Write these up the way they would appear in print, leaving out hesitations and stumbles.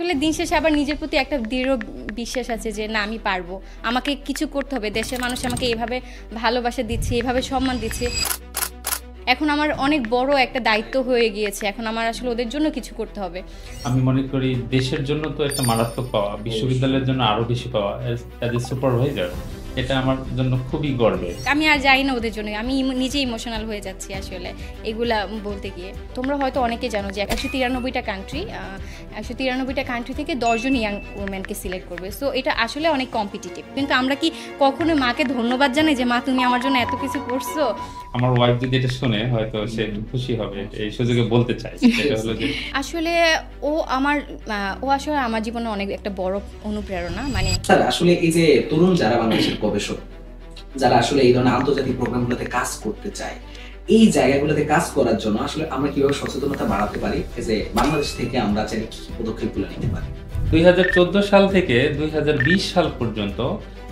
আসলে দিন শেষে আবার নিজের প্রতি একটা দৃঢ় বিশ্বাস আছে যে না আমি পারবো, আমাকে কিছু করতে হবে, দেশের মানুষ আমাকে এভাবে ভালোবাসা দিচ্ছে, এভাবে সম্মান দিচ্ছে, এখন আমার অনেক বড় একটা দায়িত্ব হয়ে গিয়েছে, এখন আমার আসলে ওদের জন্য কিছু করতে হবে। আমি মনে করি দেশের জন্য তো একটা মারাত্মক পাওয়া, বিশ্ববিদ্যালয়ের জন্য আরো বেশি পাওয়া অ্যাজ এ সুপারভাইজার, এটা আমার জন্য খুবই গর্বের। আমি আর যাই না ওদের জন্য, আমি নিজে ইমোশনাল হয়ে যাচ্ছি আসলে এগুলা বলতে গিয়ে। তোমরা হয়তো অনেকে জানো যে 193টা কান্ট্রি, 193টা কান্ট্রি থেকে 10 জন ইয়াং উমেনকে সিলেক্ট করবে। সো এটা আসলে অনেক কম্পিটিটিভ, কিন্তু আমরা কি কখনো মাকে ধন্যবাদ জানাই যে মা তুমি আমার জন্য এত কিছু করছো? আমার ওয়াইফ যদি এটা শুনে হয়তো সে একটু খুশি হবে, এই সুযোগে বলতে চাই সেটা হলো যে আসলে ও আসলে আমার জীবনে অনেক একটা বড় অনুপ্রেরণা। মানে স্যার আসলে এই যে তরুণ যারা বাংলাদেশের গবেষক, যারা আসলে এই ধরনের আন্তর্জাতিক প্রোগ্রামগুলোতে কাজ করতে চায়, এই জায়গাগুলোতে কাজ করার জন্য আসলে আমরা কিভাবে সচেতনতা বাড়াতে পারি, এই যে বাংলাদেশ থেকে আমরা চাই কি পদক্ষেপগুলো নিতে পারি? 2014 সাল থেকে 2020 সাল পর্যন্ত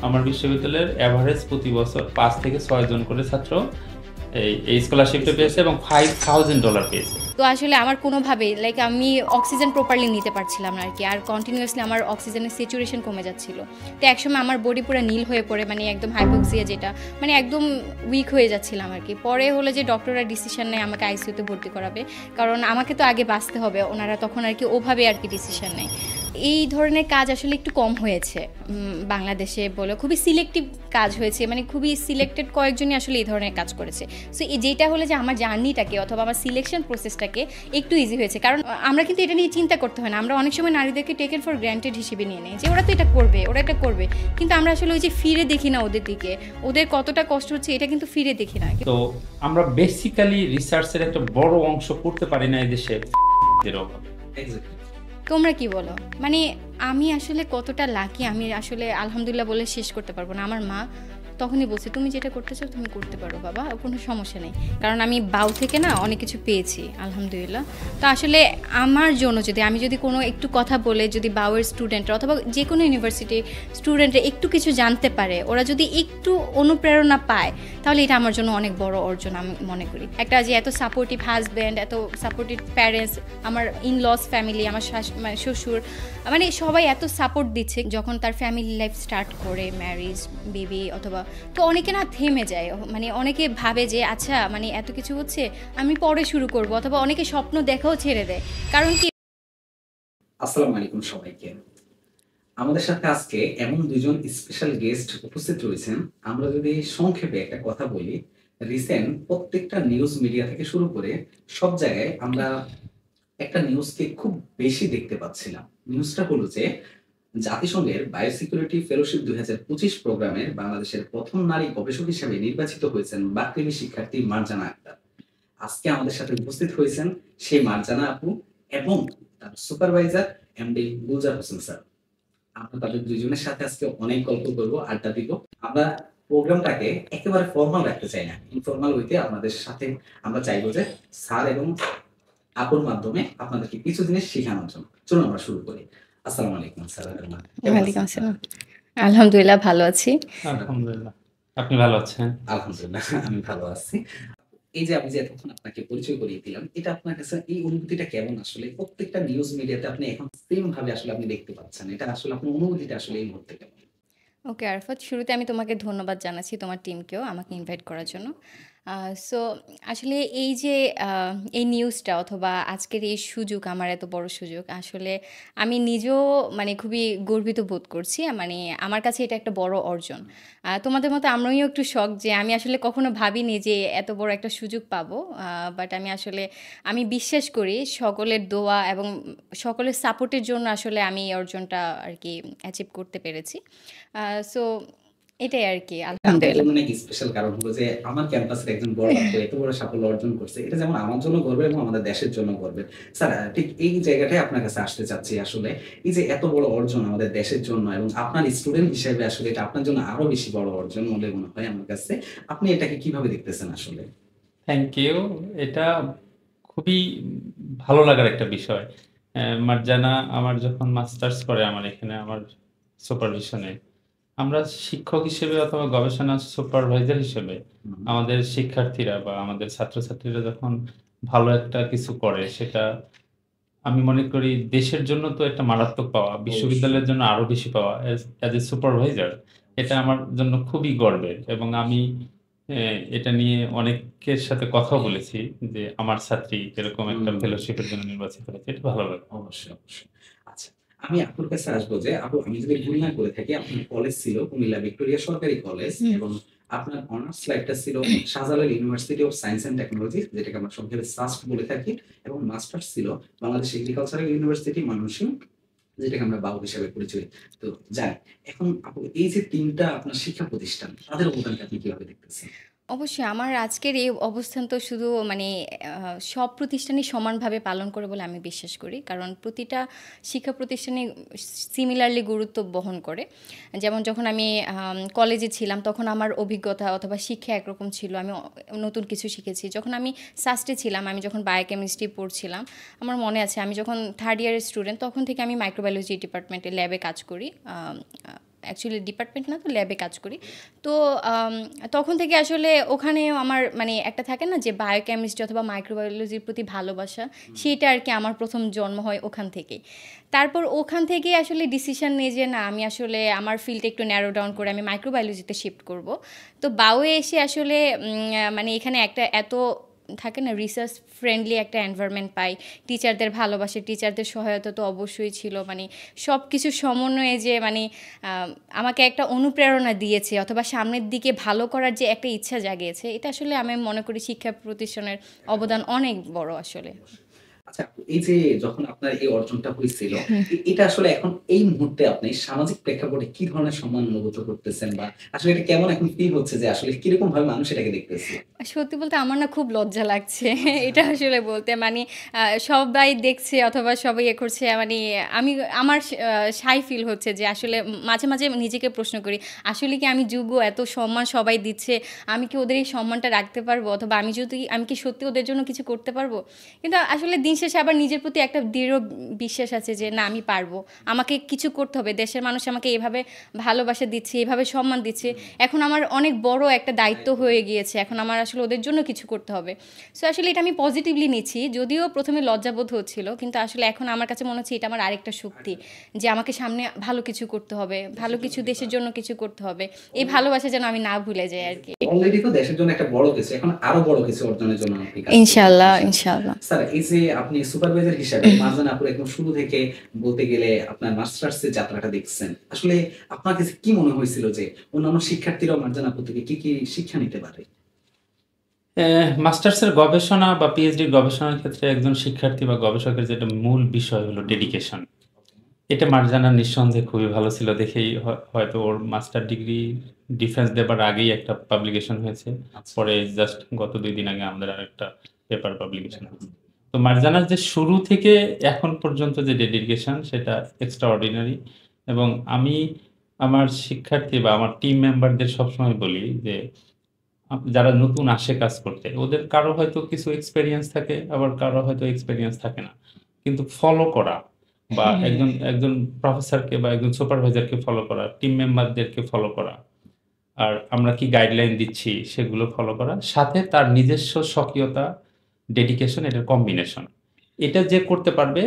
আমার বিশ্ববিদ্যালয়ের অ্যাভারেজ প্রতি বছর 5 থেকে 6 জন করে ছাত্র এই স্কলারশিপটা পেয়েছে এবং $5,000 পেয়েছে। তো আসলে আমার কোনোভাবেই আমি অক্সিজেন প্রপারলি নিতে পারছিলাম না আর কি, আর কন্টিনিউয়াসলি আমার অক্সিজেনের স্যাচুরেশন কমে যাচ্ছিল। তো একসময় আমার বডি পুরো নীল হয়ে পড়ে, মানে একদম হাইপোক্সিয়া, যেটা মানে একদম উইক হয়ে যাচ্ছিলাম আর কি। পরে হলো যে ডক্টররা ডিসিশন নেয় আমাকে আইসিইউতে ভর্তি করাবে, কারণ আমাকে তো আগে বাঁচতে হবে, ওনারা তখন আর কি ওভাবে আর কি ডিসিশন নেয়। এই ধরনের কাজ আসলে একটু কম হয়েছে বাংলাদেশে, বলে খুবই সিলেক্টিভ কাজ হয়েছে, মানে খুবই সিলেক্টেড কয়েকজনই আসলে এই ধরনের কাজ করেছে। সো যেটা হলো যে আমার জার্নিটাকে অথবা আমার সিলেকশন প্রসেসটাকে একটু ইজি হয়েছে, কারণ আমরা কিন্তু এটা নিয়ে চিন্তা করতে হয় না। আমরা অনেক সময় নারীদেরকে টেকেন ফর গ্র্যান্টেড হিসেবে নিয়ে নেই যে ওরা তো এটা করবে, ওরা এটা করবে, কিন্তু আমরা আসলে ওই যে ফিরে দেখি না ওদের দিকে, ওদের কতটা কষ্ট হচ্ছে এটা কিন্তু ফিরে দেখি না। তো আমরা বেসিক্যালি রিসার্চের একটা বড় অংশ করতে পারি না এই দেশে তোমরা কি বলো? মানে আমি আসলে কতটা লাকি, আমি আসলে আলহামদুলিল্লাহ বলে শেষ করতে পারবো না। আমার মা তখনই বলছে তুমি যেটা করতে চাও তুমি করতে পারো বাবা, কোনো সমস্যা নেই, কারণ আমি বাউ থেকে না অনেক কিছু পেয়েছি আলহামদুলিল্লাহ। তো আসলে আমার জন্য আমি যদি কোনো একটু কথা বলে, যদি বাউয়ের স্টুডেন্টরা অথবা যে কোনো ইউনিভার্সিটির স্টুডেন্টরা একটু কিছু জানতে পারে, ওরা যদি একটু অনুপ্রেরণা পায়, তাহলে এটা আমার জন্য অনেক বড় অর্জন আমি মনে করি। একটা যে এত সাপোর্টিভ হাজব্যান্ড, এত সাপোর্টিভ প্যারেন্টস, আমার ইনলস ফ্যামিলি, আমার মানে শ্বশুর, মানে সবাই এত সাপোর্ট দিচ্ছে। যখন তার ফ্যামিলি লাইফ স্টার্ট করে, ম্যারেজ, বেবি অথবা, তো অনেকে না থেমে যায়, মানে অনেকে ভাবে যে আচ্ছা মানে এত কিছু হচ্ছে আমি পরে শুরু করব, অথবা অনেকে স্বপ্ন দেখাও ছেড়ে দেয়। কারণ কি? আসসালামু আলাইকুম সবাইকে। আমাদের সাথে আজকে এমন দুজন স্পেশাল গেস্ট উপস্থিত রয়েছেন। আমরা যদি সংক্ষেপে একটা কথা বলি, রিসেন্ট প্রত্যেকটা নিউজ মিডিয়া থেকে শুরু করে সব জায়গায় আমরা একটা নিউজকে খুব বেশি দেখতে পাচ্ছিলাম। নিউজটা হলো যে জাতিসংঘের বায়োসিকিউরিটি ফেলোশিপ 2025 প্রোগ্রামের বাংলাদেশের প্রথম নারী গবেষক হিসেবে নির্বাচিত হয়েছেন বাকৃবি শিক্ষার্থী মার্জানা আক্তার। আজকে আমাদের সাথে উপস্থিত হয়েছেন সেই মার্জানা আপু এবং তার supervisor MD Gulzar Hossain sir. আমরা তাদের দুইজনের সাথে আজকে অনেক গল্প করবো, আড্ডা দিব। আমরা প্রোগ্রামটাকে একেবারে ফর্মাল রাখতে চাই না, ইনফর্মাল হইতে আপনাদের সাথে আমরা চাইবো যে স্যার এবং আপুর মাধ্যমে আপনাদেরকে কিছু জিনিস শেখানোর জন্য। চলুন আমরা শুরু করি। আসসালামু আলাইকুম স্যার। ওয়ালাইকুম আসসালাম। আলহামদুলিল্লাহ ভালো আছি। আলহামদুলিল্লাহ, আপনি ভালো আছেন? আলহামদুলিল্লাহ আমি ভালো আছি। এই যে আমি যে এতক্ষণ আপনাকে পরিচয় করিয়ে দিলাম, এটা আপনার কাছে এই অনুভূতিটা কেমন? আসলে প্রত্যেকটা নিউজ মিডিয়াতে আপনি এখন সেম ভাবে আসলে আপনি দেখতে পাচ্ছেন, এটা আসলে আপনার অনুভূতিটা আসলে এই মুহূর্তে কেমন? ওকে আরফাত, শুরুতে আমি তোমাকে ধন্যবাদ জানাচ্ছি তোমার টিমকেও আমাকে ইনভাইট করার জন্য। সো আসলে এই যে এই নিউজটা অথবা আজকের এই সুযোগ, আমার এত বড় সুযোগ, আসলে আমি নিজেও মানে খুবই গর্বিত বোধ করছি। মানে আমার কাছে এটা একটা বড় অর্জন। তোমাদের মতো আমিও একটু শখ যে আমি আসলে কখনো ভাবিনি যে এত বড় একটা সুযোগ পাবো। বাট আমি বিশ্বাস করি সকলের দোয়া এবং সকলের সাপোর্টের জন্য আসলে আমি এই অর্জনটা আর কি অ্যাচিভ করতে পেরেছি। সো এটাই আর কি, আলহামদুলিল্লাহ। অনেক স্পেশাল কারণ হলো যে আমার ক্যাম্পাসের একজন বড় আপু এত বড় সাফল্য অর্জন করছে, এটা যেমন আমার জন্য গর্বের এবং আমাদের দেশের জন্য গর্বের। স্যার ঠিক এই জায়গাটাই আপনার কাছে আসতে চাচ্ছি। আসলে এই যে এত বড় অর্জন আমাদের দেশের জন্য এবং আপনার স্টুডেন্ট হিসেবে আসলে এটা আপনার জন্য আরো বেশি বড় অর্জন বলে মনে হয় আমার কাছে। আপনি এটাকে কিভাবে দেখতেছেন আসলে? Thank you. এটা খুবই ভালো লাগার একটা বিষয়। মার্জানা আমার যখন মাস্টার্স করে আমার এখানে আমার সুপারভিশনে, আমরা শিক্ষক হিসেবে অথবা গবেষণা সুপারভাইজার হিসেবে আমাদের শিক্ষার্থীরা বা আমাদের ছাত্রছাত্রীরা যখন ভালো একটা কিছু করে, সেটা আমি মনে করি দেশের জন্য তো একটা মারাত্মক পাওয়া, অবশ্যই। বিশ্ববিদ্যালয়ের জন্য আরো বেশি পাওয়া। অ্যাজ এ সুপারভাইজার এটা আমার জন্য খুবই গর্বের এবং আমি এটা নিয়ে অনেকের সাথে কথাও বলেছি যে আমার ছাত্রী এরকম একটা হুম। ফেলোশিপের জন্য নির্বাচিত হয়েছে। এটা ভালো লাগে। অবশ্যই, অবশ্যই। আচ্ছা, আমি আপুর কাছে আসবো যে আপু আমি যদি ভুল না করে থাকি আপনার কলেজ ছিল কুমিল্লা ভিক্টোরিয়া সরকারি কলেজ হুম। এবং আপনার অনার্স লাইফটা ছিল Shahjalal university of science and technology যেটাকে আমরা সংক্ষেপে সাস্ট বলে থাকি এবং মাস্টার্স ছিল বাংলাদেশ এগ্রিকালচারাল ইউনিভার্সিটি ময়মনসিংহ যেটাকে আমরা বাউ হিসেবে পরিচয় তো জানি। এখন আপু এই যে ৩ টা আপনার শিক্ষা প্রতিষ্ঠান তাদের অবদানকে আপনি কিভাবে দেখতেছেন? অবশ্যই আমার আজকের এই অবস্থান তো শুধু মানে সব প্রতিষ্ঠানই সমানভাবে পালন করে বলে আমি বিশ্বাস করি। কারণ প্রতিটা শিক্ষা প্রতিষ্ঠানই সিমিলারলি গুরুত্ব বহন করে। যেমন যখন আমি কলেজে ছিলাম তখন আমার অভিজ্ঞতা অথবা শিক্ষা একরকম ছিল। আমি নতুন কিছু শিখেছি। যখন আমি সাস্টে ছিলাম, আমি যখন বায়োকেমিস্ট্রি পড়ছিলাম, আমার মনে আছে আমি যখন 3rd ইয়ারের স্টুডেন্ট তখন থেকে আমি মাইক্রোবায়োলজি ডিপার্টমেন্টে ল্যাবে কাজ করি। অ্যাকচুয়ালি ডিপার্টমেন্ট না, তো ল্যাবে কাজ করি। তো তখন থেকে আসলে ওখানেও আমার মানে একটা থাকে না যে বায়োকেমিস্ট্রি অথবা মাইক্রোবায়োলজির প্রতি ভালোবাসা, সেটা আর কি আমার প্রথম জন্ম হয় ওখান থেকেই। তারপর ওখান থেকেই আসলে ডিসিশন নিয়ে যে না আমি আসলে আমার ফিল্ডটা একটু ন্যারো ডাউন করে আমি মাইক্রোবায়োলজিতে শিফট করব। তো বাউয়ে এসে আসলে মানে এখানে একটা এত থাকে না রিসার্চ ফ্রেন্ডলি একটা এনভায়রনমেন্ট পাই, টিচারদের ভালোবাসে, টিচারদের সহায়তা তো অবশ্যই ছিল, মানে সব কিছু সমন্বয়ে যে মানে আমাকে একটা অনুপ্রেরণা দিয়েছে অথবা সামনের দিকে ভালো করার যে একটা ইচ্ছা জাগিয়েছে, এটা আসলে আমি মনে করি শিক্ষা প্রতিষ্ঠানের অবদান অনেক বড় আসলে। আচ্ছা, এই যে যখন আপনার এই অর্জনটা হইছিল, এটা আসলে এখন এই মুহূর্তে আপনি সামাজিক প্রেক্ষাপটে কি ধরনের সম্মান অনুভূত করতেছেন? বা আসলে এটা কেমন এখন ফিল হচ্ছে যে আসলে কিরকম ভাবে মানুষ এটাকে দেখতেছে? সত্যি বলতে আমার না খুব লজ্জা লাগছে এটা আসলে বলতে, মানে সবাই দেখছে অথবা সবাই এ করছে, মানে আমি আমার শাই ফিল হচ্ছে যে আসলে মাঝে মাঝে নিজেকে প্রশ্ন করি আসলে কি আমি যোগ্য? এত সম্মান সবাই দিচ্ছে, আমি কি ওদের এই সম্মানটা রাখতে পারবো অথবা আমি কি সত্যি ওদের জন্য কিছু করতে পারবো? কিন্তু আসলে দিন শেষে আবার নিজের প্রতি একটা দৃঢ় বিশ্বাস আছে যে না আমি পারবো, আমাকে কিছু করতে হবে, দেশের মানুষ আমাকে এভাবে ভালোবাসা দিচ্ছে, এভাবে সম্মান দিচ্ছে, এখন আমার অনেক বড় একটা দায়িত্ব হয়ে গিয়েছে, এখন আমার আসলে ওদের জন্য কিছু করতে হবে। সো আসলে এটা আমি পজিটিভলি নিচ্ছি, যদিও প্রথমে লজ্জাবোধ হচ্ছিল, কিন্তু আসলে এখন আমার কাছে মনে হচ্ছে এটা আমার আরেকটা শক্তি, যে আমাকে সামনে ভালো কিছু করতে হবে, ভালো কিছু দেশের জন্য কিছু করতে হবে, এই ভালোবাসা যেন আমি না ভুলে যাই আর কি। অলরেডি তো দেশের জন্য একটা বড় কিছু, এখন আরো বড় কিছু অর্জনের জন্য আপনি কাজ করবেন ইনশাল্লাহ, ইনশাআল্লাহ। ইনশাল্লাহ। স্যার এই যে আপনি সুপারভাইজার হিসেবে মারজানা আপুর একদম শুরু থেকে বলতে গেলে আপনার মাস্টার্স এর যাত্রাটা দেখছেন। আসলে আপনার কাছে কি মনে হয়েছিল যে অন্যান্য শিক্ষার্থীরাও মারজানা আপু থেকে কি শিক্ষা নিতে পারে? মাস্টার্সের গবেষণা বা পিএইচডির গবেষণার ক্ষেত্রে একজন শিক্ষার্থী বা গবেষকের যেটা মূল বিষয় হলো ডেডিকেশন। এটা মার্জানা নিঃসন্দেহে খুবই ভালো ছিল দেখেই হয়তো ওর মাস্টার ডিগ্রি ডিফেন্স দেবার আগেই একটা পাবলিকেশন হয়েছে। আচ্ছা। পরে জাস্ট গত ২ দিন আগে আমাদের আরেকটা পেপার পাবলিকেশন হয়েছে। তো মার্জানার যে শুরু থেকে এখন পর্যন্ত যে ডেডিকেশন সেটা এক্সট্রাঅর্ডিনারি এবং আমি আমার শিক্ষার্থী বা আমার টিম মেম্বারদের সবসময় বলি যে যারা নতুন আসে কাজ করতে, ওদের কারো হয়তো কিছু এক্সপেরিয়েন্স থাকে, আবার কারো হয়তো এক্সপেরিয়েন্স থাকে না। কিন্তু ফলো করা বা একজন প্রফেসরকে বা একজন সুপারভাইজারকে ফলো করা, টিম মেম্বারদেরকে ফলো করা, আর আমরা কি গাইডলাইন দিচ্ছি সেগুলো ফলো করা, সাথে তার নিজস্ব স্বকীয়তা, ডেডিকেশন এটার কম্বিনেশন। এটা যে করতে পারবে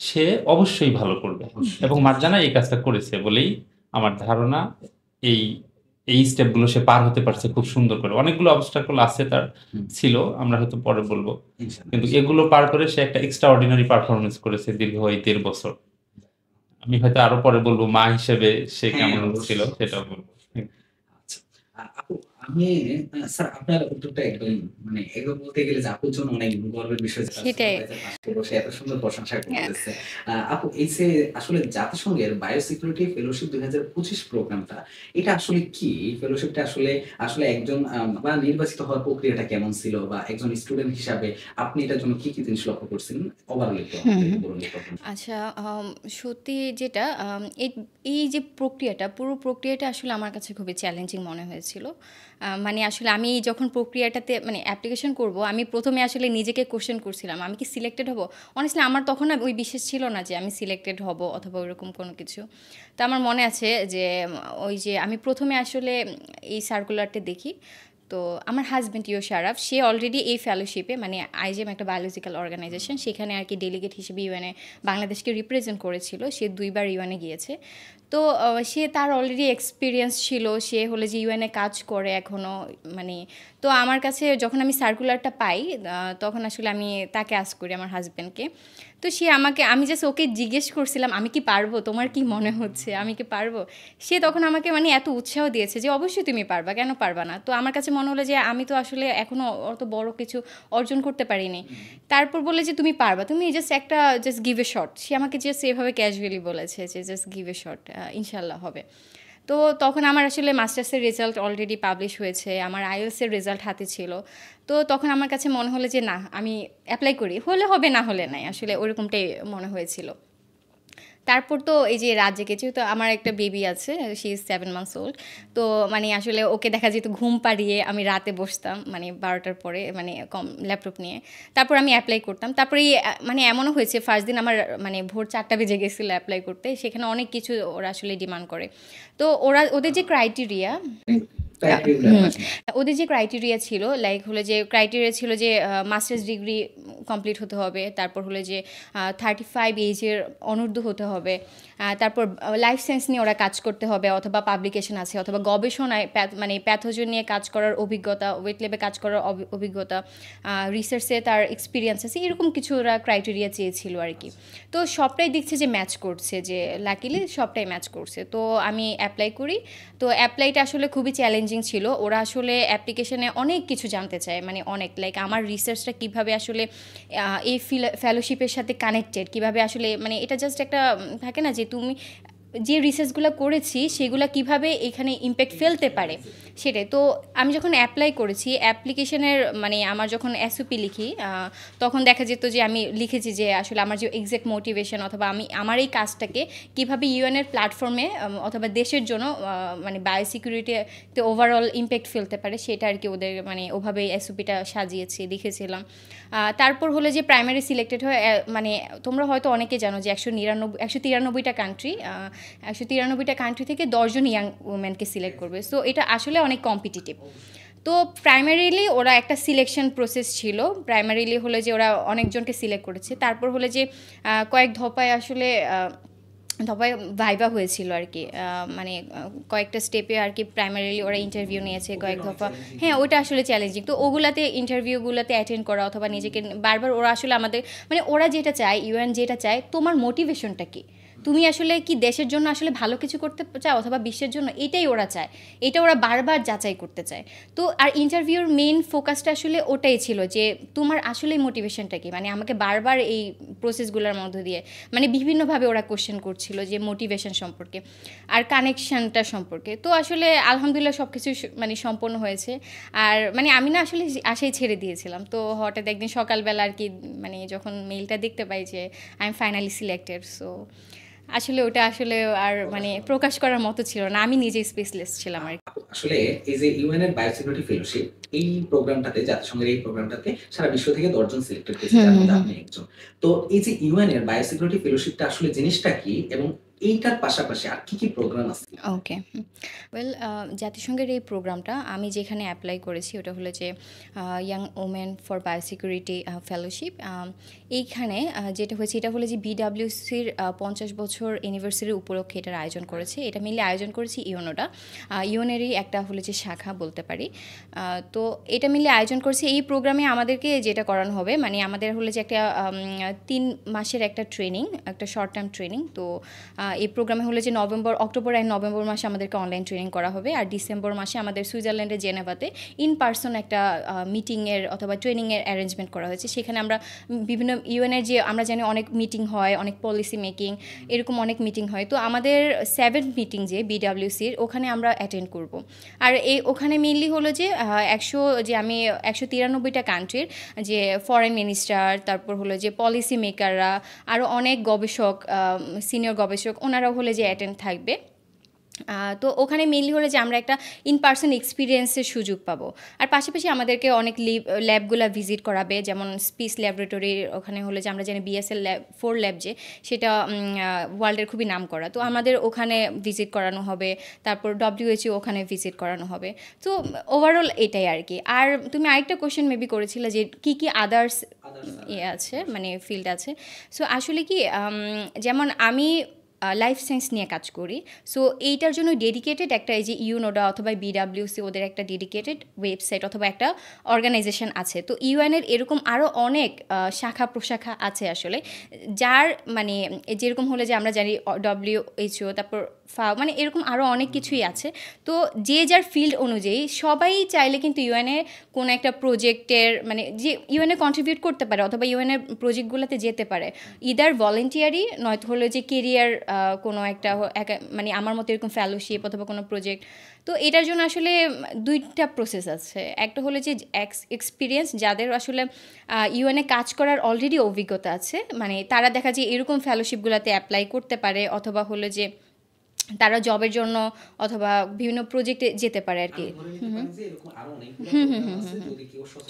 সে অবশ্যই ভালো করবে এবং মার্জানা এই কাজটা করেছে বলেই আমার ধারণা এই এই স্টেপগুলো সে পার হতে পারছে খুব সুন্দর করে। অনেকগুলো অবস্টাকল আছে তার ছিল, আমরা হয়তো পরে বলবো। কিন্তু এগুলো পার করে সে একটা এক্সট্রাঅর্ডিনারি পারফরম্যান্স করেছে দীর্ঘ এই ১.৫ বছর। আমি হয়তো আরো পরে বলবো মা হিসেবে সে হ্যাঁ, কেমন ছিল অবশ্যই। সেটাও বলবো। আচ্ছা। আপু আমি স্যার আপনার উত্তরটা একদম বলতে গেলে যে আপুর জন্য অনেক গর্বের বিষয় যে তার সেটাই। সুপারভাইজার পাশে বসে এত সুন্দর প্রশংসা হ্যাঁ। করতেছে। আপু এই যে আসলে জাতিসংঘের বায়োসিকিউরিটি ফেলোশিপ ২০২৫ প্রোগ্রামটা এটা আসলে কি? এই ফেলোশিপটা আসলে একজন বা নির্বাচিত হওয়ার প্রক্রিয়াটা কেমন ছিল? বা একজন স্টুডেন্ট হিসাবে আপনি এটার জন্য কি জিনিস লক্ষ্য করছেন? ওভারঅল একটু আমাকে বলুন এই প্রথম। আচ্ছা, সত্যি যেটা এই এই যে প্রক্রিয়াটা, পুরো প্রক্রিয়াটা আসলে আমার কাছে খুবই চ্যালেঞ্জিং মনে হয়েছিল। মানে আসলে আমি যখন প্রক্রিয়াটাতে মানে অ্যাপ্লিকেশন করব, আমি প্রথমে আসলে নিজেকে কোয়েশ্চেন করছিলাম, আমি কি সিলেক্টেড হব? অনেস্টলি আমার তখন না ওই বিশ্বাস ছিল না যে আমি সিলেক্টেড হব অথবা ওইরকম কোনো কিছু। তো আমার মনে আছে যে ওই যে আমি প্রথমে আসলে এই সার্কুলারটা দেখি, তো আমার হাজব্যান্ড শারাফ, সে অলরেডি এই ফেলোশিপে, মানে আইজেম একটা বায়োলজিক্যাল অর্গানাইজেশন, সেখানে আর কি ডেলিগেট হিসেবে ইউএনএ বাংলাদেশকে রিপ্রেজেন্ট করেছিল। সে 2বার ইউএনএ গিয়েছে। তো সে তার অলরেডি এক্সপিরিয়েন্স ছিল, সে হলে যে ইউএনএ কাজ করে এখনও, মানে তো আমার কাছে যখন আমি সার্কুলারটা পাই তখন আসলে আমি তাকে আস্ক করি, আমার হাজব্যান্ডকে। তো সে আমাকে, আমি জাস্ট ওকে জিজ্ঞেস করছিলাম আমি কি পারবো, তোমার কি মনে হচ্ছে আমি কি পারবো। সে তখন আমাকে মানে এত উৎসাহ দিয়েছে যে অবশ্যই তুমি পারবা, কেন পারবা না। তো আমার কাছে মনে হলো যে আমি তো আসলে এখনও অত বড় কিছু অর্জন করতে পারিনি। তারপর বলে যে তুমি পারবা, তুমি জাস্ট গিভ এ শট। সে আমাকে জাস্ট এভাবে ক্যাজুয়ালি বলেছে যে জাস্ট গিভ এ শট, ইনশাল্লাহ হবে। তো তখন আমার আসলে মাস্টার্সের রেজাল্ট অলরেডি পাবলিশ হয়েছে, আমার আইএলটিএসের রেজাল্ট হাতে ছিল। তো তখন আমার কাছে মনে হলো যে না, আমি অ্যাপ্লাই করি, হলে হবে না হলে নাই, আসলে ওরকমটাই মনে হয়েছিল। তারপর তো এই যে রাত জেগেছি, তো আমার একটা বেবি আছে, শি ইজ 7 months old। তো মানে আসলে ওকে দেখা যেত ঘুম পাড়িয়ে আমি রাতে বসতাম, মানে 12টার পরে, মানে ল্যাপটপ নিয়ে। তারপর আমি অ্যাপ্লাই করতাম। তারপরে মানে এমনও হয়েছে ফার্স্ট দিন আমার মানে ভোর 4টা বেজে গেছিলো অ্যাপ্লাই করতে। সেখানে অনেক কিছু ওরা আসলে ডিমান্ড করে। তো ওদের যে ক্রাইটেরিয়া, ওদের যে ক্রাইটেরিয়া ছিল, লাইক হলো যে ক্রাইটেরিয়া ছিল যে মাস্টার্স ডিগ্রি কমপ্লিট হতে হবে, তারপর হলো যে 35 এজের অনূর্ধ্ব হতে হবে, তারপর লাইফ সায়েন্স নিয়ে ওরা কাজ করতে হবে, অথবা পাবলিকেশন আছে, অথবা গবেষণায় মানে প্যাথোজেন নিয়ে কাজ করার অভিজ্ঞতা, ওয়েট ল্যাবে কাজ করার অভিজ্ঞতা, রিসার্চে তার এক্সপিরিয়েন্স আছে, এরকম কিছু ওরা ক্রাইটেরিয়া চেয়েছিল আর কি। তো সবটাই দেখছে যে ম্যাচ করছে, যে লাকিলি সবটাই ম্যাচ করছে। তো আমি অ্যাপ্লাই করি। তো অ্যাপ্লাইটা আসলে খুবই চ্যালেঞ্জিং ছিল। ওরা আসলে অ্যাপ্লিকেশনে অনেক কিছু জানতে চায়, মানে অনেক, লাইক আমার রিসার্চটা কীভাবে আসলে এই ফেলোশিপের সাথে কানেক্টেড, কীভাবে আসলে, মানে এটা জাস্ট একটা থাকে না যে তুমি যে রিসার্চগুলো করেছি সেগুলো কিভাবে এখানে ইম্প্যাক্ট ফেলতে পারে সেটাই। তো আমি যখন অ্যাপ্লাই করেছি অ্যাপ্লিকেশনের, মানে আমার যখন এসওপি লিখি, তখন দেখা যেত যে আমি লিখেছি যে আসলে আমার যে এক্সাক্ট মোটিভেশন, অথবা আমি আমার এই কাজটাকে কীভাবে ইউএনের প্ল্যাটফর্মে অথবা দেশের জন্য মানে বায়োসিকিউরিটিতে ওভারঅল ইম্প্যাক্ট ফেলতে পারে, সেটা আর কি ওদের মানে ওভাবে এসওপিটা সাজিয়েছি, লিখেছিলাম। তারপর হলো যে প্রাইমারি সিলেক্টেড হয়, মানে তোমরা হয়তো অনেকে জানো যে 193টা কান্ট্রি, 193টা কান্ট্রি থেকে 10 জন ইয়াং উমেনকে সিলেক্ট করবে। সো এটা আসলে অনেক কম্পিটিটিভ। তো প্রাইমারিলি ওরা একটা সিলেকশন প্রসেস ছিল। প্রাইমারিলি হলো যে ওরা অনেকজনকে সিলেক্ট করেছে। তারপর হলো যে কয়েক দফায় আসলে ভাইবা হয়েছিল আর কি, মানে কয়েকটা স্টেপে আর কি প্রাইমারিলি ওরা ইন্টারভিউ নিয়েছে কয়েক দফা। হ্যাঁ, ওটা আসলে চ্যালেঞ্জিং। তো ওগুলাতে ইন্টারভিউগুলোতে অ্যাটেন্ড করা, অথবা নিজেকে বারবার, ওরা আসলে আমাদের, মানে ওরা যেটা চায়, ইউএন যেটা চায়, তোমার মোটিভেশনটা কী, তুমি আসলে কি দেশের জন্য আসলে ভালো কিছু করতে চাও অথবা বিশ্বের জন্য, এটাই ওরা চায়, এটা ওরা বারবার যাচাই করতে চায়। তো আর ইন্টারভিউর মেইন ফোকাসটা আসলে ওটাই ছিল যে তোমার আসলে মোটিভেশনটা কি, মানে আমাকে বারবার এই প্রসেসগুলোর মধ্য দিয়ে মানে বিভিন্নভাবে ওরা কোশ্চেন করছিল যে মোটিভেশন সম্পর্কে আর কানেকশানটা সম্পর্কে। তো আসলে আলহামদুলিল্লাহ সব কিছু মানে সম্পন্ন হয়েছে। আর মানে আমি না আসলে আশাই ছেড়ে দিয়েছিলাম। তো হঠাৎ একদিন সকালবেলা আর কি, মানে যখন মেইলটা দেখতে পাই যে I am finally selected, so আসলে ওটা আসলে আর মানে প্রকাশ করার মতো ছিল না, আমি নিজেই স্পেসলেস ছিলাম আর কি। আসলে এই যে ইউএন এর বায়োসিকিউরিটি ফেলোশিপ, এই প্রোগ্রামটাতে, জাতিসংঘের এই প্রোগ্রামটাতে সারা বিশ্ব থেকে 10 জন সিলেক্টেড হয়েছে, যার মধ্যে আপনি একজন। তো এই যে ইউএন এর বায়োসিকিউরিটি ফেলোশিপটা আসলে জিনিসটা কি, এবং এইটার পাশাপাশি আর কি কি প্রোগ্রাম আছে? ওকে, ওয়েল, জাতিসংঘের এই প্রোগ্রামটা আমি যেখানে অ্যাপ্লাই করেছি ওটা হলো যে young women for biosecurity fellowship. এইখানে যেটা হয়েছে, এটা হলো যে বিডাব্লিউসির 50 বছর অ্যানিভার্সারি উপলক্ষে এটার আয়োজন করেছে। এটা মেনলি আয়োজন করেছি ইউনোটা, ইউনেরই একটা হলো যে শাখা বলতে পারি। তো এটা মেনলি আয়োজন করেছে। এই প্রোগ্রামে আমাদেরকে যেটা করানো হবে, মানে আমাদের হলো যে একটা 3 মাসের একটা ট্রেনিং, একটা শর্ট টার্ম ট্রেনিং। তো এই প্রোগ্রামে হলো যে অক্টোবর আর নভেম্বর মাসে আমাদেরকে অনলাইন ট্রেনিং করা হবে, আর ডিসেম্বর মাসে আমাদের সুইজারল্যান্ডের জেনেভাতে ইন পার্সন একটা মিটিংয়ের অথবা ট্রেনিংয়ের অ্যারেঞ্জমেন্ট করা হয়েছে। সেখানে আমরা বিভিন্ন ইউএনের যে আমরা জানি অনেক মিটিং হয়, অনেক পলিসি মেকিং, এরকম অনেক মিটিং হয়। তো আমাদের 7 মিটিং যে বিডাব্লিউসির, ওখানে আমরা অ্যাটেন্ড করব। আর ওখানে মেনলি হলো যে 193টা কান্ট্রির যে ফরেন মিনিস্টার, তারপর হলো যে পলিসি মেকাররা, আরও অনেক গবেষক, সিনিয়র গবেষক, ওনারাও হলে যে অ্যাটেন্ড থাকবে। তো ওখানে মেইনলি হলো যে আমরা একটা ইন পার্সন এক্সপিরিয়েন্সের সুযোগ পাবো। আর পাশাপাশি আমাদেরকে অনেক ল্যাবগুলো ভিজিট করাবে, যেমন স্পিস ল্যাবরেটরি ওখানে হলো যে আমরা জানি BSL ল্যাব 4 ল্যাব যে সেটা ওয়ার্ল্ডের খুবই নাম করা, তো আমাদের ওখানে ভিজিট করানো হবে। তারপর WHO ওখানে ভিজিট করানো হবে। তো ওভারঅল এটাই আর কি। আর তুমি আরেকটা কোয়েশ্চেন মেবি করেছিলে যে কি কি আদার্স ইয়ে আছে, মানে ফিল্ড আছে। সো আসলে কি যেমন আমি লাইফ সায়েন্স নিয়ে কাজ করি। সো এইটার জন্য ডেডিকেটেড একটা, এই যে ইউনোডা অথবা BWC ওদের একটা ডেডিকেটেড ওয়েবসাইট অথবা একটা অর্গানাইজেশন আছে। তো ইউএনের এরকম আরও অনেক শাখা প্রশাখা আছে আসলে, যার মানে যেরকম হলে যে আমরা জানি WHO, তারপর FAO, মানে এরকম আরও অনেক কিছুই আছে। তো যে যার ফিল্ড অনুযায়ী সবাই চাইলে কিন্তু ইউএনে কোনো একটা প্রজেক্টের মানে যে ইউএনে কন্ট্রিবিউট করতে পারে অথবা ইউএনের প্রজেক্টগুলোতে যেতে পারে, ইদার ভলেন্টিয়ারি নয়তো হলো যে কেরিয়ার কোনো একটা মানে আমার মতো এরকম ফেলোশিপ অথবা কোনো প্রজেক্ট। তো এটার জন্য আসলে দুইটা প্রসেস আছে। একটা হলো যে এক্সপিরিয়েন্স, যাদের আসলে ইউএনে কাজ করার অলরেডি অভিজ্ঞতা আছে, মানে তারা দেখা যায় এরকম ফেলোশিপগুলোতে অ্যাপ্লাই করতে পারে, অথবা হলো যে তারা জবের জন্য অথবা বিভিন্ন প্রজেক্টে যেতে পারে আর কি।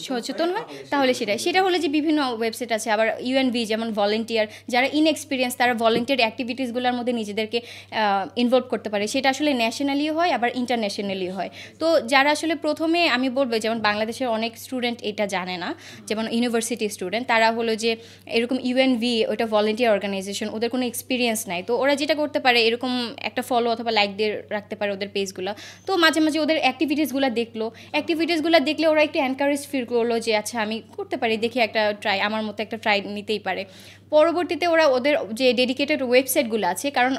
সচেতন হয় তাহলে সেটা হলো যে বিভিন্ন ওয়েবসাইট আছে। আবার UNV যেমন ভলেন্টিয়ার, যারা ইনএক্সপিরিয়েন্স তারা ভলেন্টিয়ার অ্যাক্টিভিটিসগুলোর মধ্যে নিজেদেরকে ইনভলভ করতে পারে। সেটা আসলে ন্যাশনালিও হয় আবার ইন্টারন্যাশনালিও হয়। তো যারা আসলে প্রথমে আমি বলবো, যেমন বাংলাদেশের অনেক স্টুডেন্ট এটা জানে না, যেমন ইউনিভার্সিটি স্টুডেন্ট, তারা হলো যে এরকম UNV ওটা ভলেন্টিয়ার অর্গানাইজেশন, ওদের কোনো এক্সপিরিয়েন্স নাই। তো ওরা যেটা করতে পারে এরকম একটা ফলো অথবা লাইক দিয়ে রাখতে পারে ওদের পেজগুলো। তো মাঝে মাঝে ওদের অ্যাক্টিভিটিসগুলো দেখলে ওরা একটু এনকারেজ ফিল করলো যে আচ্ছা আমি করতে পারি, দেখি একটা ট্রাই, আমার মতো একটা ট্রাই নিতেই পারে। পরবর্তীতে ওরা ওদের যে ডেডিকেটেড ওয়েবসাইটগুলো আছে, কারণ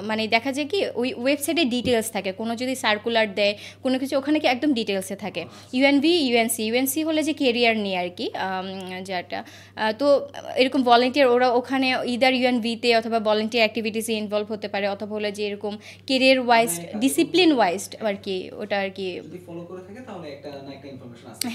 মানে দেখা যায় কি ওই ওয়েবসাইটে ডিটেলস থাকে, কোনো যদি সার্কুলার দেয় কোনো কিছু ওখানে কি একদম ডিটেলসে থাকে। UNV UNC হলে যে কেরিয়ার নিয়ে আর কি, যেটা তো এরকম ভলেন্টিয়ার ওরা ওখানে ইদার UNV-তে অথবা ভলেন্টিয়ার অ্যাক্টিভিটিসে ইনভলভ হতে পারে, অথবা হলে যে এরকম কেরিয়ার ওয়াইজ ডিসিপ্লিন ওয়াইজ আর কি, ওটা আর কি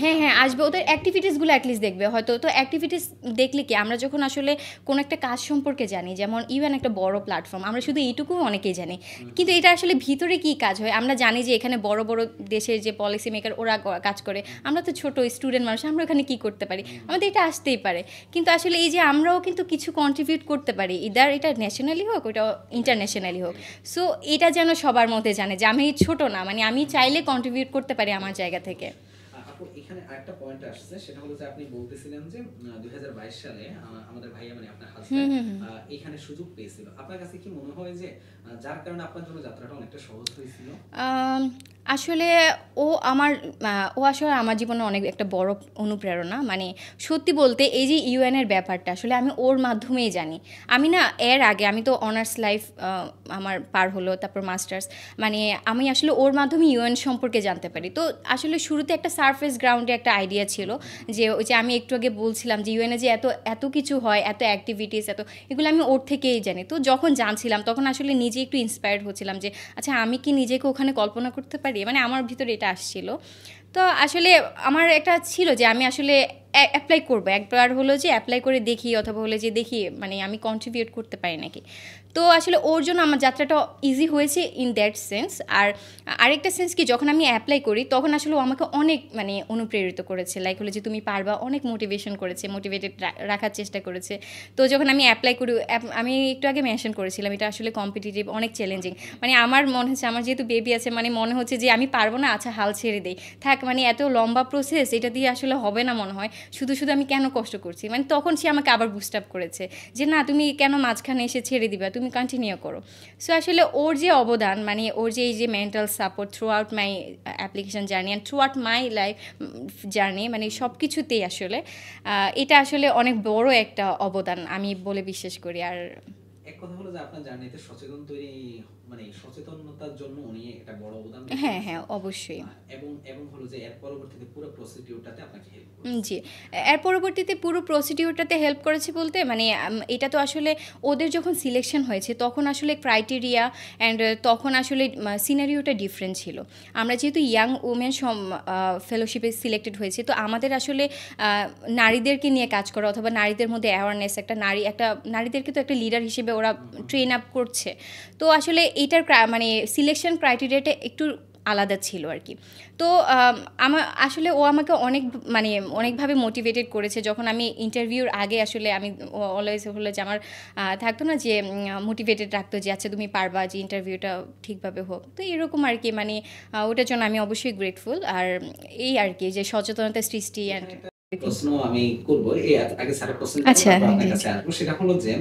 হ্যাঁ আসবে। ওদের অ্যাক্টিভিটিসগুলো অ্যাটলিস্ট দেখবে হয়তো। তো অ্যাক্টিভিটিস দেখলে কি আমরা যখন আসলে কোনো একটা কাজ সম্পর্কে জানি, যেমন ইভেন একটা বড় প্ল্যাটফর্ম, আমরা শুধু এইটুকু অনেকেই জানি, কিন্তু এটা আসলে ভিতরে কি কাজ হয় আমরা জানি যে এখানে বড় বড় দেশের যে পলিসি মেকার ওরা কাজ করে, আমরা তো ছোট স্টুডেন্ট মানুষ, আমরা ওখানে কী করতে পারি, আমাদের এটা আসতেই পারে। কিন্তু আসলে এই যে আমরাও কিন্তু কিছু কন্ট্রিবিউট করতে পারি, ইদার এটা ন্যাশনালি হোক ওটা ইন্টারন্যাশনালি হোক। সো এটা যেন সবার মধ্যে জানে যে আমি ছোট না, মানে আমি চাইলে কন্ট্রিবিউট করতে পারি আমার জায়গা থেকে। এখানে আরেকটা পয়েন্ট আসছে, সেটা হলো যে আপনি বলতেছিলেন যে 2022 সালে আমাদের ভাইয়া মানে আপনার হাজবেন্ড এখানে সুযোগ পেয়েছিল। আপনার কাছে কি মনে হয় যে যার কারণে আপনার জন্য যাত্রাটা অনেকটা সহজ হয়েছিল? আসলে ও আসলে আমার জীবনে অনেক একটা বড় অনুপ্রেরণা। মানে সত্যি বলতে এই যে ইউএনের ব্যাপারটা আসলে আমি ওর মাধ্যমেই জানি। আমি না এর আগে আমি তো অনার্স লাইফ আমার পার হলো, তারপর মাস্টার্স, মানে আমি আসলে ওর মাধ্যমে ইউএন সম্পর্কে জানতে পারি। তো আসলে শুরুতে একটা সারফেস গ্রাউন্ডে একটা আইডিয়া ছিল যে ওই যে আমি একটু আগে বলছিলাম যে ইউএনে যে এত কিছু হয়, এত অ্যাক্টিভিটিস, এগুলো আমি ওর থেকেই জানি। তো যখন জানছিলাম তখন আসলে নিজে একটু ইন্সপায়ার্ড হচ্ছিলাম যে আচ্ছা আমি কি নিজেকে ওখানে কল্পনা করতে পারি, মানে আমার ভিতরে এটা আসছিল। তো আসলে আমার একটা ছিল যে আমি আসলে অ্যাপ্লাই করবো, একবার হলো যে অ্যাপ্লাই করে দেখি, অথবা হলে যে দেখি মানে আমি কন্ট্রিবিউট করতে পারি নাকি। তো আসলে ওর জন্য আমার যাত্রাটা ইজি হয়েছে ইন দ্যাট সেন্স। আর আরেকটা সেন্স কি, যখন আমি অ্যাপ্লাই করি তখন আসলে ও আমাকে অনেক মানে অনুপ্রেরিত করেছে, লাইক হলো যে তুমি পারবা, অনেক মোটিভেশন করেছে, মোটিভেটেড রাখার চেষ্টা করেছে। তো যখন আমি অ্যাপ্লাই করি, আমি একটু আগে মেনশন করেছিলাম এটা আসলে কম্পিটিটিভ, অনেক চ্যালেঞ্জিং। মানে আমার মনে হচ্ছে আমার যেহেতু বেবি আছে, মানে মনে হচ্ছে যে আমি পারবো না, আচ্ছা হাল ছেড়ে দেই, থাক, মানে এত লম্বা প্রসেস, এটা দিয়ে আসলে হবে না মনে হয়, শুধু আমি কেন কষ্ট করছি। মানে তখন সে আমাকে আবার বুস্ট আপ করেছে যে না তুমি কেন মাঝখানে এসে ছেড়ে দিবা, তুমি কন্টিনিউ করো। সো আসলে ওর যে অবদান, মানে ওর যে এই যে mental support through out my application journey and through out my life journey, মানে সব কিছুতেই আসলে এটা আসলে অনেক বড় একটা অবদান আমি বলে বিশ্বাস করি। আর এক কথা হলো যে আপনার জার্নিতে সচেতনতার জন্য উনি একটা বড় অবদান। হ্যাঁ অবশ্যই। এবং হলো যে এর পরবর্তীতে পুরো প্রসিডিউরটাতে আপনাকে হেল্প করেছে। জি, এর পরবর্তীতে পুরো প্রসিডিউরটাতে হেল্প করেছে বলতে মানে এটা তো আসলে ওদের যখন সিলেকশন হয়েছে তখন আসলে ক্রাইটেরিয়া অ্যান্ড তখন আসলে সিনারিওটা ডিফারেন্ট ছিল। আমরা যেহেতু ইয়াং উমেন ফেলোশিপে সিলেক্টেড হয়েছি, তো আমাদের আসলে নারীদেরকে নিয়ে কাজ করা অথবা নারীদের মধ্যে অ্যাওয়ারনেস, একটা নারীদেরকে তো একটা লিডার হিসেবে ওরা ওরা ট্রেন আপ করছে। তো আসলে এইটার মানে সিলেকশন ক্রাইটেরিয়াটা একটু আলাদা ছিল আর কি। তো আমার আসলে ও আমাকে মানে অনেকভাবে মোটিভেটেড করেছে। যখন আমি ইন্টারভিউর আগে আসলে আমি অলওয়েজ হলো যে আমার থাকতো না যে মোটিভেটেড রাখতো যে আচ্ছা তুমি পারবা, যে ইন্টারভিউটা ঠিকভাবে হোক। তো এরকম আর কি, মানে ওটার জন্য আমি অবশ্যই গ্রেটফুল। আর এই আর কি যে সচেতনতা সৃষ্টি অ্যান্ড প্রশ্ন আমি করব, এই আগে স্যারের প্রশ্ন আচ্ছা, আপনার কাছে আসবো। সেটা হলো যে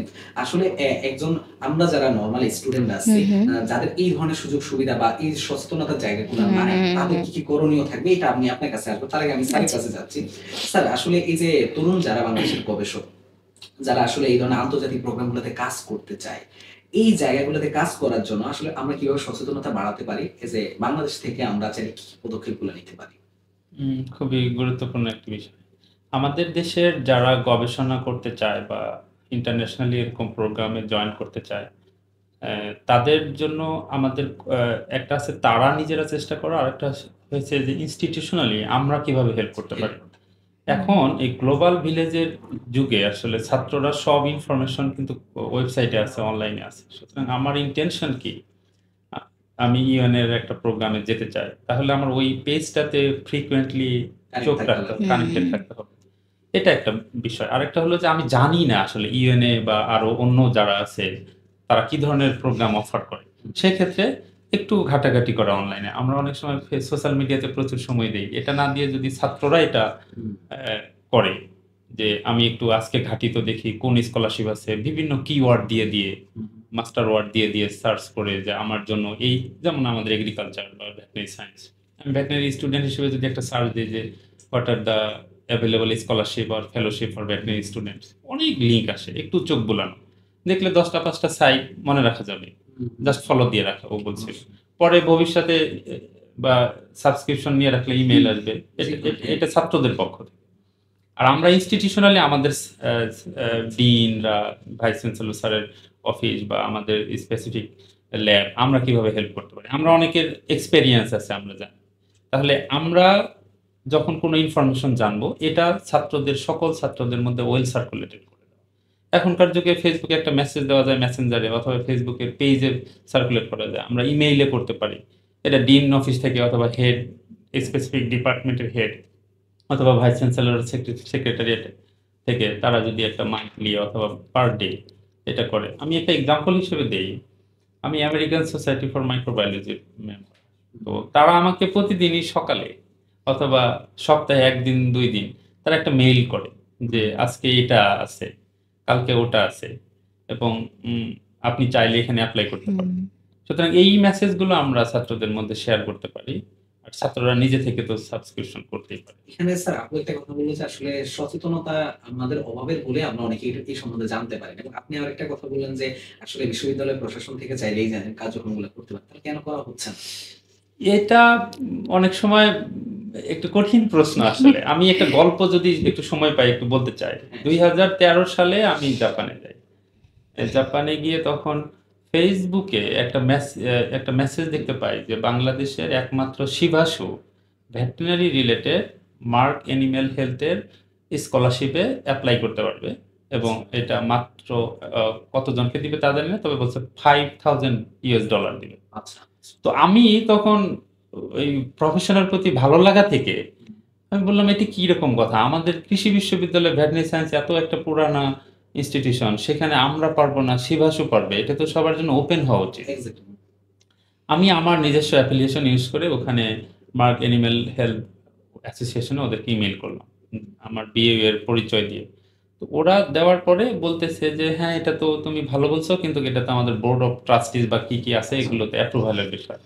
আসলে একজন আমরা যারা নরমাল স্টুডেন্ট আছি, যাদের এই ধরনের সুযোগ সুবিধা বা এই সচেতনতার জায়গাগুলো নাই, তাদের কি কি করণীয় থাকবে, এটা আমি আপনার কাছে আসবো। তার আগে আমি স্যারের কাছে যাচ্ছি। স্যার, আসলে এই যে তরুণ যারা বাংলাদেশের গবেষক, যারা আসলে এই ধরনের আন্তর্জাতিক প্রোগ্রামগুলোতে কাজ করতে চায়, এই জায়গাগুলোতে কাজ করার জন্য আসলে আমরা কিভাবে সচেতনতা বাড়াতে পারি, এই যে বাংলাদেশ থেকে আমরা চাইলে কি পদক্ষেপগুলো নিতে পারি? খুবই গুরুত্বপূর্ণ একটি বিষয়। আমাদের দেশের যারা গবেষণা করতে চায় বা ইন্টারন্যাশনালি এরকম প্রোগ্রামে জয়েন করতে চায়, তাদের জন্য আমাদের একটা আছে তারা নিজেরা চেষ্টা করা, আরেকটা হয়েছে যে ইনস্টিটিউশনালি আমরা কিভাবে হেল্প করতে পারি। এখন এই গ্লোবাল ভিলেজের যুগে আসলে ছাত্ররা সব ইনফরমেশন কিন্তু ওয়েবসাইটে আছে, অনলাইনে আছে। সুতরাং আমার ইন্টেনশন কি, আমি ইউএনের একটা প্রোগ্রামে যেতে চাই, তাহলে আমার ওই পেজটাতে ফ্রিকুয়েন্টলি চোখ রাখতে হবে, কানেক্টেড থাকতে হবে। এটা একটা বিষয়। আরেকটা হলো যে আমি জানি না আসলে ইউএনএ বা আরো অন্য যারা আছে তারা কি ধরনের প্রোগ্রাম অফার করে। সেক্ষেত্রে একটু ঘাটাঘাটি করা অনলাইনে। আমরা অনেক সময় সোশ্যাল মিডিয়াতে প্রচুর সময় দিই। এটা না দিয়ে যদি ছাত্ররা এটা করে, যে আমি একটু আজকে ঘাটি তো দেখি কোন স্কলারশিপ আছে, বিভিন্ন কিওয়ার্ড দিয়ে মাস্টার ওয়ার্ড দিয়ে সার্চ করে যে আমার জন্য এই, যেমন আমাদের এগ্রিকালচার বা ভেটেনারি সায়েন্স, আমি ভেটেনারি স্টুডেন্ট হিসেবে যদি একটা সার্চ দিই যে what are the available scholarship আর ফেলোশিপ ফর ভেটেনারি স্টুডেন্টস, অনেক লিঙ্ক আসে, একটু চোখ বোলানো, দেখলে 10টা-5টা সাইট মনে রাখা যাবে, জাস্ট ফলো দিয়ে রাখা। ও বলছে পরে ভবিষ্যতে বা সাবস্ক্রিপশন নিয়ে রাখলে ইমেল আসবে, এটা ছাত্রদের পক্ষ থেকে। আর আমরা ইনস্টিটিউশনালি আমাদের ডিনরা, ভাইস চ্যান্সেলর স্যারের অফিস বা আমাদের স্পেসিফিক ল্যাব, আমরা কিভাবে হেল্প করতে পারি, আমরা অনেকের এক্সপেরিয়েন্স আছে, আমরা জানি। তাহলে আমরা যখন কোনো ইনফরমেশন জানবো, এটা ছাত্রদের, সকল ছাত্রদের মধ্যে ওয়েল সার্কুলেটেড করে দেওয়া। এখনকার যুগে ফেসবুকে একটা মেসেজ দেওয়া যায় মেসেঞ্জারে, অথবা ফেসবুকের পেজে সার্কুলেট করা যায়, আমরা ইমেইলে করতে পারি। এটা ডিন অফিস থেকে অথবা হেড, স্পেসিফিক ডিপার্টমেন্টের হেড অথবা ভাইস চ্যান্সেলর সেক্রেটারিয়েট থেকে তারা যদি একটা মান্থলি অথবা পার ডে এটা করে। আমি একটা এক্সাম্পল হিসেবে দেই, আমি আমেরিকান সোসাইটি ফর মাইক্রোবায়োলজির মেম্বার। তো তারা আমাকে প্রতিদিনই সকালে অথবা সপ্তাহে 1 দিন 2 দিন তারা একটা মেইল করে যে আজকে এটা আছে, কালকে ওটা আছে, এবং আপনি চাইলে এখানে অ্যাপ্লাই করতে পারেন। সুতরাং এই মেসেজগুলো আমরা ছাত্রদের মধ্যে শেয়ার করতে পারি, আর ছাত্ররা নিজে থেকে তো সাবস্ক্রিপশন করতেই পারে। এখানে স্যার আপনি একটা কথা বললেন যে আসলে সচেতনতা আমাদের অভাবের বলে আমরা অনেকেই এই সম্বন্ধে জানতে পারি না। এবং আপনি আরেকটা কথা বললেন যে আসলে বিশ্ববিদ্যালয় প্রশাসন থেকে চাইলেই জানেন কার্যক্রমগুলো করতে পারে, তাহলে কেন করা হচ্ছে না? এটা অনেক সময় একটু কঠিন প্রশ্ন আসলে। আমি একটা গল্প যদি একটু সময় পাই একটু বলতে চাই। 2013 সালে আমি জাপানে যাই। জাপানে গিয়ে তখন ফেসবুকে একটা মেসেজ দেখতে পাই যে বাংলাদেশের একমাত্র শিভাশু ভেটেরিনারি রিলেটেড মার্ক অ্যানিম্যাল হেলথের স্কলারশিপে অ্যাপ্লাই করতে পারবে, এবং এটা মাত্র কতজনকে দিবে তা জানি না, তবে বলছে $5,000 দিবে। আচ্ছা, তো আমি তখন ওই প্রফেশনের প্রতি ভালো লাগা থেকে আমি বললাম, এটি কি রকম কথা, আমাদের কৃষি বিশ্ববিদ্যালয় ভেটেরিনারি সায়েন্স এত একটা পুরানা ইনস্টিটিউশন, সেখানে আমরা পারবো না, শিভাশু পারবে, এটা তো সবার জন্য ওপেন হওয়া উচিত। এক্স্যাক্টলি। আমি আমার নিজস্ব অ্যাফিলিয়েশন ইউজ করে ওখানে মার্ক অ্যানিম্যাল হেলথ অ্যাসোসিয়েশনে ওদেরকে ইমেল করলাম আমার বিএ এর পরিচয় দিয়ে। তো ওরা দেওয়ার পরে বলতেছে যে হ্যাঁ এটা তো তুমি ভালো বলছো, কিন্তু এটা তো আমাদের বোর্ড অফ ট্রাস্টিজ বা কি আছে এগুলোতে অ্যাপ্রুভালের বিষয়।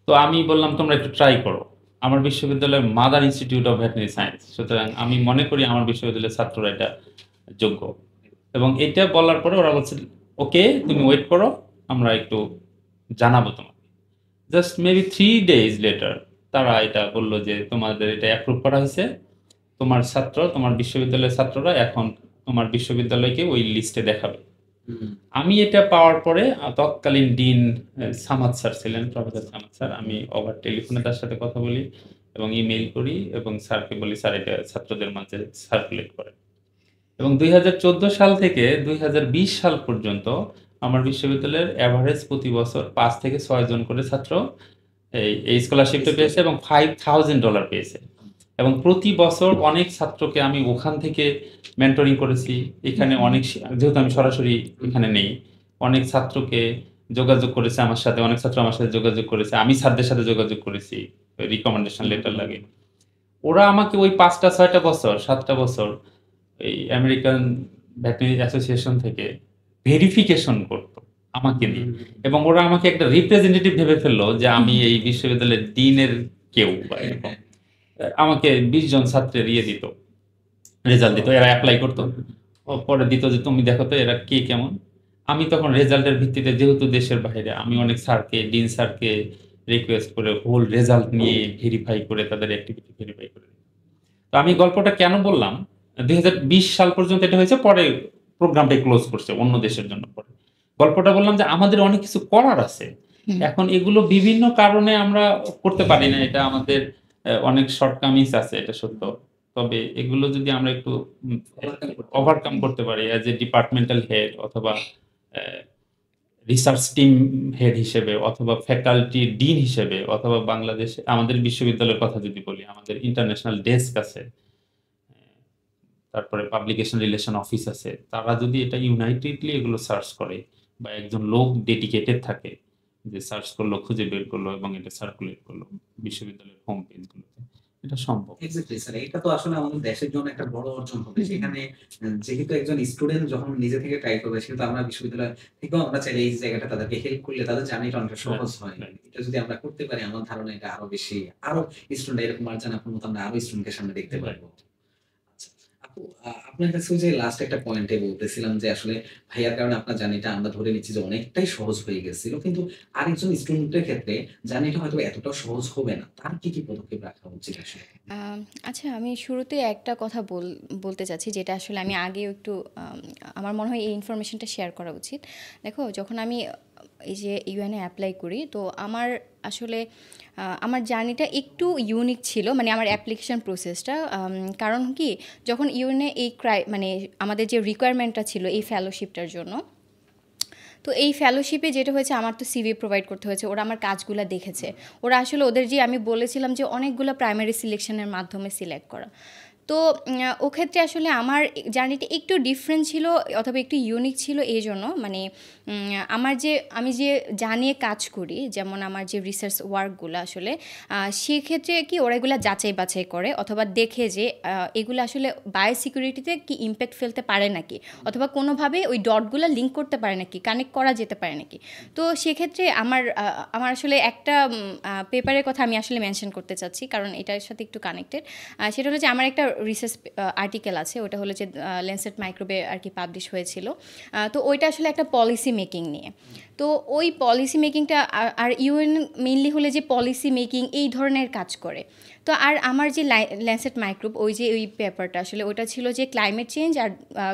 তো আমি বললাম তোমরা একটু ট্রাই করো। আমার বিশ্ববিদ্যালয়ের mother institute of veterinary science, সুতরাং আমি মনে করি আমার বিশ্ববিদ্যালয়ের ছাত্ররা এটা যোগ্য। এবং এটা বলার পরে ওরা বলছে ওকে তুমি ওয়েট করো, আমরা একটু জানাবো তোমাকে। জাস্ট মেবি 3 days লেটার তারা এটা বললো যে তোমাদের এটা অ্যাপ্রুভ করা হয়েছে, তোমার বিশ্ববিদ্যালয়ের ছাত্ররা এখন তোমার বিশ্ববিদ্যালয়কে ওই লিস্টে দেখাবে। আমি এটা পাওয়ার পরে তৎকালীন ডিন সামাদ স্যার ছিলেন, প্রফেসর সামাদ স্যার, আমি ওভার টেলিফোনে তার সাথে কথা বলি এবং ইমেইল করি এবং স্যারকে বলি স্যার এটা ছাত্রদের মাঝে সার্কুলেট করে। এবং 2014 সাল থেকে 2020 সাল পর্যন্ত আমার বিশ্ববিদ্যালয়ের অ্যাভারেজ প্রতি বছর 5 থেকে 6 জন করে ছাত্র এই স্কলারশিপটা পেয়েছে এবং $5,000 পেয়েছে। এবং প্রতি বছর অনেক ছাত্রকে আমি ওখান থেকে মেন্টরিং করেছি। এখানে অনেক যেহেতু আমি সরাসরি এখানে নেই, অনেক ছাত্রকে যোগাযোগ করেছে আমার সাথে, অনেক ছাত্র আমার সাথে যোগাযোগ করেছে, আমি স্যারদের সাথে যোগাযোগ করেছি, রিকমেন্ডেশন লেটার লাগে। ওরা আমাকে ওই 5টা 6টা বছর 7টা বছর এই আমেরিকান ভেটেরিনারি অ্যাসোসিয়েশন থেকে ভেরিফিকেশন করতো আমাকে নিয়ে, এবং ওরা আমাকে একটা রিপ্রেজেন্টেটিভ ভেবে ফেললো যে আমি এই বিশ্ববিদ্যালয়ের ডিনের কেউ বা এরকম। আমাকে 20 জন ছাত্রের দিত, রেজাল্ট দিত, এরা অ্যাপ্লাই করতো, পরে দিত যে তুমি দেখো তো এরা কে কেমন। আমি তখন রেজাল্টের ভিত্তিতে, যেহেতু দেশের বাইরে, আমি অনেক স্যারকে, ডিন স্যারকে রিকোয়েস্ট করে হোল রেজাল্ট নিয়ে ভেরিফাই করে তাদের অ্যাক্টিভিটি ভেরিফাই করে দিই। তো আমি গল্পটা কেন বললাম, 2020 সাল পর্যন্ত এটা হয়েছে, পরে প্রোগ্রামটা ক্লোজ করছে অন্য দেশের জন্য। পরে গল্পটা বললাম যে আমাদের অনেক কিছু করার আছে, এখন এগুলো বিভিন্ন কারণে আমরা করতে পারি না, এটা আমাদের অনেক শর্টকামিংস আছে, এটা সত্য। তবে এগুলো যদি আমরা একটু ওভারকাম করতে পারি অ্যাজ এ ডিপার্টমেন্টাল হেড অথবা রিসার্চ টিম হেড হিসেবে অথবা ফ্যাকাল্টি ডিন হিসেবে অথবা বাংলাদেশে আমাদের বিশ্ববিদ্যালয়ের কথা যদি বলি, আমাদের ইন্টারন্যাশনাল ডেস্ক আছে, তারপরে পাবলিকেশন রিলেশন অফিস আছে, তারা যদি এটা ইউনাইটেডলি এগুলো সার্চ করে বা একজন লোক ডেডিকেটেড থাকে যে সার্চ করলো, খুঁজে বের করলো এবং এটা সার্কুলেট করলো বিশ্ববিদ্যালয়ের হোম পেজগুলোতে, এটা সম্ভব। এক্স্যাক্টলি স্যার, এটা তো আসলে আমাদের দেশের জন্য একটা বড় অর্জন হবে। সেখানে যেহেতু একজন স্টুডেন্ট যখন নিজে থেকে ট্রাই করবে, সেহেতু আমরা বিশ্ববিদ্যালয় থেকেও আমরা চাইলে এই জায়গাটা তাদেরকে হেল্প করলে তাদের জার্নিটা অনেকটা সহজ হয়। এটা যদি আমরা করতে পারি, আমার ধারণা এটা আরো বেশি, আরো স্টুডেন্ট এরকম মার্জান আপনার মতো আমরা আরো স্টুডেন্টকে সামনে দেখতে পারবো। আচ্ছা, আপু, আপনার কাছে ওই যে লাস্ট একটা পয়েন্টে বলতেছিলাম যে আসলে ভাইয়ার কারণে আপনার জার্নিটা আমরা ধরে নিচ্ছি যে অনেকটাই সহজ হয়ে গেছিল, কিন্তু আরেকজন স্টুডেন্টের ক্ষেত্রে জার্নিটা হয়তো এতটা সহজ হবে না, তার কি কি পদক্ষেপ রাখা উচিত আসলে? আচ্ছা, আমি শুরুতে একটা কথা বলতে চাচ্ছি, যেটা আসলে আমি আগেও একটু আমার মনে হয় এই ইনফরমেশনটা শেয়ার করা উচিত। দেখো, যখন আমি এই যে ইউএনএ অ্যাপ্লাই করি, তো আমার আসলে আমার জার্নিটা একটু ইউনিক ছিল, মানে আমার অ্যাপ্লিকেশন প্রসেসটা। কারণ কি, যখন ইউএনএ এই মানে আমাদের যে রিকোয়ারমেন্টটা ছিল এই ফেলোশিপটার জন্য, তো এই ফেলোশিপে যেটা হয়েছে, আমার তো সিভি প্রোভাইড করতে হয়েছে। ওরা আমার কাজগুলো দেখেছে। ওরা আসলে ওদের যে আমি বলেছিলাম যে অনেকগুলো প্রাইমারি সিলেকশনের মাধ্যমে সিলেক্ট করা, তো ও ক্ষেত্রে আসলে আমার জার্নিটা একটু ডিফারেন্ট ছিল অথবা একটু ইউনিক ছিল। এই জন্য মানে আমি যে জানিয়ে কাজ করি, যেমন আমার যে রিসার্চ ওয়ার্কগুলো আসলে সেক্ষেত্রে কি ওরা এগুলো যাচাই বাছাই করে অথবা দেখে যে এগুলো আসলে বায়োসিকিউরিটিতে কি ইম্প্যাক্ট ফেলতে পারে নাকি, অথবা কোনোভাবে ওই ডটগুলো লিঙ্ক করতে পারে নাকি, কানেক্ট করা যেতে পারে নাকি। তো সেক্ষেত্রে আমার আসলে একটা পেপারের কথা আমি আসলে মেনশন করতে চাচ্ছি, কারণ এটার সাথে একটু কানেক্টেড। সেটা হলো যে আমার একটা রিসার্চ আর্টিকেল আছে, ওটা হলো যে ল্যান্সেট মাইক্রোবে আর কি পাবলিশ হয়েছিল। তো ওইটা আসলে একটা পলিসি মেকিং নিয়ে। তো ওই পলিসি মেকিংটা, আর ইউএন মেইনলি হলে যে পলিসি মেকিং এই ধরনের কাজ করে। তো আর আমার যে ল্যান্সেট মাইক্রোব, ওই যে ওই পেপারটা আসলে ওটা ছিল যে ক্লাইমেট চেঞ্জ, আর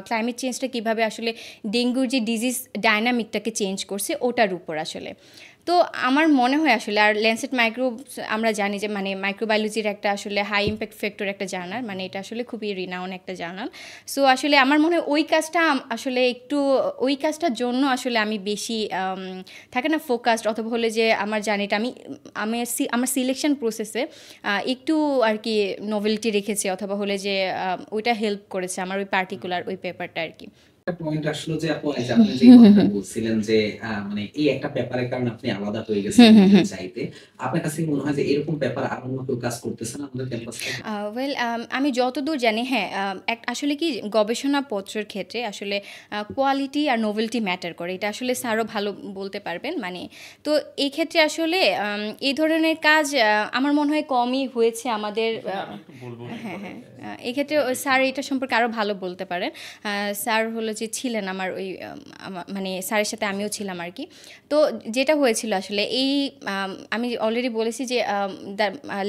ক্লাইমেট চেঞ্জটা কীভাবে আসলে ডেঙ্গুর যে ডিজিজ ডায়নামিকটাকে চেঞ্জ করছে ওটার উপর আসলে। তো আমার মনে হয় আসলে, আর ল্যান্সেট মাইক্রোব আমরা জানি যে মানে মাইক্রোবায়োলজির একটা আসলে হাই ইম্প্যাক্ট ফ্যাক্টর একটা জার্নাল, মানে এটা আসলে খুবই রিনাউন একটা জার্নাল। সো আসলে আমার মনে হয় ওই কাজটা আসলে একটু, ওই কাজটার জন্য আসলে আমি বেশি থাকে না ফোকাসড, অথবা হলে যে আমার জার্নিটা আমার সিলেকশন প্রসেসে একটু আর কি নোভেলিটি রেখেছে, অথবা হলে যে ওইটা হেল্প করেছে আমার ওই পার্টিকুলার ওই পেপারটা আর কি। একটা পয়েন্ট আসলো যে আপু, এই যে আপনি যে কথাটা বলছিলেন যে মানে এই একটা পেপারের কারণে আপনি আলাদা হয়ে গেছেন চাইতে, আপনার কাছে কি মনে হয় যে এরকম পেপার আর অন্য কেউ কাজ করতেছে না আমাদের ক্যাম্পাসে? ওয়েল, আমি যতদূর জানি, হ্যাঁ, আসলে কি গবেষণাপত্রের ক্ষেত্রে আসলে কোয়ালিটি আর নোভেলটি ম্যাটার করে, এটা আসলে স্যারও ভালো বলতে পারবেন। মানে তো এই ক্ষেত্রে আসলে এই ধরনের কাজ আমার মনে হয় কমই হয়েছে আমাদের। হ্যাঁ, হ্যাঁ, এই ক্ষেত্রে স্যার এটা সম্পর্কে আরও ভালো বলতে পারেন। স্যার হলো যে ছিলেন আমার ওই মানে স্যারের সাথে আমিও ছিলাম আর কি। তো যেটা হয়েছিল আসলে আমি অলরেডি বলেছি যে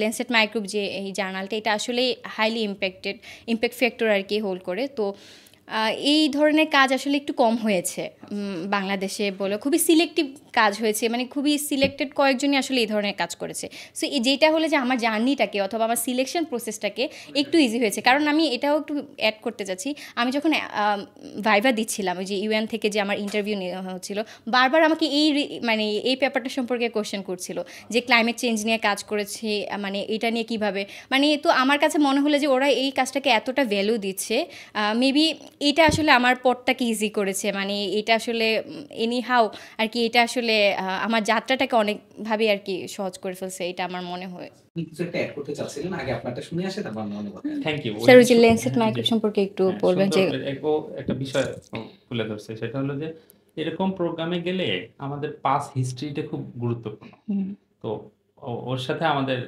ল্যান্সেট মাইক্রোব যে এই জার্নালটা, এটা আসলে হাইলি ইম্প্যাক্ট ফ্যাক্টর আর কি হোল্ড করে। তো এই ধরনের কাজ আসলে একটু কম হয়েছে বাংলাদেশে বলে, খুবই সিলেক্টিভ কাজ হয়েছে, মানে খুবই সিলেক্টেড কয়েকজনই আসলে এই ধরনের কাজ করেছে। সো যেটা হলো যে আমার জার্নিটাকে অথবা আমার সিলেকশন প্রসেসটাকে একটু ইজি হয়েছে। কারণ আমি এটাও একটু অ্যাড করতে চাচ্ছি, আমি যখন ভাইভা দিচ্ছিলাম, ওই যে ইউএন থেকে যে আমার ইন্টারভিউ নেওয়া হচ্ছিল, বারবার আমাকে মানে এই ব্যাপারটা সম্পর্কে কোশ্চেন করছিল যে ক্লাইমেট চেঞ্জ নিয়ে কাজ করেছি, মানে এটা নিয়ে কিভাবে, মানে তো আমার কাছে মনে হলো যে ওরা এই কাজটাকে এতটা ভ্যালু দিচ্ছে, মেবি এটা আসলে আমার পথটাকে ইজি করেছে, মানে এটা আসলে এনি হাউ আর কি, এটা আসলে আমার যাত্রাটাকে অনেকভাবে আর কি সহজ করে ফেলছে, এটা আমার মনে হয়। আপনি কিছু একটা অ্যাড করতে চাচ্ছিলেন, আগে আপনারটা শুনে আসে তারপর আমরা অন্য কথা। Thank you. স্যার ওই যে লেন্সেট মাইক্রো সম্পর্কে একটু বলবেন যে একটা বিষয় তুলে ধরছে, সেটা হলো যে এরকম প্রোগ্রামে গেলে আমাদের পাস হিস্ট্রিটা খুব গুরুত্বপূর্ণ। তো ওর সাথে আমাদের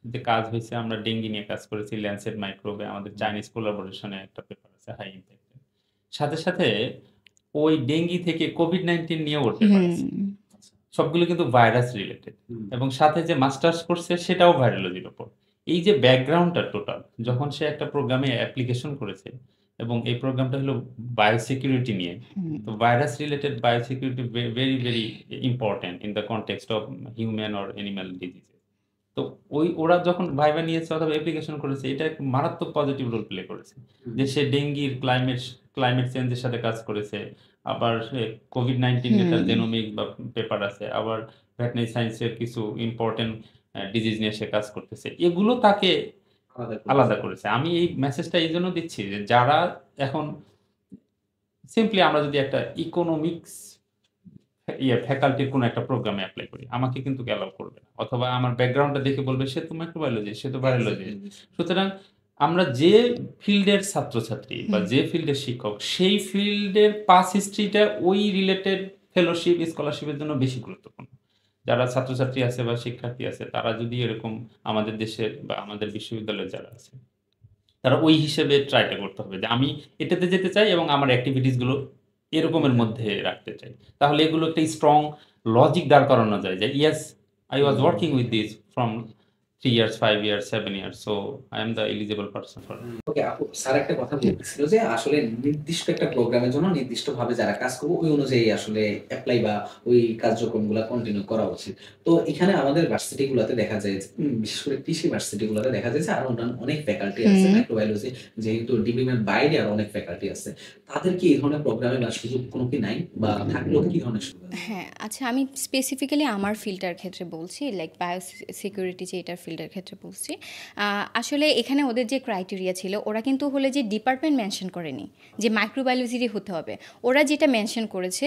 যে কাজ হয়েছে, আমরা ডেঙ্গি নিয়ে কাজ করেছি ল্যান্সেট মাইক্রোবে, আমাদের চাইনিজ কোলাবোরেশনে একটা পেপার আছে হাই ইম্প্যাক্ট, সাথে সাথে ওই ডেঙ্গি থেকে কোভিড-19 নিয়েও ওর পেপার আছে। সবগুলো কিন্তু ভাইরাস রিলেটেড, এবং সাথে যে মাস্টার্স করছে সেটাও ভাইরোলজির উপর। এই যে ব্যাকগ্রাউন্ডটা টোটাল, যখন সে একটা প্রোগ্রামে অ্যাপ্লিকেশন করেছে, এবং এই প্রোগ্রামটা হলো বায়োসিকিউরিটি নিয়ে, তো virus related biosecurity very very important in the context of human or animal disease. তো ওরা যখন ভাইভা নিয়েছে অথবা অ্যাপ্লিকেশন করেছে, এটা এক মারাত্মক পজিটিভ রোল প্লে করেছে, যে সে ডেঙ্গির ক্লাইমেট চেঞ্জের সাথে কাজ করেছে, আবার কোভিড-19 এটার জেনোমিক বা পেপার আছে, আবার ভেটেরিনারি সায়েন্সের কিছু ইম্পর্টেন্ট ডিজিজ নিয়ে সে কাজ করতেছে, এগুলো তাকে আলাদা করেছে। আমি এই মেসেজটা এই জন্য দিচ্ছি যে যারা এখন সিম্পলি, আমরা যদি একটা ইকোনমিক্স ফ্যাকাল্টির কোনো একটা প্রোগ্রামে অ্যাপ্লাই করি, আমাকে কিন্তু অ্যালাউ করবে না, অথবা আমার ব্যাকগ্রাউন্ডটা দেখে বলবে সে তো মাইক্রোবায়োলজি, সে তো বায়োলজি। সুতরাং আমরা যে ফিল্ডের ছাত্রছাত্রী বা যে ফিল্ডের শিক্ষক, সেই ফিল্ডের পাস হিস্ট্রিটা ওই রিলেটেড ফেলোশিপ স্কলারশিপের জন্য বেশি গুরুত্বপূর্ণ। যারা ছাত্রছাত্রী আছে বা শিক্ষার্থী আছে, তারা যদি এরকম আমাদের দেশের বা আমাদের বিশ্ববিদ্যালয়ের যারা আছে, তারা ওই হিসেবে ট্রাইটা করতে হবে যে আমি এটাতে যেতে চাই এবং আমার অ্যাক্টিভিটিস গুলো এরকমের মধ্যে রাখতে চাই। তাহলে এগুলো একটা স্ট্রং লজিক দাঁড় করানো যায় যে yes, I was working with this from 3 years, 5 years, 7 years, so I am the eligible person for. Okay আপু, স্যার একটা কথা বলতেছিল যে আসলে নির্দিষ্ট একটা প্রোগ্রামের জন্য নির্দিষ্টভাবে যারা কাজ করবে ওই অনুযায়ী আসলে অ্যাপ্লাই বা ওই কার্যক্রমগুলো কন্টিনিউ করা উচিত। তো এখানে আমাদের ভার্সিটিগুলোতে দেখা যায় যে, বিশেষ করে কৃষি ভার্সিটিগুলোতে দেখা যায় যে আরো অন্যান্য অনেক ফ্যাকাল্টি আছে মাইক্রোবায়োলজি, যেহেতু ডিবিএম বাইরে আরো অনেক ফ্যাকাল্টি আছে, তাদের কি এই ধরনের প্রোগ্রামে বা সুযোগ কোনো কি নাই, বা থাকলেও কি ধরনের সুযোগ? হ্যাঁ, আচ্ছা, আমি স্পেসিফিক্যালি আমার ফিল্ডটার ক্ষেত্রে বলছি, লাইক বায়ো সিকিউরিটি যে এটার ফিল্ডের ক্ষেত্রে বলছি। আসলে এখানে ওদের যে ক্রাইটেরিয়া ছিল, ওরা কিন্তু হলে যে ডিপার্টমেন্ট মেনশন করেনি যে মাইক্রোবায়োলজিরই হতে হবে। ওরা যেটা মেনশন করেছে,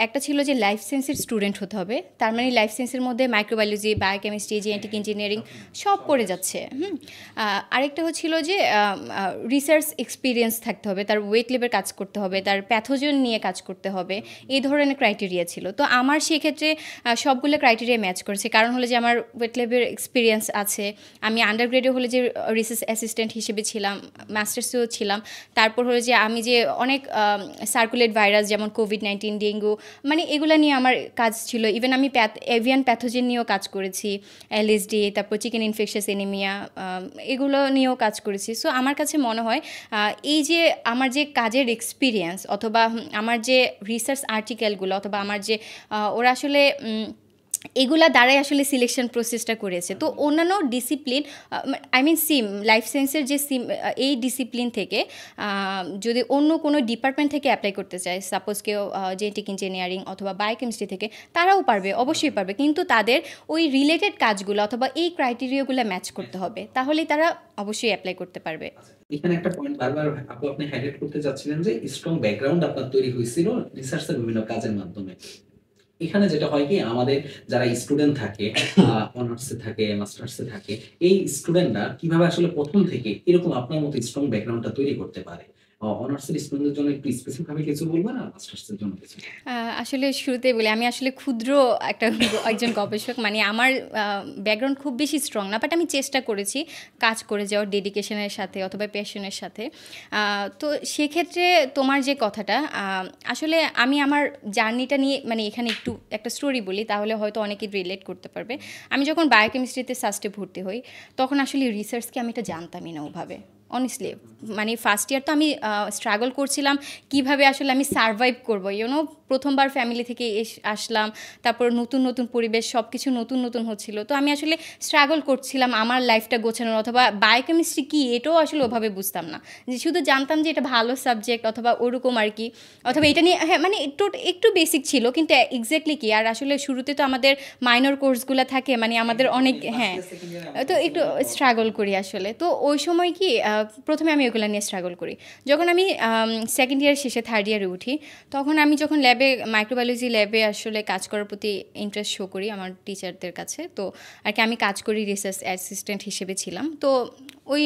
একটা ছিল যে লাইফ সায়েন্সের স্টুডেন্ট হতে হবে, তার মানে লাইফ সায়েন্সের মধ্যে মাইক্রোবায়োলজি, বায়োকেমিস্ট্রি, জেনেটিক ইঞ্জিনিয়ারিং সব পড়ে যাচ্ছে। আরেকটা হচ্ছিল যে রিসার্চ এক্সপিরিয়েন্স থাকতে হবে, তার ওয়েট লেভেল কাজ করতে হবে, তার প্যাথোজেন নিয়ে কাজ করতে হবে, এই ধরনের ক্রাইটেরিয়া ছিল। তো আমার সেক্ষেত্রে সবগুলো ক্রাইটেরিয়া ম্যাচ করেছে, কারণ হলো যে আমার ওয়েট লেভেল এক্সপিরিয়েন্স আছে, আমি আন্ডারগ্রেডে হলে যে রিসার্চ অ্যাসিস্ট্যান্ট হিসেবে ছিলাম, মাস্টার্সেও ছিলাম, তারপর হলো যে আমি যে অনেক সার্কুলেট ভাইরাস যেমন কোভিড-19, ডেঙ্গু, মানে এগুলো নিয়ে আমার কাজ ছিল। ইভেন আমি এভিয়ান প্যাথোজেন নিয়েও কাজ করেছি, এলএসডি, তারপর চিকেন ইনফেকশাস এনিমিয়া, এগুলো নিয়েও কাজ করেছি। সো আমার কাছে মনে হয় এই যে আমার যে কাজের এক্সপিরিয়েন্স অথবা আমার যে রিসার্চ আর্টিকেলগুলো অথবা আমার যে ওরা আসলে এগুলা দ্বারাই আসলে সিলেকশন প্রসেসটা করেছে। তো অন্যান্য ডিসিপ্লিন, আই মিন লাইফ সায়েন্সের যে এই ডিসিপ্লিন থেকে যদি অন্য কোনো ডিপার্টমেন্ট থেকে অ্যাপ্লাই করতে চায়, সাপোজ কেউ জেনেটিক ইঞ্জিনিয়ারিং অথবা বায়োকেমিস্ট্রি থেকে, তারাও পারবে, অবশ্যই পারবে, কিন্তু তাদের ওই রিলেটেড কাজগুলো অথবা এই ক্রাইটেরিয়াগুলো ম্যাচ করতে হবে, তাহলেই তারা অবশ্যই অ্যাপ্লাই করতে পারবে। এখানে একটা পয়েন্ট বারবার আপনি হাইলাইট করতে যাচ্ছিলেন যে স্ট্রং ব্যাকগ্রাউন্ড আপনার তৈরি হয়েছিল রিসার্চের বিভিন্ন কাজের মাধ্যমে। এখানে যেটা হয় কি, আমাদের যারা স্টুডেন্ট থাকে, অনার্সে থাকে, মাস্টার্সে থাকে, এই স্টুডেন্টরা কিভাবে আসলে প্রথম থেকে এরকম আপনার মতো স্ট্রং ব্যাকগ্রাউন্ডটা তৈরি করতে পারে? অনার্সের স্টুডেন্টদের জন্য একটু স্পেসিফিক ভাবে কিছু বলবেন, আর মাস্টার্সের জন্য কিছু? আসলে শুরুতে বলি, আমি আসলে ক্ষুদ্র একজন গবেষক, মানে আমার ব্যাকগ্রাউন্ড খুব বেশি স্ট্রং না, বাট আমি চেষ্টা করেছি কাজ করে যাওয়ার ডেডিকেশনের সাথে অথবা প্যাশনের সাথে। তো সেক্ষেত্রে তোমার যে কথাটা, আসলে আমি আমার জার্নিটা নিয়ে, মানে এখানে একটু একটা স্টোরি বলি, তাহলে হয়তো অনেকেই রিলেট করতে পারবে। আমি যখন বায়োকেমিস্ট্রিতে সাস্টে ভর্তি হই, তখন আসলে রিসার্চকে আমি এটা জানতামই না ওভাবে, অনেস্টলি মানে ফার্স্ট ইয়ার তো আমি স্ট্রাগল করছিলাম কিভাবে আসলে আমি সারভাইভ করবো, প্রথমবার ফ্যামিলি থেকে আসলাম, তারপর নতুন নতুন পরিবেশ, সব কিছু নতুন নতুন হচ্ছিল। তো আমি আসলে স্ট্রাগল করছিলাম আমার লাইফটা গোছানোর, অথবা বায়োকেমিস্ট্রি কী এটাও আসলে ওভাবে বুঝতাম না, যে শুধু জানতাম যে এটা ভালো সাবজেক্ট অথবা ওরকম আর কি, অথবা এটা নিয়ে হ্যাঁ মানে একটু বেসিক ছিল, কিন্তু এক্স্যাক্টলি কি। আর আসলে শুরুতে তো আমাদের মাইনর কোর্সগুলো থাকে, মানে আমাদের অনেক হ্যাঁ, তো একটু স্ট্রাগল করি আসলে। তো ওই সময় কি প্রথমে আমি ওগুলো নিয়ে স্ট্রাগল করি। যখন আমি সেকেন্ড ইয়ার শেষে থার্ড ইয়ারে উঠি, তখন আমি যখন ল্যাবে মাইক্রোবায়োলজি ল্যাবে আসলে কাজ করার প্রতি ইন্টারেস্ট শো করি আমার টিচারদের কাছে, তো আর কি আমি কাজ করি রিসার্চ অ্যাসিস্ট্যান্ট হিসেবে ছিলাম। তো ওই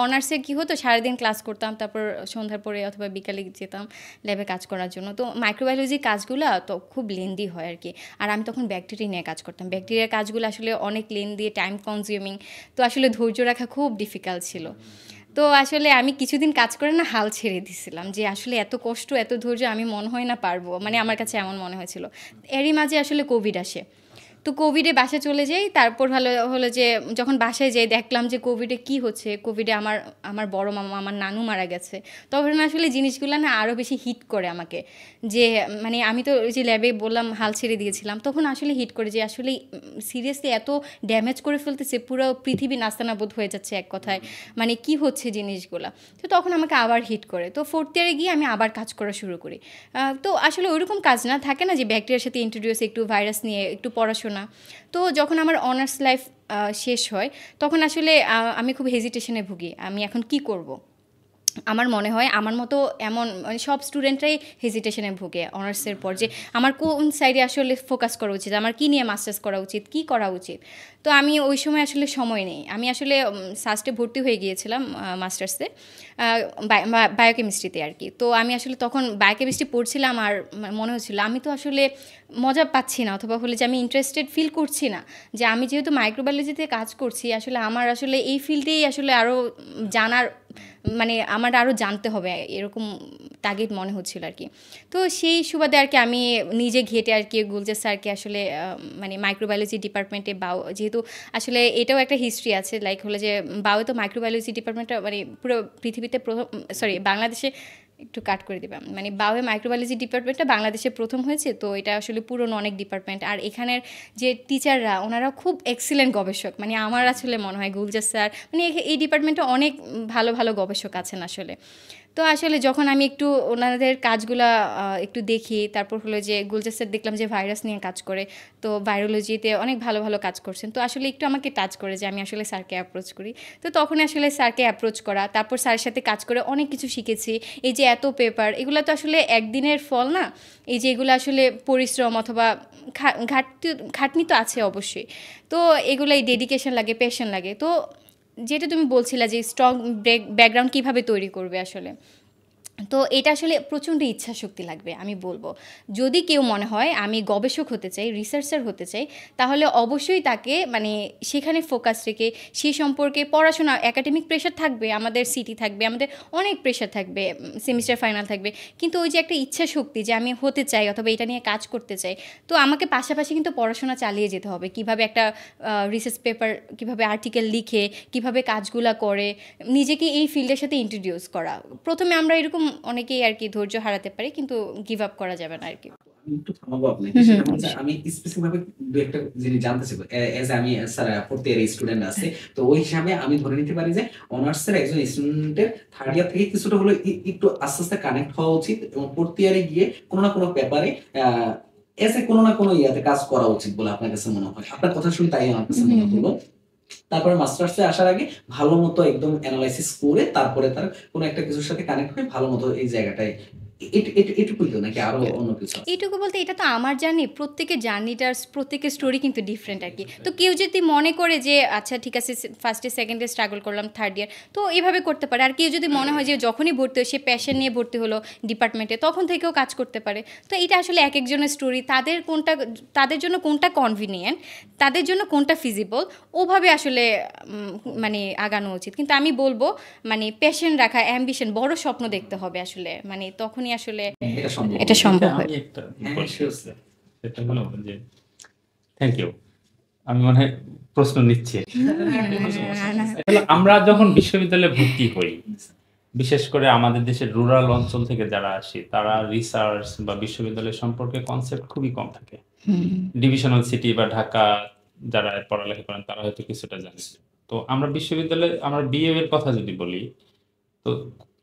অনার্সে কী হতো, সারাদিন ক্লাস করতাম, তারপর সন্ধ্যার পরে অথবা বিকালে যেতাম ল্যাবে কাজ করার জন্য। তো মাইক্রোবায়োলজির কাজগুলো তো খুব লেন্দি হয় আর কি, আর আমি তখন ব্যাকটেরিয়া নিয়ে কাজ করতাম। ব্যাকটেরিয়ার কাজগুলো আসলে অনেক লেন্দি, টাইম কনজিউমিং, তো আসলে ধৈর্য রাখা খুব ডিফিকাল্ট ছিল। তো আসলে আমি কিছুদিন কাজ করে না হাল ছেড়ে দিছিলাম, যে আসলে এত কষ্ট এত ধৈর্য আমি মনে হয় না পারবো, মানে আমার কাছে এমন মনে হয়েছিল। এরই মাঝে আসলে কোভিড আসে, তো কোভিডে বাসায় চলে যাই। তারপর হলো যে যখন বাসায় যাই দেখলাম যে কোভিডে কি হচ্ছে, কোভিডে আমার বড় মামা, আমার নানু মারা গেছে। তখন আসলে জিনিসগুলো না আরও বেশি হিট করে আমাকে, যে মানে আমি তো ওই যে ল্যাবে বললাম হাল ছেড়ে দিয়েছিলাম, তখন আসলে হিট করে যে আসলে সিরিয়াসলি এত ড্যামেজ করে ফেলতেছে, পুরো পৃথিবী নাস্তানাবোধ হয়ে যাচ্ছে এক কথায়, মানে কি হচ্ছে জিনিসগুলো। তো তখন আমাকে আবার হিট করে, তো ফোর্থ ইয়ারে গিয়ে আমি আবার কাজ করা শুরু করি। তো আসলে ওইরকম কাজ না, থাকে না যে ব্যাকটেরিয়ার সাথে ইন্ট্রোডিউস, একটু ভাইরাস নিয়ে একটু পড়াশোনা। তো যখন আমার অনার্স লাইফ শেষ হয়, তখন আসলে আমি খুব হেজিটেশনে ভুগি, আমি এখন কি করব। আমার মনে হয় আমার মতো এমন মানে সব স্টুডেন্টরাই হেজিটেশনে ভোগে অনার্সের পর, যে আমার কোন সাইডে আসলে ফোকাস করা উচিত, আমার কী নিয়ে মাস্টার্স করা উচিত, কী করা উচিত। তো আমি ওই সময় আসলে সময় নেই, আমি আসলে সাস্টে ভর্তি হয়ে গিয়েছিলাম মাস্টার্সে, বায়োকেমিস্ট্রিতে আর কি। তো আমি আসলে তখন বায়োকেমিস্ট্রি পড়ছিলাম, আর মনে হচ্ছিলো আমি তো আসলে মজা পাচ্ছি না, অথবা হলে যে আমি ইন্টারেস্টেড ফিল করছি না, যে আমি যেহেতু মাইক্রোবায়োলজিতে কাজ করছি, আসলে আমার আসলে এই ফিল্ডেই আসলে আরও জানার, মানে আমার আরও জানতে হবে, এরকম তাগিদ মনে হচ্ছিল আর কি। তো সেই সুবাদে আর কি আমি নিজে ঘেটে আর কি গুলজার স্যারকে আসলে মানে মাইক্রোবায়োলজি ডিপার্টমেন্টে যেহেতু আসলে এটাও একটা হিস্ট্রি আছে, লাইক হলো যে বাও তো মাইক্রোবায়োলজি ডিপার্টমেন্টটা মানে পুরো পৃথিবীতে প্রথম, বাংলাদেশে একটু কাট করে দিলাম, মানে বাওয়ে মাইক্রোবায়োলজি ডিপার্টমেন্টটা বাংলাদেশে প্রথম হয়েছে। তো এটা আসলে পুরনো অনেক ডিপার্টমেন্ট, আর এখানের যে টিচাররা ওনারা খুব এক্সিলেন্ট গবেষক, মানে আমার আসলে মনে হয় গুলজার স্যার, মানে এই ডিপার্টমেন্টে অনেক ভালো ভালো গবেষক আছেন আসলে। তো আসলে যখন আমি একটু ওনাদের কাজগুলা একটু দেখি, তারপর হলো যে গুলজার স্যার দেখলাম যে ভাইরাস নিয়ে কাজ করে, তো ভাইরোলজিতে অনেক ভালো ভালো কাজ করছেন। তো আসলে একটু আমাকে টাচ করে যে আমি আসলে স্যারকে অ্যাপ্রোচ করি। তো তখন আসলে স্যারকে অ্যাপ্রোচ করা, তারপর স্যারের সাথে কাজ করে অনেক কিছু শিখেছি। এই যে এত পেপার, এগুলো তো আসলে একদিনের ফল না, এই যে এগুলো আসলে পরিশ্রম অথবা খাটনি তো আছে অবশ্যই। তো এগুলাই ডেডিকেশন লাগে, প্যাশন লাগে। তো যেটা তুমি বলছিলা যে স্ট্রং ব্যাকগ্রাউন্ড কীভাবে তৈরি করবে আসলে, তো এটা আসলে প্রচণ্ড ইচ্ছা শক্তি লাগবে আমি বলবো। যদি কেউ মনে হয় আমি গবেষক হতে চাই, রিসার্চার হতে চাই, তাহলে অবশ্যই তাকে মানে সেখানে ফোকাস রেখে সে সম্পর্কে পড়াশোনা, একাডেমিক প্রেশার থাকবে, আমাদের সিটি থাকবে, আমাদের অনেক প্রেশার থাকবে, সেমিস্টার ফাইনাল থাকবে, কিন্তু ওই যে একটা ইচ্ছা শক্তি যে আমি হতে চাই অথবা এটা নিয়ে কাজ করতে চাই, তো আমাকে পাশাপাশি কিন্তু পড়াশোনা চালিয়ে যেতে হবে। কিভাবে একটা রিসার্চ পেপার, কিভাবে আর্টিকেল লিখে, কিভাবে কাজগুলো করে, নিজেকে এই ফিল্ডের সাথে ইন্ট্রোডিউস করা। প্রথমে আমরা এরকম অনেকেই আর কি ধৈর্য হারাতে পারে, কিন্তু গিভ আপ করা যাবে না আর কি। আমি একটু থামাবো আপনাকে, সেটা হচ্ছে আমি স্পেসিফিক ভাবে দু একটা জিনিস জানতে চাইবো। এজ আমি স্যার ফোর্থ ইয়ার স্টুডেন্ট আছে, তো ওই হিসাবে আমি ধরে নিতে পারি যে অনার্সের একজন স্টুডেন্টের থার্ড ইয়ার থেকে কিছুটা হলো একটু আস্তে আস্তে কানেক্ট হওয়া উচিত, এবং ফোর্থ ইয়ারে গিয়ে কোনো না কোনো পেপারে এসে কোনো না কোনো ইয়াতে কাজ করা উচিত বলে আপনার কাছে মনে হয়। আপনার কথা শুনে তাই আমার কাছে মনে হলো। তারপরে মাস্টার্সে আসার আগে ভালো মতো একদম অ্যানালাইসিস করে তারপরে তার কোনো একটা কিছুর সাথে কানেক্ট হয়ে ভালো মতো এই জায়গাটায় এটুকুই তো, নাকি আরো অন্য কিছু আছে? এইটুকু বলতে এটা তো আমার জার্নি, প্রত্যেকের জার্নিটার প্রত্যেকের স্টোরি কিন্তু ডিফারেন্ট আর কি। তো কেউ যদি মনে করে যে আচ্ছা ঠিক আছে ফার্স্টে সেকেন্ডে স্ট্রাগল করলাম, থার্ড ইয়ার তো এভাবে করতে পারে। আর কেউ যদি মনে হয় যে যখনই ভর্তি হয় সে প্যাশন নিয়ে ভর্তি হলো ডিপার্টমেন্টে, তখন থেকেও কাজ করতে পারে। তো এটা আসলে এক একজনের স্টোরি, তাদের জন্য কোনটা কনভিনিয়েন্ট, তাদের জন্য কোনটা ফিজিবল, ওভাবে আসলে মানে আগানো উচিত। কিন্তু আমি বলবো মানে প্যাশন রাখা, অ্যাম্বিশন, বড় স্বপ্ন দেখতে হবে আসলে, মানে তখন আসলে এটা সম্ভব হয়। সেটা হলো যে থ্যাংক ইউ, আমি মনে হয় প্রশ্ন নিচ্ছি। আমরা যখন বিশ্ববিদ্যালয়ে ভর্তি হই, বিশেষ করে আমাদের দেশের রুরাল অঞ্চল থেকে যারা আসে তারা রিসার্চ বা বিশ্ববিদ্যালয় সম্পর্কে কনসেপ্ট খুবই কম থাকে। ডিভিশনাল সিটি বা ঢাকা যারা পড়ালেখা করেন তারা হয়তো কিছুটা জানে। তো আমরা বিশ্ববিদ্যালয়ে আমরা বিএ এর কথা যদি বলি, তো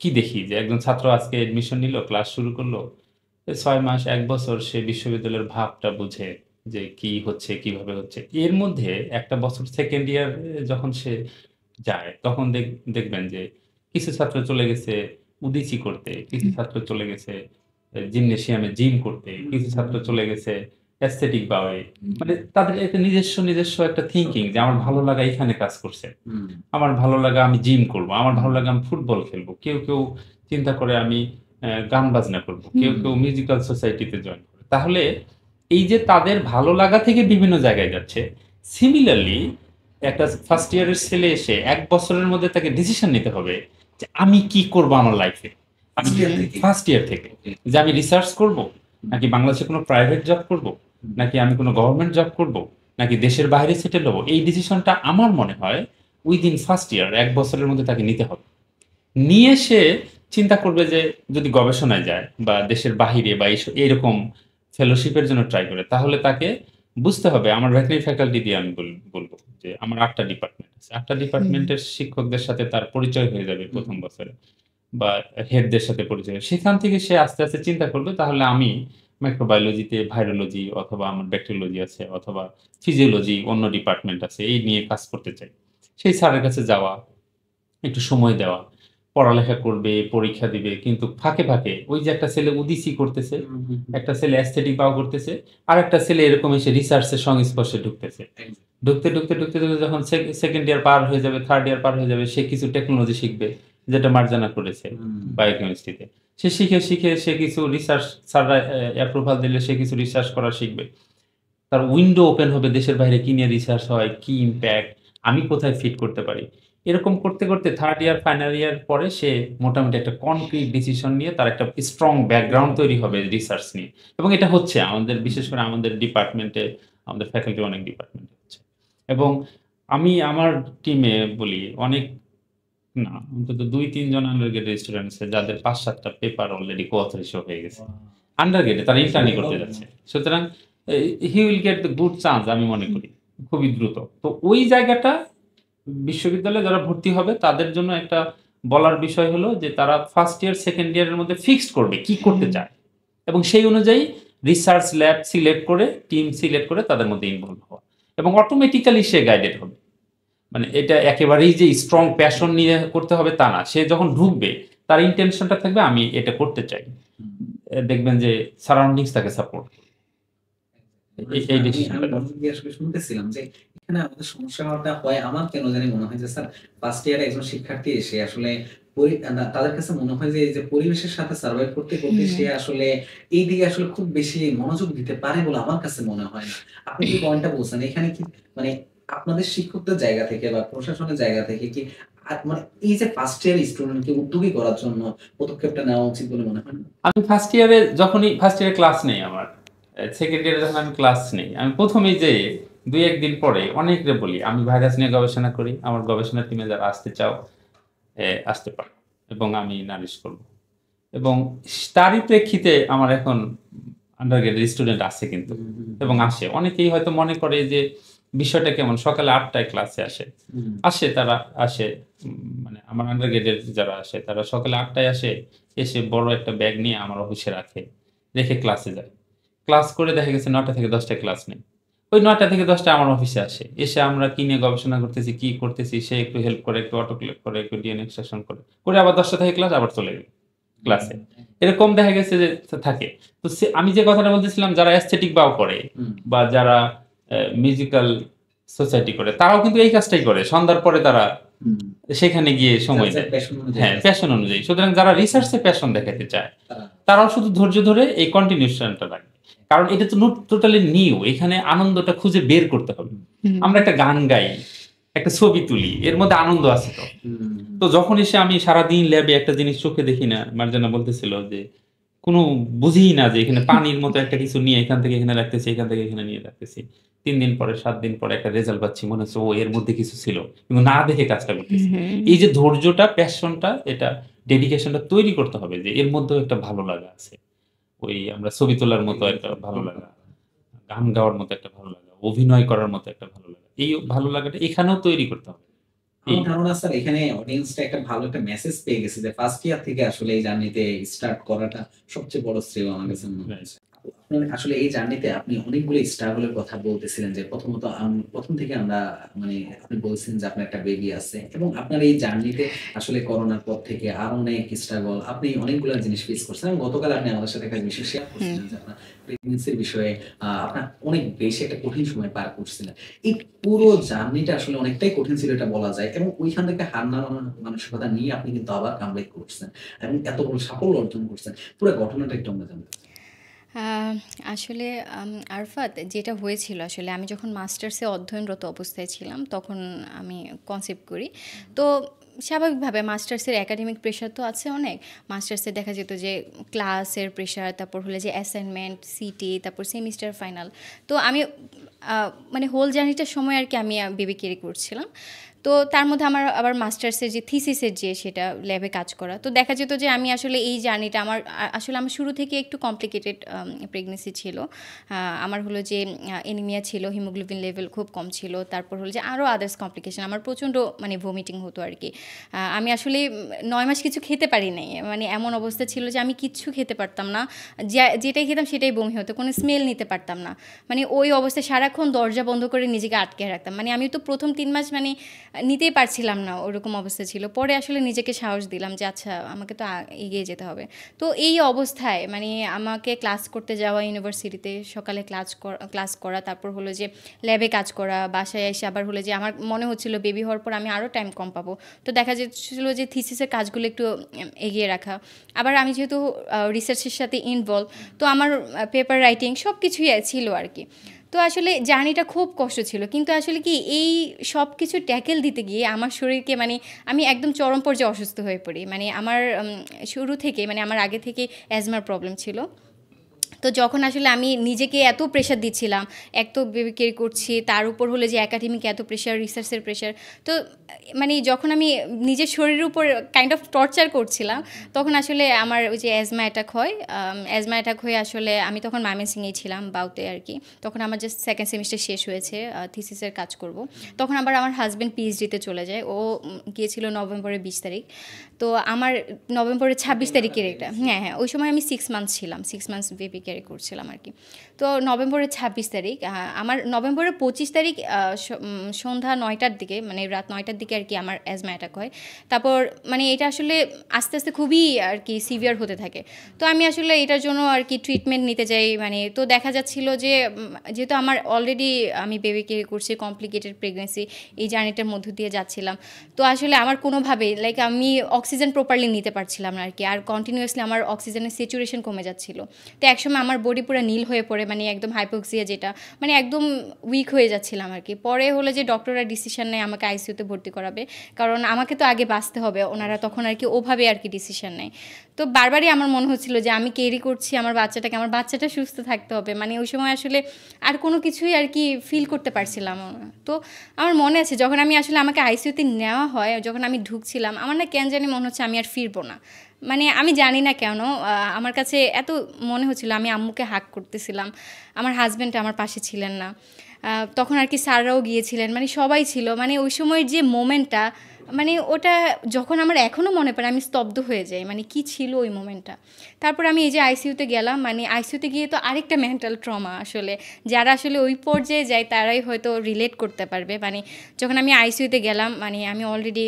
কি দেখি যে একজন ছাত্র আজকে এডমিশন নিল, ক্লাস শুরু করলো, 6 মাস 1 বছর সে বিশ্ববিদ্যালয়ের ভাবটা বুঝে যে কি হচ্ছে কিভাবে হচ্ছে। এর মধ্যে একটা বছর সেকেন্ড ইয়ার যখন সে যায় তখন দেখবেন যে কিছু ছাত্র চলে গেছে উদিচি করতে, কিছু ছাত্র চলে গেছে জিমনেশিয়ামে জিম করতে, কিছু ছাত্র চলে গেছে অ্যাস্থেটিক বাওয়ে। মানে তাদের একটা নিজস্ব একটা থিঙ্কিং যে আমার ভালো লাগা এখানে কাজ করছে, আমার ভালো লাগা আমি জিম করব, আমার ভালো লাগা আমি ফুটবল খেলবো, কেউ চিন্তা করে আমি গান বাজনা করব, কেউ মিউজিক্যাল সোসাইটিতে জয়েন করে। তাহলে এই যে তাদের ভালো লাগা থেকে বিভিন্ন জায়গায় যাচ্ছে, সিমিলারলি একটা ফার্স্ট ইয়ারের ছেলে এসে 1 বছরের মধ্যে তাকে ডিসিশন নিতে হবে যে আমি কি করব আমার লাইফে। ফার্স্ট ইয়ার থেকে যে আমি রিসার্চ করব, নাকি বাংলাদেশে কোনো প্রাইভেট জব করব, নাকি আমি কোনো গভর্নমেন্ট জব করব, নাকি দেশের বাইরে সেটেল হবো, এই ডিসিশনটা আমার মনে হয় উইদিন ফার্স্ট ইয়ার 1 বছরের মধ্যে তাকে নিতে হবে। নিয়ে সে চিন্তা করবে যে যদি গবেষণায় যায় বা দেশের বাহিরে বা এইরকম ফেলোশিপের জন্য ট্রাই করে, তাহলে তাকে বুঝতে হবে আমার ভেটেরিনারি ফ্যাকাল্টি দিয়ে আমি বলবো যে আমার 8টা ডিপার্টমেন্ট আছে, 8টা ডিপার্টমেন্টের শিক্ষকদের সাথে তার পরিচয় হয়ে যাবে প্রথম বছরে, বা হেডদের সাথে পরিচয়। সেখান থেকে সে আস্তে আস্তে চিন্তা করবে তাহলে আমি মাইক্রোবায়োলজিতে ভাইরোলজি অথবা আমার ব্যাকটেরিওলজি আছে অথবা ফিজিওলজি অন্য ডিপার্টমেন্ট আছে, এই নিয়ে কাজ করতে চাই। সেই স্যারের কাছে যাওয়া, একটু সময় দেওয়া, পড়ালেখা করবে, পরীক্ষা দিবে, কিন্তু ফাঁকে ওই যে একটা ছেলে উদিসি করতেছে, একটা ছেলে অ্যাস্থেটিক বাও করতেছে, আর একটা ছেলে এরকম এসে রিসার্চের সংস্পর্শে ঢুকতেছে। ঢুকতে যখন সেকেন্ড ইয়ার পার হয়ে যাবে, থার্ড ইয়ার পার হয়ে যাবে, সে কিছু টেকনোলজি শিখবে, যেটা মার্জানা করেছে বায়োকেমিস্ট্রিতে। সে শিখে সে কিছু রিসার্চ, স্যাররা অ্যাপ্রুভাল দিলে সে কিছু রিসার্চ করা শিখবে। তার উইন্ডো ওপেন হবে দেশের বাইরে কি নিয়ে রিসার্চ হয়, কি ইম্প্যাক্ট, আমি কোথায় ফিট করতে পারি। এরকম করতে থার্ড ইয়ার ফাইনাল ইয়ার পরে সে মোটামুটি একটা কনক্রিট ডিসিশন নিয়ে তার একটা স্ট্রং ব্যাকগ্রাউন্ড তৈরি হবে রিসার্চ নিয়ে। এবং এটা হচ্ছে আমাদের, বিশেষ করে আমাদের ডিপার্টমেন্টে, আমাদের ফ্যাকাল্টি অনেক ডিপার্টমেন্টে হচ্ছে। এবং আমি আমার টিমে বলি অনেক না, অন্তত 2-3 জন আন্ডারগ্রেড স্টুডেন্ট আছে যাদের 5-7টা পেপার অলরেডি কোঅথরিশন হয়ে গেছে আন্ডারগ্রেডে, তারা ইন্টার্নি করতে যাচ্ছে। সুতরাং he will get the good chance, আমি মনে করি খুবই দ্রুত। তো ওই জায়গাটা বিশ্ববিদ্যালয়ে যারা ভর্তি হবে তাদের জন্য একটা বলার বিষয় হলো যে তারা ফার্স্ট ইয়ার সেকেন্ড ইয়ারের মধ্যে ফিক্সড করবে কি করতে চায়, এবং সেই অনুযায়ী রিসার্চ ল্যাব সিলেক্ট করে, টিম সিলেক্ট করে তাদের মধ্যে ইনভলভ হওয়া, এবং অটোমেটিক্যালি সে গাইডেড হবে। মানে এটা একেবারেই যে স্ট্রং প্যাশন নিয়ে করতে হবে তা না, সে যখন ঢুকবে তার ইন্টেনশনটা থাকবে আমি এটা করতে চাই, দেখবেন যে সারাউন্ডিংস তাকে সাপোর্ট। এই ডিসিশনটা আসলে শুনতেছিলাম যে এখানে আমাদের সমস্যাটা হয়, আমার কেন জানি মনে হয় যে স্যার ফার্স্ট ইয়ারে একজন শিক্ষার্থী এসে আসলে তাদের কাছে মনে হয় যে এই যে পরিবেশের সাথে সার্ভাইভ করতে সে আসলে এই দিকে আসলে খুব বেশি মনোযোগ দিতে পারে বলে আমার কাছে মনে হয় না। আপনি যে পয়েন্টটা বলছেন এখানে কি মানে আপনাদের শিক্ষকদের জায়গা থেকে বা প্রশাসনের জায়গা থেকে কি মানে এই যে ফার্স্ট ইয়ার স্টুডেন্টকে উদ্যোগী করার জন্য পদক্ষেপটা নেওয়া উচিত বলে মনে হয় না? আমি ফার্স্ট ইয়ারে ক্লাস নেই, আমার সেকেন্ড ইয়ারে যখন আমি ক্লাস নেই, আমি প্রথমেই যে 2-1 দিন পরে অনেকরে বলি আমি ভাইরাস নিয়ে গবেষণা করি, আমার গবেষণা টিমে যারা আসতে চাও আসতে পারো এবং আমি নালিশ করব। এবং তারই প্রেক্ষিতে আমার এখন আন্ডারগ্রেডের স্টুডেন্ট আছে কিন্তু, এবং আসে। অনেকেই হয়তো মনে করে যে বিষয়টা কেমন, সকালে 8টায় ক্লাসে আসে তারা আসে, মানে আমার আন্ডারগ্রেডের যারা আসে তারা সকালে 8টায় আসে, এসে বড় একটা ব্যাগ নিয়ে আমার অফিসে রেখে ক্লাসে যায়। ক্লাস করে দেখা গেছে 9টা থেকে 10টায় ক্লাস নেই, ওই 9টা থেকে 10টায় আমার অফিসে এসে আমরা কি নিয়ে গবেষণা করতেছি, কি করতেছি, সে একটু হেল্প করে, একটু অটোক্লেভ করে, একটু ডিএনএ এক্সট্রাকশন করে আবার 10টা থেকে ক্লাস আবার চলে গেল ক্লাসে। এরকম দেখা গেছে যে থাকে। তো আমি যে কথাটা বলতেছিলাম, যারা অ্যাস্থেটিক বাও করে বা যারা মিউজিক্যাল সোসাইটি করে, তারাও কিন্তু এই কাজটাই করে, সন্ধ্যার পরে তারা সেখানে গিয়ে সময় দেয়, হ্যাঁ, প্যাশন অনুযায়ী। সুতরাং যারা রিসার্চে প্যাশন দেখাতে চায় তারাও শুধু ধৈর্য ধরে এই কন্টিনিউশনটা রাখবে, কারণ এটা তো টোটালি নিউ, এখানে আনন্দটা খুঁজে বের করতে হবে। আমরা একটা গান গাই, একটা ছবি তুলি, এর মধ্যে আনন্দ আছে। তো যখন এসে আমি সারাদিন ল্যাবে একটা জিনিস চোখে দেখি না, মার্জানা বলতেছিল যে কোনো বুঝি না যে এখানে পানির মতো একটা কিছু নিয়ে এখান থেকে এখানে রাখতেছি, এখান থেকে এখানে নিয়ে রাখতেছি, 3 দিন পরে 7 দিন পরে একটা রেজাল্ট পাচ্ছি, মনে হচ্ছে ও এর মধ্যে কিছু ছিল, কিন্তু না দেখে কাজটা করতেছি। এই যে ধৈর্যটা, প্যাশনটা, এটা ডেডিকেশনটা তৈরি করতে হবে যে এর মধ্যেও একটা ভালো লাগা আছে। ওই আমরা ছবি তোলার মতো একটা ভালো লাগা, গান গাওয়ার মতো একটা ভালো লাগা, অভিনয় করার মতো একটা ভালো লাগা। এই ভালো লাগাটা এখানেও তৈরি করতে হবে। এই আমার ধারণা স্যার এখানে অডিয়েন্সটা একটা ভালো একটা মেসেজ পেয়ে গেছে যে ফার্স্ট ইয়ার থেকে আসলে এই জার্নিতে স্টার্ট করাটা সবচেয়ে বড় শ্রেয় আমার কাছে মনে রাইট। হচ্ছে। আপনার আসলে এই জার্নিতে আপনি অনেকগুলো স্ট্রাগলের কথা বলতেছিলেন যে প্রথমত প্রথম থেকে আমরা মানে আপনি বলছেন যে আপনার একটা বেবি আছে এবং আপনার এই জার্নিতে আসলে করোনার পর থেকে আরো অনেক স্ট্রাগল আপনি অনেকগুলো জিনিস ফেস করছেন এবং গতকাল আপনি আমাদের সাথে একটা বিষয় শেয়ার হুম। করছিলেন যে আপনার প্রেগন্যান্সির বিষয়ে আপনার অনেক বেশি একটা কঠিন সময় পার করছিলেন। এই পুরো জার্নিটা আসলে অনেকটাই কঠিন ছিল এটা বলা যায় এবং ওইখান থেকে হার না মানার মানসিকতা নিয়ে আপনি কিন্তু আবার কামব্যাক করছেন এবং এত বড় সাফল্য অর্জন করছেন। পুরো ঘটনাটা একটু আমরা জানতে চাই। আহ, আসলে আরফাত যেটা হয়েছিল আসলে আমি যখন মাস্টার্সে অধ্যয়নরত অবস্থায় ছিলাম তখন আমি কনসেপ্ট করি। তো স্বাভাবিকভাবে মাস্টার্সের একাডেমিক প্রেশার তো আছে অনেক। মাস্টার্সে দেখা যেত যে ক্লাসের প্রেশার, তারপর হলে যে অ্যাসাইনমেন্ট, সিটি, তারপর সেমিস্টার ফাইনাল। তো আমি মানে হোল জার্নিটার সময় আর কি আমি বেবি কেয়ার করছিলাম। তো তার মধ্যে আমার আবার মাস্টার্সের যে থিসিসের যে সেটা ল্যাবে কাজ করা, তো দেখা যেত যে আমি আসলে এই জার্নিটা আসলে আমার শুরু থেকে একটু কমপ্লিকেটেড প্রেগনেন্সি ছিল। আমার হলো যে এনিমিয়া ছিল, হিমোগ্লোবিন লেভেল খুব কম ছিল, তারপর হলো যে আরও আদার্স কমপ্লিকেশন, আমার প্রচণ্ড মানে ভমিটিং হতো আর কি। আমি আসলে 9 মাস কিছু খেতে পারি নাই, মানে এমন অবস্থা ছিল যে আমি কিচ্ছু খেতে পারতাম না, যেটাই খেতাম সেটাই বমি হতো, কোনো স্মেল নিতে পারতাম না। মানে ওই অবস্থায় সারাক্ষণ দরজা বন্ধ করে নিজেকে আটকে রাখতাম। মানে আমি তো প্রথম 3 মাস মানে নিতেই পারছিলাম না, ওরকম অবস্থা ছিল। পরে আসলে নিজেকে সাহস দিলাম যে আচ্ছা আমাকে তো এগিয়ে যেতে হবে। তো এই অবস্থায় মানে আমাকে ক্লাস করতে যাওয়া ইউনিভার্সিটিতে, সকালে ক্লাস করা, তারপর হলো যে ল্যাবে কাজ করা, বাসায় এসে আবার হলো যে আমার মনে হচ্ছিল বেবি হওয়ার পর আমি আরও টাইম কম পাবো। তো দেখা যাচ্ছিল যে থিসিসের কাজগুলো একটু এগিয়ে রাখা। আবার আমি যেহেতু রিসার্চের সাথে ইনভলভ, তো আমার পেপার রাইটিং সব কিছুই ছিল আর কি। তো আসলে জার্নিটা খুব কষ্ট ছিল, কিন্তু আসলে কি এই সব কিছু ট্যাকেল দিতে গিয়ে আমার শরীরকে মানে আমি একদম চরম পর্যায়ে অসুস্থ হয়ে পড়ি। মানে আমার শুরু থেকে মানে আমার আগে থেকে অ্যাজমার প্রবলেম ছিল। তো যখন আসলে আমি নিজেকে এত প্রেশার দিচ্ছিলাম, এক তো বেবি কেয়ার করছি, তার উপর হলো যে একাডেমিক এত প্রেশার, রিসার্চের প্রেশার, তো মানে যখন আমি নিজের শরীরের উপর কাইন্ড অফ টর্চার করছিলাম, তখন আসলে আমার ওই যে অ্যাজমা অ্যাটাক হয়। অ্যাজমা অ্যাটাক হয়ে আসলে আমি তখন ময়মনসিংহেই ছিলাম, বাউতে আর কি। তখন আমার জাস্ট সেকেন্ড সেমিস্টার শেষ হয়েছে, থিসিসের কাজ করব। তখন আবার আমার হাজব্যান্ড পিএইচডিতে চলে যায়, ও গিয়েছিল নভেম্বরের 20 তারিখ। তো আমার নভেম্বরের 26 তারিখের এটা, হ্যাঁ হ্যাঁ, ওই সময় আমি 6 মান্থস ছিলাম, 6 মান্থস বেবি ক্যারি করছিলাম আর কি। তো নভেম্বরের 26 তারিখ, আমার নভেম্বরের 25 তারিখ সন্ধ্যা 9টার দিকে, মানে রাত 9টার দিকে আর কি আমার অ্যাজমা অ্যাটাক হয়। তারপর মানে এটা আসলে আস্তে আস্তে খুবই আর কি সিভিয়ার হতে থাকে। তো আমি আসলে এটার জন্য আর কি ট্রিটমেন্ট নিতে যাই। মানে তো দেখা যাচ্ছিল যে যেহেতু আমার অলরেডি আমি বেবি ক্যারি করছি, কমপ্লিকেটেড প্রেগনেন্সি, এই জার্নিটার মধ্য দিয়ে যাচ্ছিলাম। তো আসলে আমার কোনোভাবেই লাইক আমি অক্সিজেন প্রপারলি নিতে পারছিলাম না আর কি, আর কন্টিনিউয়াসলি আমার অক্সিজেনের স্যাচুরেশন কমে যাচ্ছিল। তো একসময় আমার বডি পুরো নীল হয়ে পড়ে, মানে একদম হাইপোক্সিয়া, যেটা মানে একদম উইক হয়ে যাচ্ছিলাম আর কি। পরে হলো যে ডক্টররা ডিসিশন নেয় আমাকে আইসিইউতে ভর্তি করাবে, কারণ আমাকে তো আগে বাঁচতে হবে, ওনারা তখন আর কি ওভাবে আর কি ডিসিশন নেয়। তো বারবারই আমার মনে হচ্ছিল যে আমি ক্যারি করছি আমার বাচ্চাটাকে, আমার বাচ্চাটা সুস্থ থাকতে হবে। মানে ওই সময় আসলে আর কোনো কিছুই আর কি ফিল করতে পারছিলাম। তো আমার মনে আছে যখন আমি আসলে আমাকে আইসিইউতে নেওয়া হয়, যখন আমি ঢুকছিলাম, আমার না কেন জানি মনে হচ্ছে আমি আর ফিরবো না। মানে আমি জানি না কেন আমার কাছে এত মনে হচ্ছিল। আমি আম্মুকে হাগ করতেছিলাম, আমার হাজব্যান্ড আমার পাশে ছিলেন না। তখন আর কি স্যাররাও গিয়েছিলেন, মানে সবাই ছিল। মানে ওই সময়ের যে মোমেন্টটা, মানে ওটা যখন আমার এখনও মনে পড়ে আমি স্তব্ধ হয়ে যাই, মানে কি ছিল ওই মোমেন্টটা। তারপর আমি এই যে আইসিইউতে গেলাম, মানে আইসিইউতে গিয়ে তো আরেকটা মেন্টাল ট্রমা, আসলে যারা আসলে ওই পর্যায়ে যায় তারাই হয়তো রিলেট করতে পারবে। মানে যখন আমি আইসিইউতে গেলাম, মানে আমি অলরেডি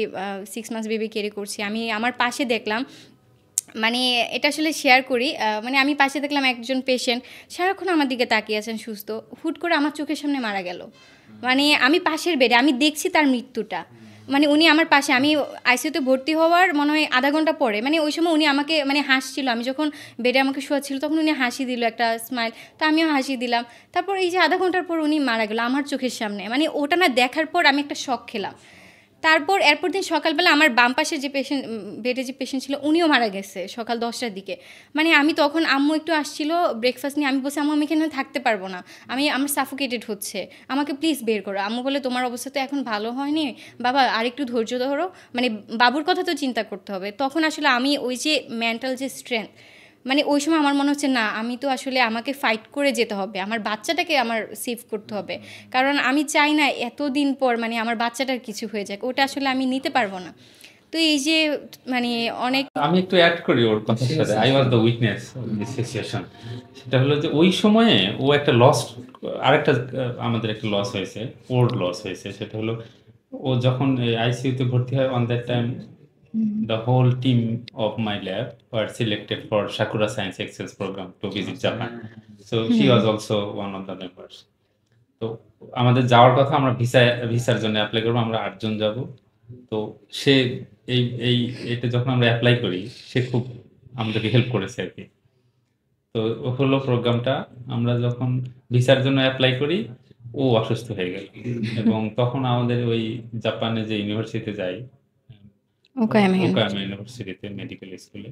6 মান্থস বেবি ক্যারি করছি, আমি আমার পাশে দেখলাম, মানে এটা আসলে শেয়ার করি, মানে আমি পাশে দেখলাম একজন পেশেন্ট সারাক্ষণ আমার দিকে তাকিয়ে আছেন সুস্থ, হুট করে আমার চোখের সামনে মারা গেল। মানে আমি পাশের বেডে, আমি দেখছি তার মৃত্যুটা, মানে উনি আমার পাশে, আমি আইসিইউতে ভর্তি হওয়ার মনে হয় আধা ঘন্টা পরে, মানে ওই সময় উনি আমাকে মানে হাসছিল, আমি যখন বেডে আমাকে শোয়াচ্ছিল তখন উনি হাসি দিল, একটা স্মাইল, তো আমিও হাসি দিলাম। তারপর এই যে আধা ঘন্টার পর উনি মারা গেল আমার চোখের সামনে, মানে ওটা না দেখার পর আমি একটা শক খেলাম। তারপর এরপর দিন সকালবেলা আমার বাম পাশে যে পেশেন্ট, বেডে যে পেশেন্ট ছিল উনিও মারা গেছে সকাল 10টার দিকে। মানে আমি তখন, আম্মু একটু আসছিল ব্রেকফাস্ট নিয়ে, আমি বলছি আম্মু আমি এখানে থাকতে পারবো না, আমার সাফোকেটেড হচ্ছে, আমাকে প্লিজ বের করো। আম্মু বলে তোমার অবস্থা তো এখন ভালো হয়নি বাবা, আর একটু ধৈর্য ধরো, মানে বাবুর কথা তো চিন্তা করতে হবে। তখন আসলে আমি ওই যে মেন্টাল যে স্ট্রেংথ, মানে ওই সময় আমার মনে হচ্ছে না, আমি তো আসলে আমাকে ফাইট করে যেতে হবে, আমার বাচ্চাটাকে আমার সেভ করতে হবে, কারণ আমি চাই না এতদিন পর মানে আমার বাচ্চাটার কিছু হয়ে যাক, ওটা আসলে আমি নিতে পারবো না। তো এই যে মানে অনেক, আমি একটু অ্যাড করি ওর কথার সাথে, I was the witness of this situation. সেটা হলো যে ওই সময়ে ও একটা লস, আরেকটা আমাদের একটা লস হয়েছে, ওর লস হয়েছে। সেটা হলো ও যখন আইসিইউতে ভর্তি হয়, on that time the whole team of my lab were selected for Sakura Science Exchange program to visit Japan. So she was also one of the members. তো আমাদের যাওয়ার কথা, আমরা ভিসার জন্য অ্যাপ্লাই করবো, আমরা 8 জন যাব। তো সে এই এই এটা যখন আমরা অ্যাপ্লাই করি, সে খুব আমাদেরকে হেল্প করেছে আর কি। তো হলো প্রোগ্রামটা, আমরা যখন ভিসার জন্য অ্যাপ্লাই করি, ও অসুস্থ হয়ে গেল। এবং তখন আমাদের ওই জাপানে যে ইউনিভার্সিটিতে যাই, ওকায়ামা ওকায়ামা ইউনিভার্সিটিতে মেডিকেল স্কুলে,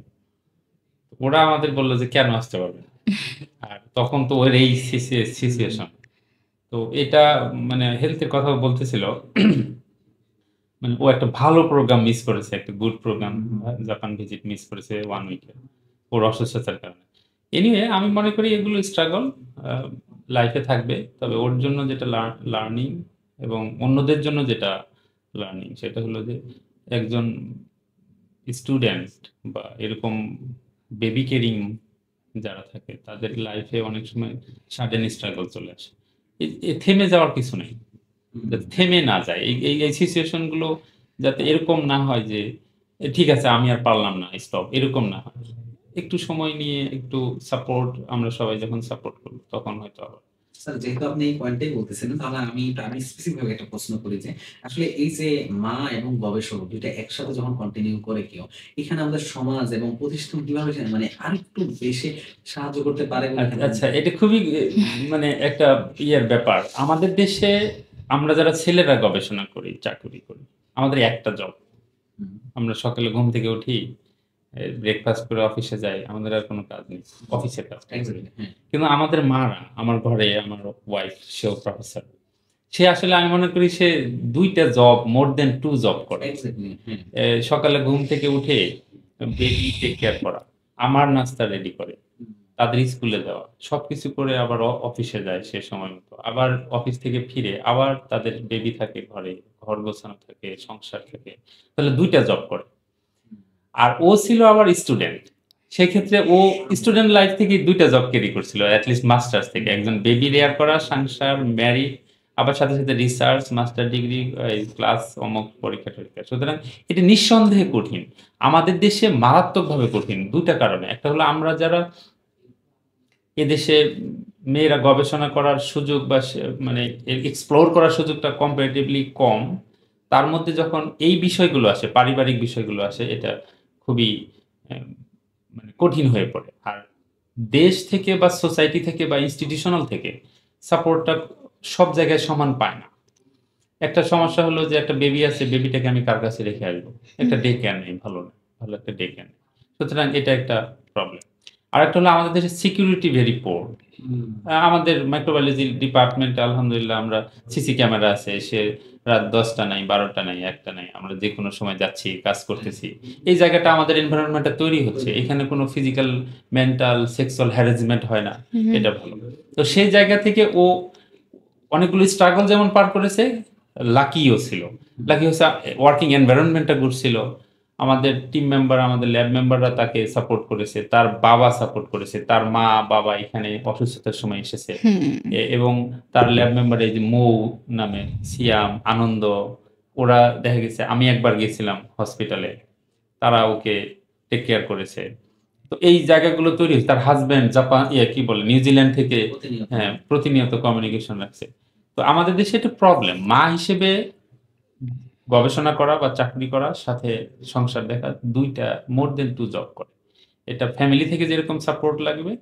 ওরা আমাদের বললো যে কেন আসতে পারবে না। আর তখন তো ওর এই সিচুয়েশন, তো এটা মানে হেলথের কথা বলতেছিল। মানে ও একটা ভালো প্রোগ্রাম মিস করেছে, একটা good programme, Japan visit miss করেছে 1 উইকে ওর অসুস্থতার কারণে। এনিওয়ে আমি মনে করি এগুলো স্ট্রাগল লাইফে থাকবে, তবে ওর জন্য যেটা লার্নিং এবং অন্যদের জন্য যেটা লার্নিং, সেটা হলো যে একজন স্টুডেন্ট বা এরকম বেবি কেয়ারিং যারা থাকে, তাদের লাইফে অনেক সময় সাডেন স্ট্রাগল চলে আসে। থেমে যাওয়ার কিছু নেই, যাতে থেমে না যায়। এই সিচুয়েশন গুলো যাতে এরকম না হয় যে ঠিক আছে আমি আর পারলাম না, স্টপ, এরকম না হয়। একটু সময় নিয়ে একটু সাপোর্ট, আমরা সবাই যখন সাপোর্ট করবো তখন হয়তো আবার। স্যার, যেহেতু আপনি এই পয়েন্টটাই বলতেছেন, তাহলে আমি স্পেসিফিক ভাবে একটা প্রশ্ন করি যে আসলে এই যে মা এবং গবেষক দুইটা একসাথে যখন কন্টিনিউ করে কেউ, এখানে আমাদের সমাজ এবং প্রতিষ্ঠান কিভাবে মানে আরেকটু বেশি সাহায্য করতে পারে বলে এখানে আচ্ছা, এটা খুবই মানে একটা ইয়ের ব্যাপার। আমাদের দেশে আমরা যারা ছেলেরা গবেষণা করি, চাকরি করি, আমাদের একটা জব, হুম, আমরা সকালে ঘুম থেকে উঠি, ব্রেকফাস্ট করে অফিসে যাই, আমাদের আর কোনো কাজ নেই, অফিসের কাজ করি। exactly, হ্যাঁ, কিন্তু আমাদের মারা, আমার ঘরে আমার ওয়াইফ, সেও প্রফেসর, সে আসলে আমি মনে করি সে 2টা জব, মোর দেন 2 জব করে। exactly, হ্যাঁ, সকালে ঘুম থেকে উঠে বেবি টেক কেয়ার করা, আমার নাস্তা রেডি করে, হুম, তাদের স্কুলে দেওয়া, সবকিছু করে আবার অফিসে যায় সে সময় মতো, আবার অফিস থেকে ফিরে আবার তাদের বেবি থাকে ঘরে, ঘর গোছানো থাকে, সংসার থাকে, তাহলে 2টা জব করে। আর ও ছিল আবার স্টুডেন্ট, সেক্ষেত্রে ও স্টুডেন্ট লাইফ থেকে 2টা জব ক্যারি করছিল, অ্যাটলিস্ট মাস্টার্স থেকে, একজন বেবি রেয়ার করা, সংসার, ম্যারিড, আবার সাথে সাথে রিসার্চ, মাস্টার ডিগ্রি, ক্লাস, অমুক পরীক্ষা টরীক্ষা। সুতরাং এটা নিঃসন্দেহে কঠিন, আমাদের দেশে মারাত্মকভাবে কঠিন 2টা কারণে। একটা হলো আমরা যারা এদেশে মেয়েরা গবেষণা করার সুযোগ বা মানে এক্সপ্লোর করার সুযোগটা কম্পারেটিভলি কম, তার মধ্যে যখন এই বিষয়গুলো আসে, পারিবারিক বিষয়গুলো আসে, এটা খুবই আহ, মানে কঠিন হয়ে পড়ে। আর দেশ থেকে বা সোসাইটি থেকে বা ইনস্টিটিউশনাল থেকে সাপোর্টটা সব জায়গায় সমান পায় না। একটা সমস্যা হলো যে একটা বেবি আছে, বেবিটাকে আমি কার কাছে রেখে আসবো, একটা ডে কেয়ার নেই, ভালো না, ভালো একটা ডে কেয়ার নেই। সুতরাং এটা একটা প্রবলেম। আর একটা হলো আমাদের দেশে সিকিউরিটি ভেরি পোর। হুম, আমাদের মাইক্রোবায়োলজি ডিপার্টমেন্টে আলহামদুলিল্লাহ আমরা সিসি ক্যামেরা আছে, সে রাত 10টা নাই, 12টা নাই, 1টা নাই, আমরা যে কোনো সময় যাচ্ছি, কাজ করতেছি। এই জায়গাটা আমাদের এনভায়রনমেন্টটা তৈরি হচ্ছে, এখানে কোনো ফিজিক্যাল, মেন্টাল, সেক্সুয়াল হ্যারাসমেন্ট হয় না, এটা ভালো। তো সেই জায়গা থেকে ও অনেকগুলো স্ট্রাগল যেমন পার করেছে, লাকিও ছিল। লাকি হচ্ছে ওয়ার্কিং এনভায়রনমেন্টটা গুড ছিল, আমাদের টিম মেম্বার, আমাদের ল্যাব মেম্বাররা তাকে সাপোর্ট করেছে, তার বাবা সাপোর্ট করেছে, তার মা বাবা এখানে অসুস্থতার সময় এসেছে। এবং তার ল্যাব মেম্বার এই যে মৌ নামে, সিয়াম, আনন্দ, ওরা দেখা গেছে, আমি একবার গেছিলাম হসপিটালে, তারা ওকে টেক কেয়ার করেছে। তো এই জায়গাগুলো তৈরি হয়েছে। তার হাজবেন্ড জাপান, কি বলে, নিউজিল্যান্ড থেকে, প্রতিনিয়ত। হ্যাঁ, প্রতিনিয়ত কমিউনিকেশন রাখছে। তো আমাদের দেশে একটা প্রবলেম, মা হিসেবে গবেষণা করা বা চাকরি করার সাথে সংসার দেখা, 2টা, মোর দেন 2 জব করে। এটা ফ্যামিলি থেকে যেরকম সাপোর্ট লাগবে,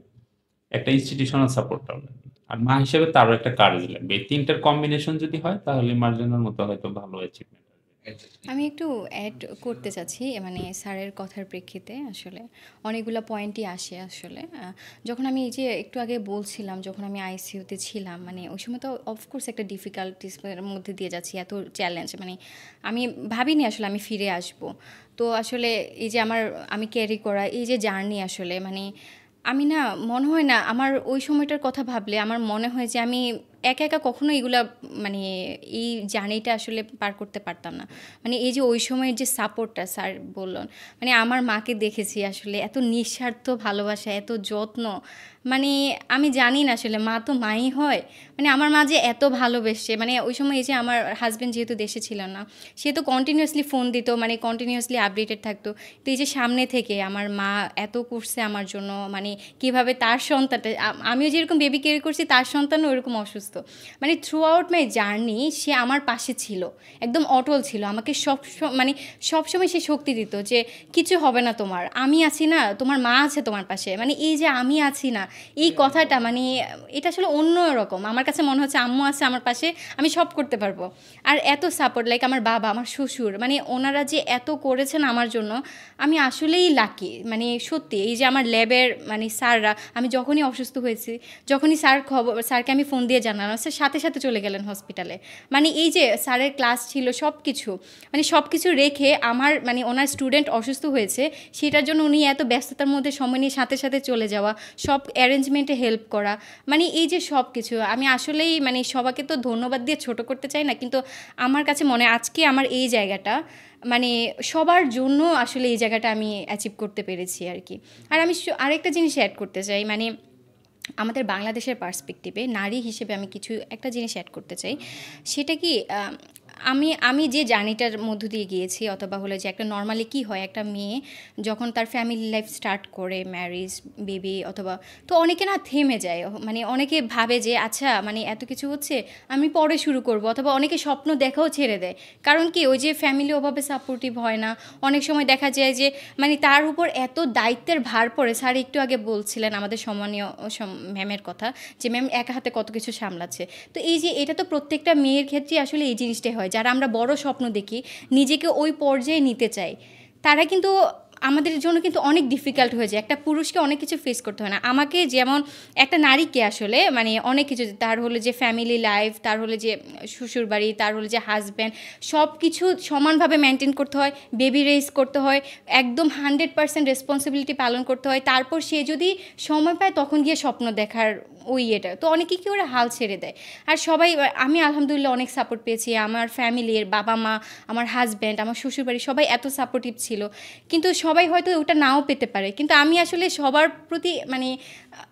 একটা ইনস্টিটিউশনাল সাপোর্টটাও লাগবে, আর মা হিসেবে তারও একটা কারেজ লাগবে। এই 3টার কম্বিনেশন যদি হয়, তাহলে মার্জিনার মতো হয়তো ভালো অ্যাচিভমেন্ট। আমি একটু অ্যাড করতে চাচ্ছি মানে স্যারের কথার প্রেক্ষিতে আসলে অনেকগুলো পয়েন্টই আসে আসলে যখন আমি এই যে একটু আগে বলছিলাম যখন আমি আইসিইউতে ছিলাম মানে ওই সময় তো অফকোর্স একটা ডিফিকাল্টিসের মধ্যে দিয়ে যাচ্ছি এত চ্যালেঞ্জ মানে আমি ভাবিনি আসলে আমি ফিরে আসব তো আসলে এই যে আমি ক্যারি করা এই যে জার্নি আসলে মানে আমি না মনে হয় না আমার ওই সময়টার কথা ভাবলে আমার মনে হয় যে আমি একা একা কখনো এগুলা মানে এই জার্নিটা আসলে পার করতে পারতাম না মানে এই যে ওই সময়ের যে সাপোর্টটা স্যার বললেন মানে আমার মাকে দেখেছি আসলে এত নিঃস্বার্থ ভালোবাসা এত যত্ন মানে আমি জানি না আসলে মা তো মাই হয় মানে আমার মা যে এত ভালোবেসে মানে ওই সময় এই যে আমার হাজব্যান্ড যেহেতু দেশে ছিল না সে তো কন্টিনিউয়াসলি ফোন দিত মানে কন্টিনিউয়াসলি আপডেটেড থাকতো তো এই যে সামনে থেকে আমার মা এত করছে আমার জন্য মানে কিভাবে তার সন্তানটা আমিও যেরকম বেবি কেয়ার করছি তার সন্তানও ওরকম অসুস্থ মানে থ্রু আউট মাই জার্নি সে আমার পাশে ছিল একদম অটল ছিল আমাকে মানে সবসময় সে শক্তি দিত যে কিছু হবে না তোমার আমি আছি না তোমার মা আছে তোমার পাশে মানে এই যে আমি আছি না এই কথাটা মানে এটা আসলে অন্য রকম আমার কাছে মনে হচ্ছে আম্মু আছে আমার পাশে আমি সব করতে পারবো আর এত সাপোর্ট লাইক আমার বাবা আমার শ্বশুর মানে ওনারা যে এত করেছেন আমার জন্য আমি আসলেই লাকি মানে সত্যি এই যে আমার ল্যাবের মানে স্যাররা আমি যখনই অসুস্থ হয়েছি যখনই স্যারকে আমি ফোন দিয়ে জানালাম স্যার সাথে সাথে চলে গেলেন হসপিটালে মানে এই যে স্যারের ক্লাস ছিল সব কিছু মানে সব কিছু রেখে আমার মানে ওনার স্টুডেন্ট অসুস্থ হয়েছে সেটার জন্য উনি এত ব্যস্ততার মধ্যে সময় নিয়ে সাথে সাথে চলে যাওয়া সব অ্যারেঞ্জমেন্টে হেল্প করা মানে এই যে সব কিছু আমি আসলেই মানে সবাইকে তো ধন্যবাদ দিয়ে ছোট করতে চাই না কিন্তু আমার কাছে মনে হয় আজকে আমার এই জায়গাটা মানে সবার জন্য আসলে এই জায়গাটা আমি অ্যাচিভ করতে পেরেছি আর কি আর আমি আরেকটা জিনিস অ্যাড করতে চাই মানে আমাদের বাংলাদেশের পার্সপেক্টিভে নারী হিসেবে আমি কিছু একটা জিনিস অ্যাড করতে চাই সেটা কি আমি যে জার্নিটার মধ্য দিয়ে গিয়েছি অথবা হলো যে একটা নর্মালি কী হয় একটা মেয়ে যখন তার ফ্যামিলি লাইফ স্টার্ট করে ম্যারেজ বেবি অথবা তো অনেকে না থেমে যায় মানে অনেকে ভাবে যে আচ্ছা মানে এত কিছু হচ্ছে আমি পরে শুরু করব অথবা অনেকে স্বপ্ন দেখাও ছেড়ে দেয় কারণ কি ওই যে ফ্যামিলি ওভাবে সাপোর্টিভ হয় না অনেক সময় দেখা যায় যে মানে তার উপর এত দায়িত্বের ভার পড়ে স্যার একটু আগে বলছিলেন আমাদের সম্মানীয় ম্যামের কথা যে ম্যাম একা হাতে কত কিছু সামলাচ্ছে তো এই যে এটা তো প্রত্যেকটা মেয়ের ক্ষেত্রে আসলে এই জিনিসটাই হয় যারা আমরা বড় স্বপ্ন দেখি নিজেকে ওই পর্যায়ে নিতে চাই তারা কিন্তু আমাদের জন্য কিন্তু অনেক ডিফিকাল্ট হয়ে যায় একটা পুরুষকে অনেক কিছু ফেস করতে হয় না আমাকে যেমন একটা নারীকে আসলে মানে অনেক কিছু তার হলো যে ফ্যামিলি লাইফ তার হলো যে শ্বশুরবাড়ি তার হলো যে হাজব্যান্ড সব কিছু সমানভাবে মেনটেন করতে হয় বেবি রেইজ করতে হয় একদম 100% রেসপন্সিবিলিটি পালন করতে হয় তারপর সে যদি সময় পায় তখন গিয়ে স্বপ্ন দেখার ওই এটা তো অনেকে কি ওরা হাল ছেড়ে দেয় আর সবাই আমি আলহামদুলিল্লাহ অনেক সাপোর্ট পেয়েছি আমার ফ্যামিলির বাবা মা আমার হাজব্যান্ড আমার শ্বশুরবাড়ি সবাই এত সাপোর্টিভ ছিল কিন্তু সবাই হয়তো ওটা নাও পেতে পারে কিন্তু আমি আসলে সবার প্রতি মানে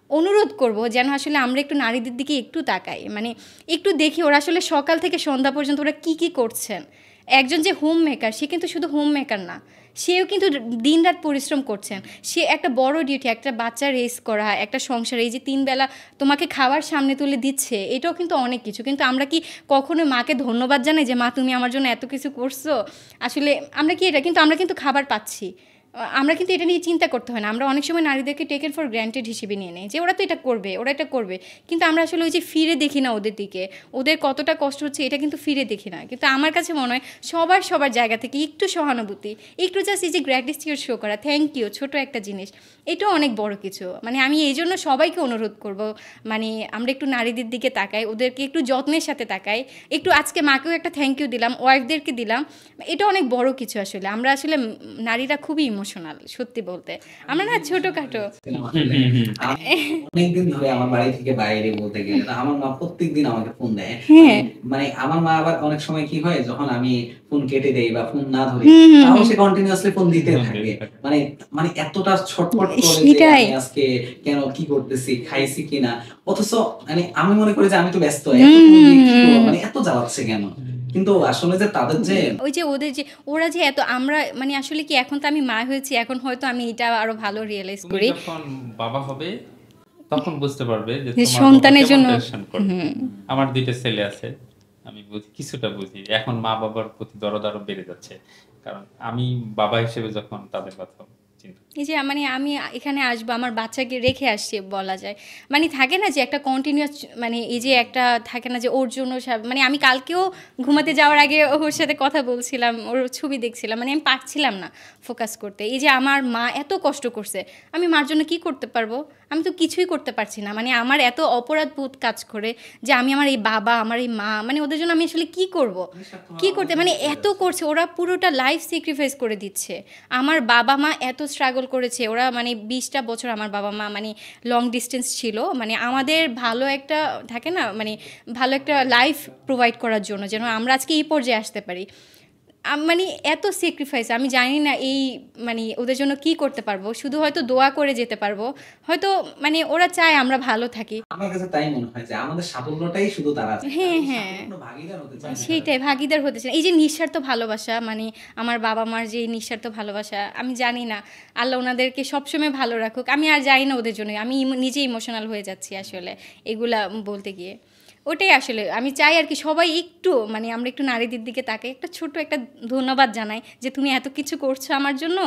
অনুরোধ করব যেন আসলে আমরা একটু নারীদের দিকে একটু তাকাই মানে একটু দেখি ওরা আসলে সকাল থেকে সন্ধ্যা পর্যন্ত ওরা কী করছেন একজন যে হোম মেকার সে কিন্তু শুধু হোম মেকার না সেও কিন্তু দিনরাত পরিশ্রম করছেন সে একটা বড় ডিউটি একটা বাচ্চা রেস করা একটা সংসার এই যে 3 বেলা তোমাকে খাবার সামনে তুলে দিচ্ছে এটাও কিন্তু অনেক কিছু কিন্তু আমরা কি কখনো মাকে ধন্যবাদ জানাই যে মা তুমি আমার জন্য এত কিছু করছো আসলে আমরা কি এটা কিন্তু আমরা কিন্তু খাবার পাচ্ছি আমরা কিন্তু এটা নিয়ে চিন্তা করতে হয় না আমরা অনেক সময় নারীদেরকে টেকেন ফর গ্র্যান্টেড হিসেবে নিয়ে নেই যে ওরা তো এটা করবে ওরা এটা করবে কিন্তু আমরা আসলে ওই যে ফিরে দেখি না ওদের দিকে ওদের কতটা কষ্ট হচ্ছে এটা কিন্তু ফিরে দেখি না কিন্তু আমার কাছে মনে হয় সবার জায়গা থেকে একটু সহানুভূতি একটু জাস্ট এই যে গ্র্যাটিটিউড শো করা থ্যাংক ইউ ছোট একটা জিনিস এটাও অনেক বড় কিছু মানে আমি এই জন্য সবাইকে অনুরোধ করব মানে আমরা একটু নারীদের দিকে তাকাই ওদেরকে একটু যত্নের সাথে তাকাই একটু আজকে মাকেও একটা থ্যাংক ইউ দিলাম ওয়াইফদেরকে দিলাম এটা অনেক বড় কিছু আসলে আমরা আসলে নারীরা খুবই ইমোশনাল সত্যি বলতে আমরা না ছোটখাটো অনেকদিন ধরে আমার বাড়ি থেকে বাইরে বলতে গেলে আমার মা প্রত্যেকদিন আমাকে ফোন দেয় মানে আমার মা আবার অনেক সময় কি হয় যখন আমি ফোন কেটে দেই বা ফোন না ধরি তাও সে কন্টিনিউয়াসলি ফোন দিতে থাকে মানে মানে এতটা ছটফট করে যে আমি আজকে কেন কি করতেছি খাইছি কিনা অথচ মানে আমি মনে করি যে আমি তো ব্যস্ত মানে এত জ্বালাচ্ছে কেন কিন্তু আসলে যে তাদের যে ওই যে ওদের যে ওরা যে এত আমরা মানে আসলে কি এখন তো আমি মা হয়েছি এখন হয়তো আমি এটা আরো ভালো রিয়েলাইজ করি যখন বাবা হবে তখন বুঝতে পারবে যে যে তোমার সন্তানের জন্য আমার 2টা ছেলে আছে আমি কিছুটা বুঝি এখন মা বাবার প্রতি দরদ আরো বেড়ে যাচ্ছে কারণ আমি বাবা হিসেবে যখন তাদের কথা চিন্তা এই যে মানে আমি এখানে আসবো, আমার বাচ্চাকে রেখে আসছি বলা যায়। মানে থাকে না যে একটা কন্টিনিউয়াস, মানে এই যে একটা থাকে না যে ওর জন্য মানে আমি কালকেও ঘুমাতে যাওয়ার আগে ওর সাথে কথা বলছিলাম, ওর ছবি দেখছিলাম, মানে আমি পারছিলাম না ফোকাস করতে। এই যে আমার মা এত কষ্ট করছে, আমি মার জন্য কি করতে পারবো? আমি তো কিছুই করতে পারছি না। মানে আমার এত অপরাধ বোধ কাজ করে যে আমি আমার এই বাবা, আমার এই মা, মানে ওদের জন্য আমি আসলে কি করব, কি করতে, মানে এত করছে ওরা, পুরোটা লাইফ স্যাক্রিফাইস করে দিচ্ছে। আমার বাবা মা এত স্ট্রাগল করেছে ওরা, মানে 20টা বছর আমার বাবা মা মানে লং ডিস্টেন্স ছিল, মানে আমাদের ভালো একটা থাকে না, মানে ভালো একটা লাইফ প্রোভাইড করার জন্য, যেন আমরা আজকে এই পর্যায়ে আসতে পারি। মানে এত স্যাক্রিফাইস, আমি জানি না এই মানে ওদের জন্য কি করতে পারবো, শুধু হয়তো দোয়া করে যেতে পারবো হয়তো, মানে ওরা চায় আমরা ভালো থাকি। আমার কাছে তাই মনে হয় যে আমাদের সাফল্যটাই শুধু তারা চায়, হ্যাঁ, তারা এই হ্যাঁ, সাফল্যের কোনো ভাগীদার হতে চায় না। সেইটাই, ভাগিদার হতে চাই। এই যে নিঃস্বার্থ ভালোবাসা, মানে আমার বাবা মার যে নিঃস্বার্থ ভালোবাসা, আমি জানি না, আল্লাহ ওনাদেরকে সবসময় ভালো রাখুক। আমি আর জানি না ওদের জন্য, আমি নিজে ইমোশনাল হয়ে যাচ্ছি আসলে এগুলা বলতে গিয়ে। ওটাই আসলে আমি চাই আর কি, সবাই একটু মানে আমরা একটু নারীদের দিকে তাকাই, একটা ছোট একটা ধন্যবাদ জানাই যে তুমি এত কিছু করছো আমার জন্য,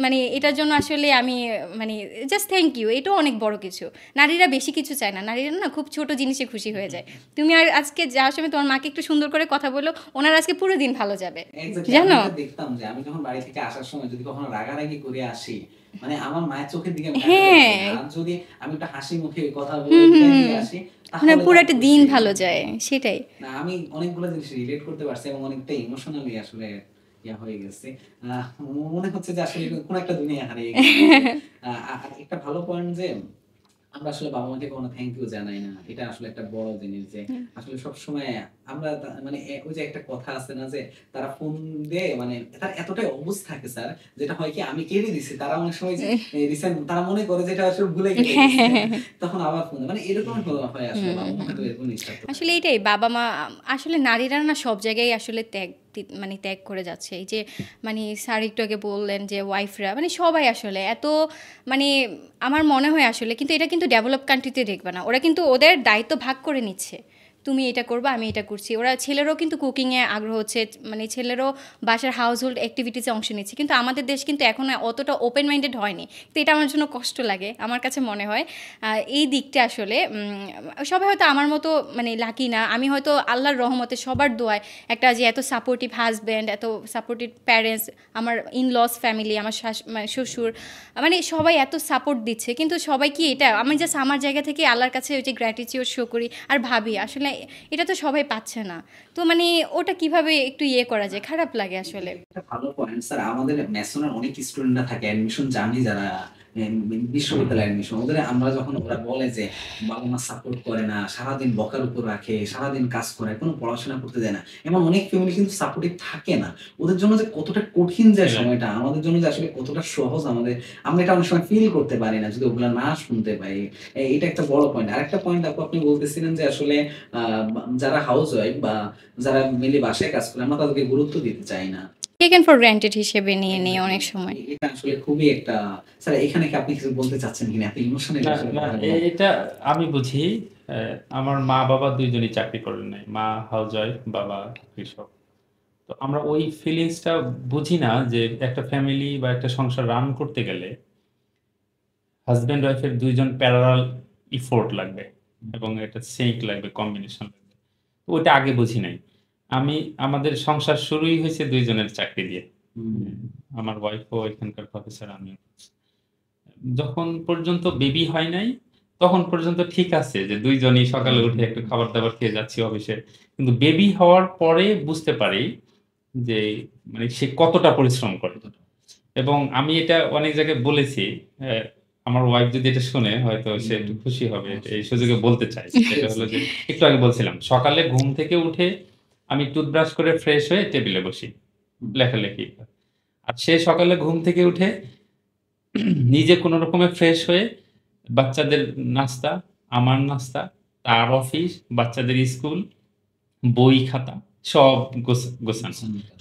মানে এটার জন্য আসলে আমি মানে জাস্ট থ্যাংক ইউ, এটাও অনেক বড় কিছু। নারীরা বেশি কিছু চায় না, নারীরা না খুব ছোট জিনিসে খুশি হয়ে যায়। তুমি আর আজকে যাওয়ার সময় তোমার মাকে একটু সুন্দর করে কথা বলো, ওনার আজকে পুরো দিন ভালো যাবে, Exactly, আমি জানো। এটা দেখতাম যে আমি যখন বাড়ি থেকে আসার সময় যদি কখনো রাগারাগি করে আসি, মানে আমার মায়ের চোখের দিকে আমি তাকাতে পারি হ্যাঁ, না। আর যদি আমি একটা হাসি মুখে কথা বলে হুম হুম বিদায় হুম, দিয়ে আসি, মানে তাহলে পুরো তার একটা খুশি দিন হয়ে ভালো যায়। যায়, সেটাই। না, আমি অনেকগুলো জিনিস রিলেট করতে পারছি এবং অনেকটা ইমোশনালি আসলে ইয়া হয়ে গেছে। মনে হচ্ছে যে আসলে কোন একটা দুনিয়া হারিয়ে গেছে। আর একটা ভালো পয়েন্ট যে আমরা আসলে বাবা-মাকে কখনো থ্যাংক ইউ জানাই না। এটা আসলে একটা বড় জিনিস যে হুম। আসলে সবসময় আমরা মানে ওই যে একটা কথা আছে না যে তারা ফোন দিয়ে মানে তারা এতটাই অবুঝ থাকে স্যার, যেটা হয় কি আমি কেড়ে দিছি। তারা অনেক সময় যে রিসেন্ট তারা মনে করে যে এটা আসলে ভুলে কেটে হ্যাঁ গেছে। হ্যাঁ হ্যাঁ হ্যাঁ। তখন আবার ফোন দেয়। মানে এরকম হয় আসলে হুম হুম বাবা-মা হুম। হয়তো এরকম নিঃস্বার্থ আসলে থাকে। এটাই বাবা মা, আসলে নারীরা না সব জায়গায় আসলে মানে ত্যাগ করে যাচ্ছে। এই যে মানে স্যার একটু আগে বললেন যে ওয়াইফরা, মানে সবাই আসলে এত, মানে আমার মনে হয় আসলে, কিন্তু এটা কিন্তু ডেভেলপ কান্ট্রিতে দেখবে না, ওরা কিন্তু ওদের দায়িত্ব ভাগ করে নিচ্ছে, তুমি এটা করবা আমি এটা করছি। ওরা ছেলেরও কিন্তু কুকিংয়ে আগ্রহ হচ্ছে, মানে ছেলেরও বাসার হাউস হোল্ড অ্যাক্টিভিটিসে অংশ নিচ্ছে, কিন্তু আমাদের দেশ কিন্তু এখন অতটা ওপেন মাইন্ডেড হয়নি। তো এটা আমার জন্য কষ্ট লাগে, আমার কাছে মনে হয় এই দিকটা আসলে সবাই হয়তো আমার মতো মানে লাকি না। আমি হয়তো আল্লাহর রহমতে সবার দোয়ায় একটা যে এত সাপোর্টিভ হাজব্যান্ড, এত সাপোর্টিভ প্যারেন্টস, আমার ইনলস ফ্যামিলি, আমার মানে শ্বশুর, মানে সবাই এত সাপোর্ট দিচ্ছে, কিন্তু সবাই কি এটা, আমি জাস্ট আমার জায়গা থেকে আল্লাহর কাছে ওই যে গ্র্যাটিটিউড শো করি আর ভাবি আসলে এটা তো সবাই পাচ্ছে না। তো মানে ওটা কিভাবে একটু ইয়ে করা যায়, খারাপ লাগে আসলে। একটা ভালো পয়েন্ট স্যার, আমাদের ম্যাসনের অনেক স্টুডেন্টরা থাকে অ্যাডমিশন জার্নি যারা বিশ্ববিদ্যালয় অ্যাডমিশন, ওদের আমরা যখন ওরা বলে যে বাবা মা সাপোর্ট করে না, সারাদিন বকার উপর রাখে, সারাদিন কাজ করে, কোনো পড়াশোনা করতে দেয় না, এমন অনেক ফ্যামিলি কিন্তু সাপোর্টিভ থাকে না। ওদের জন্য যে কতটা কঠিন যায় সময়টা, আমাদের জন্য যে আসলে কতটা সহজ, আমরা এটা অনেক সময় ফিল করতে পারি না যদি ওগুলা না শুনতে পাই। এটা একটা বড় পয়েন্ট। আরেকটা পয়েন্ট আপনি বলতেছিলেন যে আসলে যারা হাউস ওয়াইফ বা যারা মিলে বাসায় কাজ করে আমরা তাদেরকে গুরুত্ব দিতে চাই না। টেকেন ফর গ্র্যান্টেড হিসেবে নিয়ে নিই অনেক সময়। এটা আসলে খুবই একটা, স্যার এখানে কি আপনি কিছু বলতে চাচ্ছেন কিনা? আপনি ইমোশনালি না আসলে না কথা বলেন। এটা আমি বুঝি। আমার মা বাবা দুইজনই চাকরি করেন নাই, মা হাউস ওয়াইফ, বাবা কৃষক। তো আমরা ওই ফিলিংসটা বুঝি না যে একটা ফ্যামিলি বা একটা সংসার রান করতে গেলে হাজব্যান্ড ওয়াইফের দুইজন প্যারালাল ইফোর্ট লাগবে এবং একটা সিঙ্ক লাগবে, কম্বিনেশন লাগবে। তো ওইটা আগে বুঝি নাই। আমাদের সংসার শুরুই হয়েছে দুইজনের চাকরি দিয়ে। হুম, আমার ওয়াইফও এখানকার প্রফেসর, আমিও। যখন পর্যন্ত বেবি হয় নাই তখন পর্যন্ত ঠিক আছে যে দুইজনই সকালে উঠে একটু খাবার দাবার খেয়ে যাচ্ছি অফিসে। কিন্তু বেবি হওয়ার পরে বুঝতে পারি যে মানে সে কতটা পরিশ্রম করে। এবং আমি এটা অনেক জায়গায় বলেছি। আমার ওয়াইফ যদি এটা শুনে হয়তো সে একটু খুশি হবে। এই সুযোগে বলতে চাই। সেটা হলো যে একটু আগে বলছিলাম, সকালে ঘুম থেকে উঠে আমি টুথব্রাশ করে ফ্রেশ হয়ে টেবিলে বসি লেখালেখি। আর সে সকালে ঘুম থেকে উঠে নিজে কোন রকমে ফ্রেশ হয়ে বাচ্চাদের নাস্তা, আমার নাস্তা, তার অফিস, বাচ্চাদের স্কুল, বই খাতা সব গোছানো।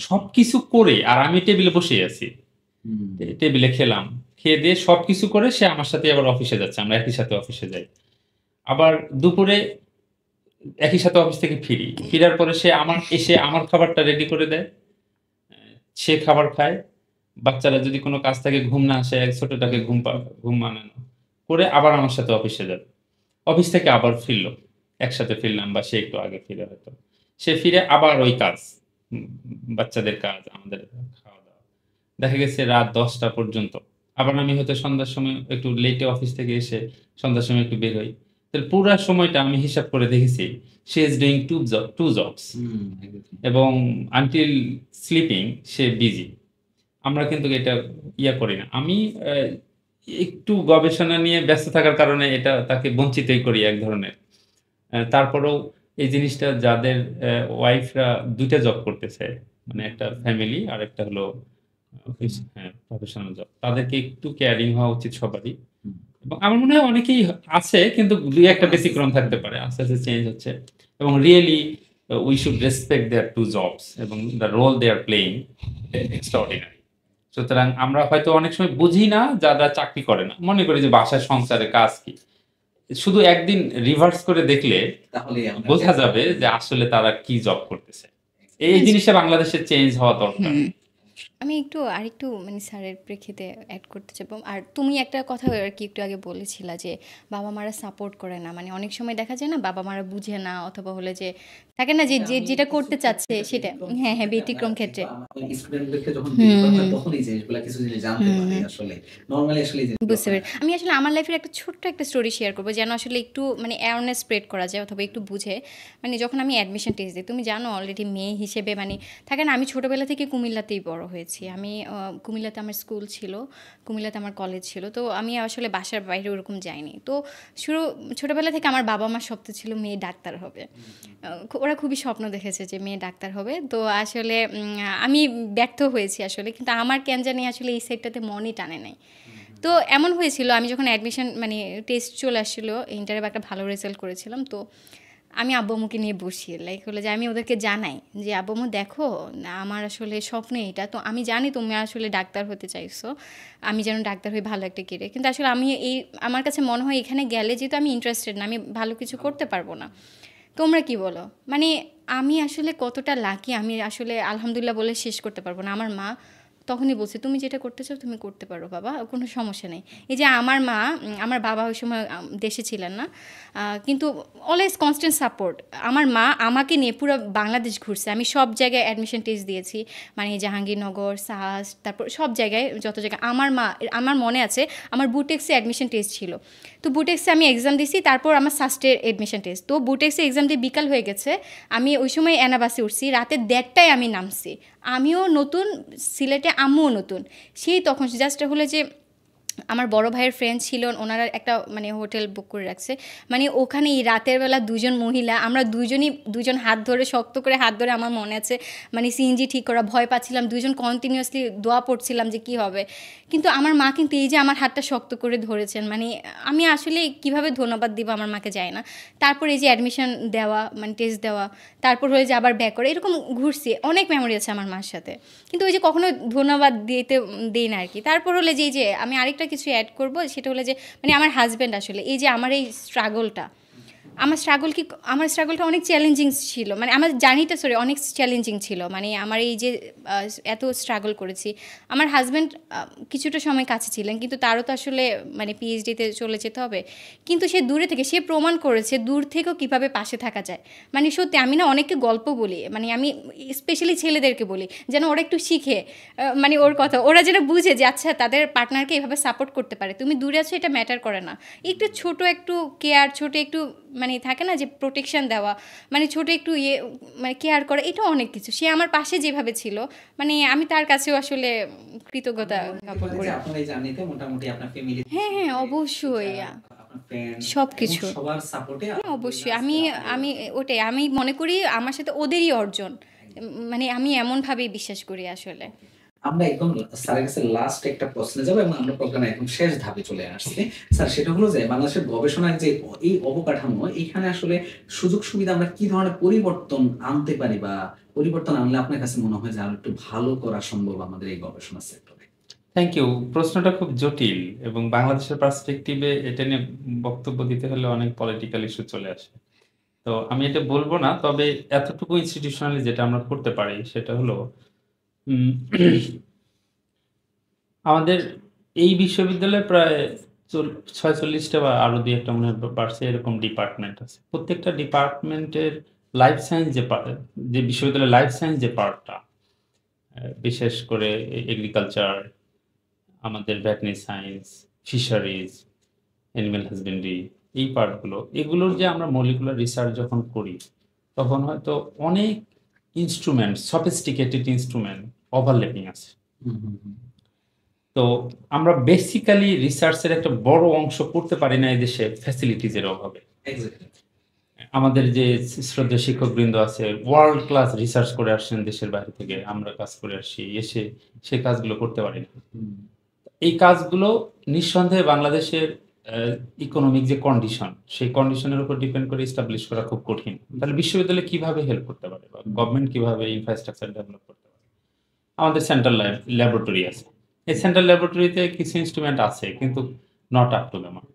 সবকিছু করে আর আমি টেবিলে বসেই আছি। টেবিলে খেলাম। খেয়ে দিয়ে সবকিছু করে সে আমার সাথে আবার অফিসে যাচ্ছে। আমরা একই সাথে অফিসে যাই। আবার দুপুরে একই সাথে অফিস থেকে ফিরি। ফিরার পরে সে এসে আমার খাবারটা রেডি করে দেয়। সে খাবার খায়। বাচ্চারা যদি কোনো কাজ থেকে ঘুম না আসে, ছোটটাকে ঘুম আনানো করে আবার আমার সাথে অফিসে যাবে। অফিস থেকে আবার ফিরলো। একসাথে ফিরলাম বা সে একটু আগে ফিরে হয়তো। সে ফিরে আবার ওই কাজ। উম বাচ্চাদের কাজ, আমাদের খাওয়া-দাওয়া। দেখা গেছে রাত ১০টা পর্যন্ত। আবার আমি হয়তো সন্ধ্যার সময় একটু লেটে অফিস থেকে এসে সন্ধ্যার সময় একটু বের হই। তাহলে পুরা সময়টা আমি হিসাব করে দেখেছি she is doing 2 jobs একদম। এবং until sleeping সে বিজি। আমরা কিন্তু এটা করি না। আমি একটু গবেষণা নিয়ে ব্যস্ত থাকার কারণে এটা তাকে বঞ্চিতই করি এক ধরনের। তারপরেও এই জিনিসটা যাদের ওয়াইফরা ২ টা জব করতেছে, মানে একটা ফ্যামিলি আরেকটা হলো অফিস, হ্যাঁ, প্রফেশনাল জব। তাদেরকে একটু কেয়ারিং হওয়া উচিত সবারই। হুম। এবং আমার মনে হয় অনেকেই আছে, কিন্তু ২-১ টা ব্যতিক্রম থাকতে পারে। আস্তে, আস্তে চেঞ্জ হচ্ছে। এবং really we should respect their 2 jobs এবং the role they are playing extraordinary. সুতরাং আমরা হয়তো অনেক সময় বুঝি না যারা চাকরি করে না। মনে করি যে বাসায় সংসারে কাজ কি? শুধু একদিন রিভার্স করে দেখলে তাহলে আমরা বোঝা যাবে যে আসলে তারা কি জব করতেছে। এই জিনিসটা বাংলাদেশে চেঞ্জ হওয়া দরকার। হুম। আমি আরেকটু মানে স্যারের প্রেক্ষিতে এড করতে চাইবো। আর তুমি একটা কথা আরকি একটু আগে বলেছিলা যে বাবা-মারা সাপোর্ট করে না। মানে অনেক সময় দেখা যায় না বাবা-মারা বুঝে না, অথবা হলে যে থাকে না যে আমি যেটা কিছু করতে চাচ্ছে ক্ষেত্রে সেটা, ব্যতিক্রম হ্যাঁ, হ্যাঁ, ক্ষেত্রে আমরা ব্যতিক্রম আছি, ক্ষেত্রে। বা আমার স্টুডেন্টদেরকে যখন হুম, বের করা হয় হুম। তখন এই জিনিসগুলা কিছু জিনিস জানতে হুম, পারি হুম। আসলে। নরমালি আসলে এই জিনিসগুলো বুঝতে হয় পেরেছি। না। আমি আসলে আমার লাইফের একটা ছোট্ট একটা স্টোরি শেয়ার করব, যেন আসলে একটু মানে অ্যাওয়ারনেস স্প্রেড করা যায় অথবা একটু বুঝে। মানে যখন আমি অ্যাডমিশন টেস্ট দিই, তুমি জানো অলরেডি মেয়ে হিসেবে মানে থাকে না, আমি ছোটোবেলা থেকে কুমিল্লাতেই বড় হয়েছি। আমি কুমিল্লাতে আমার স্কুল ছিল, কুমিল্লাতে আমার কলেজ ছিল। তো আমি আসলে বাসার বাইরে ওরকম যাইনি। তো ছোটোবেলা থেকে আমার বাবা মার স্বপ্ন ছিল মেয়ে ডাক্তার হবে। ওরা খুবই স্বপ্ন দেখেছে যে মেয়ে ডাক্তার হবে। তো আসলে আমি ব্যর্থ হয়েছি আসলে, কিন্তু আমার কেন জানি আসলে এই সাইডটাতে মনই টানে নাই। তো এমন হয়েছিল, আমি যখন অ্যাডমিশন মানে টেস্ট চলে আসছিলো, ইন্টারে একটা ভালো রেজাল্ট করেছিলাম। তো আমি আব্বু আম্মুকে নিয়ে বসি, লাইক হলো যে আমি ওদেরকে জানাই যে আব্বু আম্মু দেখো না, আমার আসলে স্বপ্ন এটা, তো আমি জানি তুমি আসলে ডাক্তার হতে চাইছো, আমি যেন ডাক্তার হয়ে ভালো একটা কেড়ে, কিন্তু আসলে আমার কাছে মনে হয় এখানে গেলে যেহেতু আমি ইন্টারেস্টেড না, আমি ভালো কিছু করতে পারবো না। তোমরা কি বলো? মানে আমি আসলে কতটা লাকি, আমি আসলে আলহামদুলিল্লাহ বলে শেষ করতে পারবো না। আমার মা তখনই বলছে তুমি যেটা করতে চাও তুমি করতে পারো বাবা, কোনো সমস্যা নেই। এই যে আমার মা, আমার বাবা ওই সময় দেশে ছিলেন না, কিন্তু অলওয়েজ কনস্ট্যান্ট সাপোর্ট। আমার মা আমাকে নিয়ে পুরো বাংলাদেশ ঘুরছে, আমি সব জায়গায় অ্যাডমিশন টেস্ট দিয়েছি, মানে জাহাঙ্গীরনগর, সাহাস, তারপর সব জায়গায়, যত জায়গায় আমার মনে আছে আমার বুটেক্সে অ্যাডমিশন টেস্ট ছিল। তো বুটেক্সে আমি এক্সাম দিয়েছি, তারপর আমার সাস্টের অ্যাডমিশন টেস্ট। তো বুটেক্সে এক্সাম দিয়ে বিকাল হয়ে গেছে, আমি ওই সময় অ্যানাবাসে উঠছি, রাতের 1:30টায় আমি নামছি। আমিও নতুন, সিলেটে আম্মুও নতুন। সেই তখন জাস্ট হলো যে আমার বড় ভাইয়ের ফ্রেন্ড ছিল, ওনারা একটা মানে হোটেল বুক করে রাখছে, মানে ওখানে এই রাতের বেলা দুজন মহিলা, আমরা দুজন হাত ধরে, শক্ত করে হাত ধরে, আমার মনে আছে মানে সিএনজি ঠিক করা, ভয় পাচ্ছিলাম, দুজন কন্টিনিউয়াসলি দোয়া পড়ছিলাম যে কি হবে। কিন্তু আমার মা কিন্তু এই যে আমার হাতটা শক্ত করে ধরেছেন, মানে আমি আসলে কিভাবে ধন্যবাদ দিব আমার মাকে যায় না। তারপর এই যে অ্যাডমিশন দেওয়া, মানে টেস্ট দেওয়া, তারপর হয়ে যে আবার ব্যাক করে, এরকম ঘুরছি, অনেক মেমোরি আছে আমার মার সাথে, কিন্তু ওই যে কখনো ধন্যবাদ দিই না আর কি। তারপর হলে যে আমি আরেকটা কিছু অ্যাড করব, সেটা হলো যে মানে আমার হাজব্যান্ড আসলে এই যে আমার এই স্ট্রাগলটা, আমার স্ট্রাগলটা অনেক চ্যালেঞ্জিং ছিল, মানে আমার জার্নিটা অনেক চ্যালেঞ্জিং ছিল, মানে আমার এই যে এত স্ট্রাগল করেছি। আমার হাজব্যান্ড কিছুটা সময় কাছে ছিলেন, কিন্তু তারও তো আসলে মানে পিএইচডিতে চলে যেতে হবে, কিন্তু সে দূরে থেকে সে প্রমাণ করেছে দূর থেকেও কিভাবে পাশে থাকা যায়। মানে সত্যি আমি না অনেককে গল্প বলি, মানে আমি স্পেশালি ছেলেদেরকে বলি যেন ওরা একটু শিখে, মানে ওর কথা ওরা যেন বুঝে যে আচ্ছা তাদের পার্টনারকে এভাবে সাপোর্ট করতে পারে, তুমি দূরে আছো এটা ম্যাটার করে না, একটু ছোট একটু কেয়ার, ছোট একটু মানে থাকে না যে প্রোটেকশন দেওয়া, মানে ছোট একটু মানে কেয়ার করা, এটা অনেক কিছু। সে আমার পাশে যেভাবে ছিল, মানে আমি তার কাছেও আসলে কৃতজ্ঞতা জ্ঞাপন করি। আপনার এই জার্নিতে মোটামুটি আপনার ফ্যামিলি, হ্যাঁ, হ্যাঁ, অবশ্যই আপনার ফ্রেন্ড, সব কিছু, সবার সাপোর্টে হ্যাঁ অবশ্যই। আমি ওটাই আমি মনে করি আমার সাথে ওদেরই অর্জন, মানে আমি এমনভাবেই বিশ্বাস করি আসলে। আমরা একদম স্যারের কাছে লাস্ট একটা প্রশ্নে যাবো এবং আমরা প্রোগ্রামে একদম শেষ ধাপে চলে আসছি। স্যার, সেটা হলো যে বাংলাদেশের গবেষণার যে এই অবকাঠামো, এখানে আসলে সুযোগ সুবিধা আমরা কি ধরনের পরিবর্তন আনতে পারি, বা পরিবর্তন আনলে আপনার কাছে মনে হয় যে আরো একটু ভালো করা সম্ভব আমাদের এই গবেষণা সেক্টরে? Thank you. প্রশ্নটা খুব জটিল এবং বাংলাদেশের পার্সপেক্টিভে এটা নিয়ে বক্তব্য দিতে হলে অনেক পলিটিক্যাল ইস্যু চলে আসে। তো আমি এটা বলব না। তবে এতটুকু ইনস্টিটিউশনালি যেটা আমরা করতে পারি সেটা হলো উম আমাদের এই বিশ্ববিদ্যালয়ে প্রায় 46টা বা আরো দুই একটা মনে হয় বাড়ছে, এরকম ডিপার্টমেন্ট আছে। প্রত্যেকটা ডিপার্টমেন্টের লাইফ সায়েন্স যে বিশ্ববিদ্যালয়ের লাইফ সায়েন্স যে পার্টটা, বিশেষ করে এগ্রিকালচার, আমাদের veterinary science, fisheries, animal husbandry, এই পার্টগুলো, এগুলোর যে আমরা মলিকুলার রিসার্চ যখন করি তখন হয়তো অনেক ইনস্ট্রুমেন্ট, সফিস্টিকেটেড ইনস্ট্রুমেন্ট ওভারল্যাপিং আছে। তো আমরা বেসিক্যালি রিসার্চের একটা বড় অংশ করতে পারি না এই দেশে ফ্যাসিলিটিজের অভাবে। এক্স্যাক্টলি। আমাদের যে শ্রদ্ধেয় শিক্ষকবৃন্দ আছে ওয়ার্ল্ড ক্লাস রিসার্চ করে আসছেন দেশের বাইরে থেকে, আমরা কাজ করে আসছি, এসে সেই কাজগুলো করতে পারি না। এই কাজগুলো নিঃসন্দেহে বাংলাদেশের ইকোনমিক যে কন্ডিশন, সেই কন্ডিশনের উপর ডিপেন্ড করে এস্টাবলিশ করা খুব কঠিন। তাহলে বিশ্ববিদ্যালয় কিভাবে হেল্প করতে পারে বা গভর্নমেন্ট কিভাবে ইনফ্রাস্ট্রাকচার ডেভেলপ করতে পারে? আমাদের সেন্ট্রাল ল্যাবরেটরি আছে, এই সেন্ট্রাল ল্যাবরেটরিতে কিছু ইনস্ট্রুমেন্ট আছে কিন্তু not up to the mark.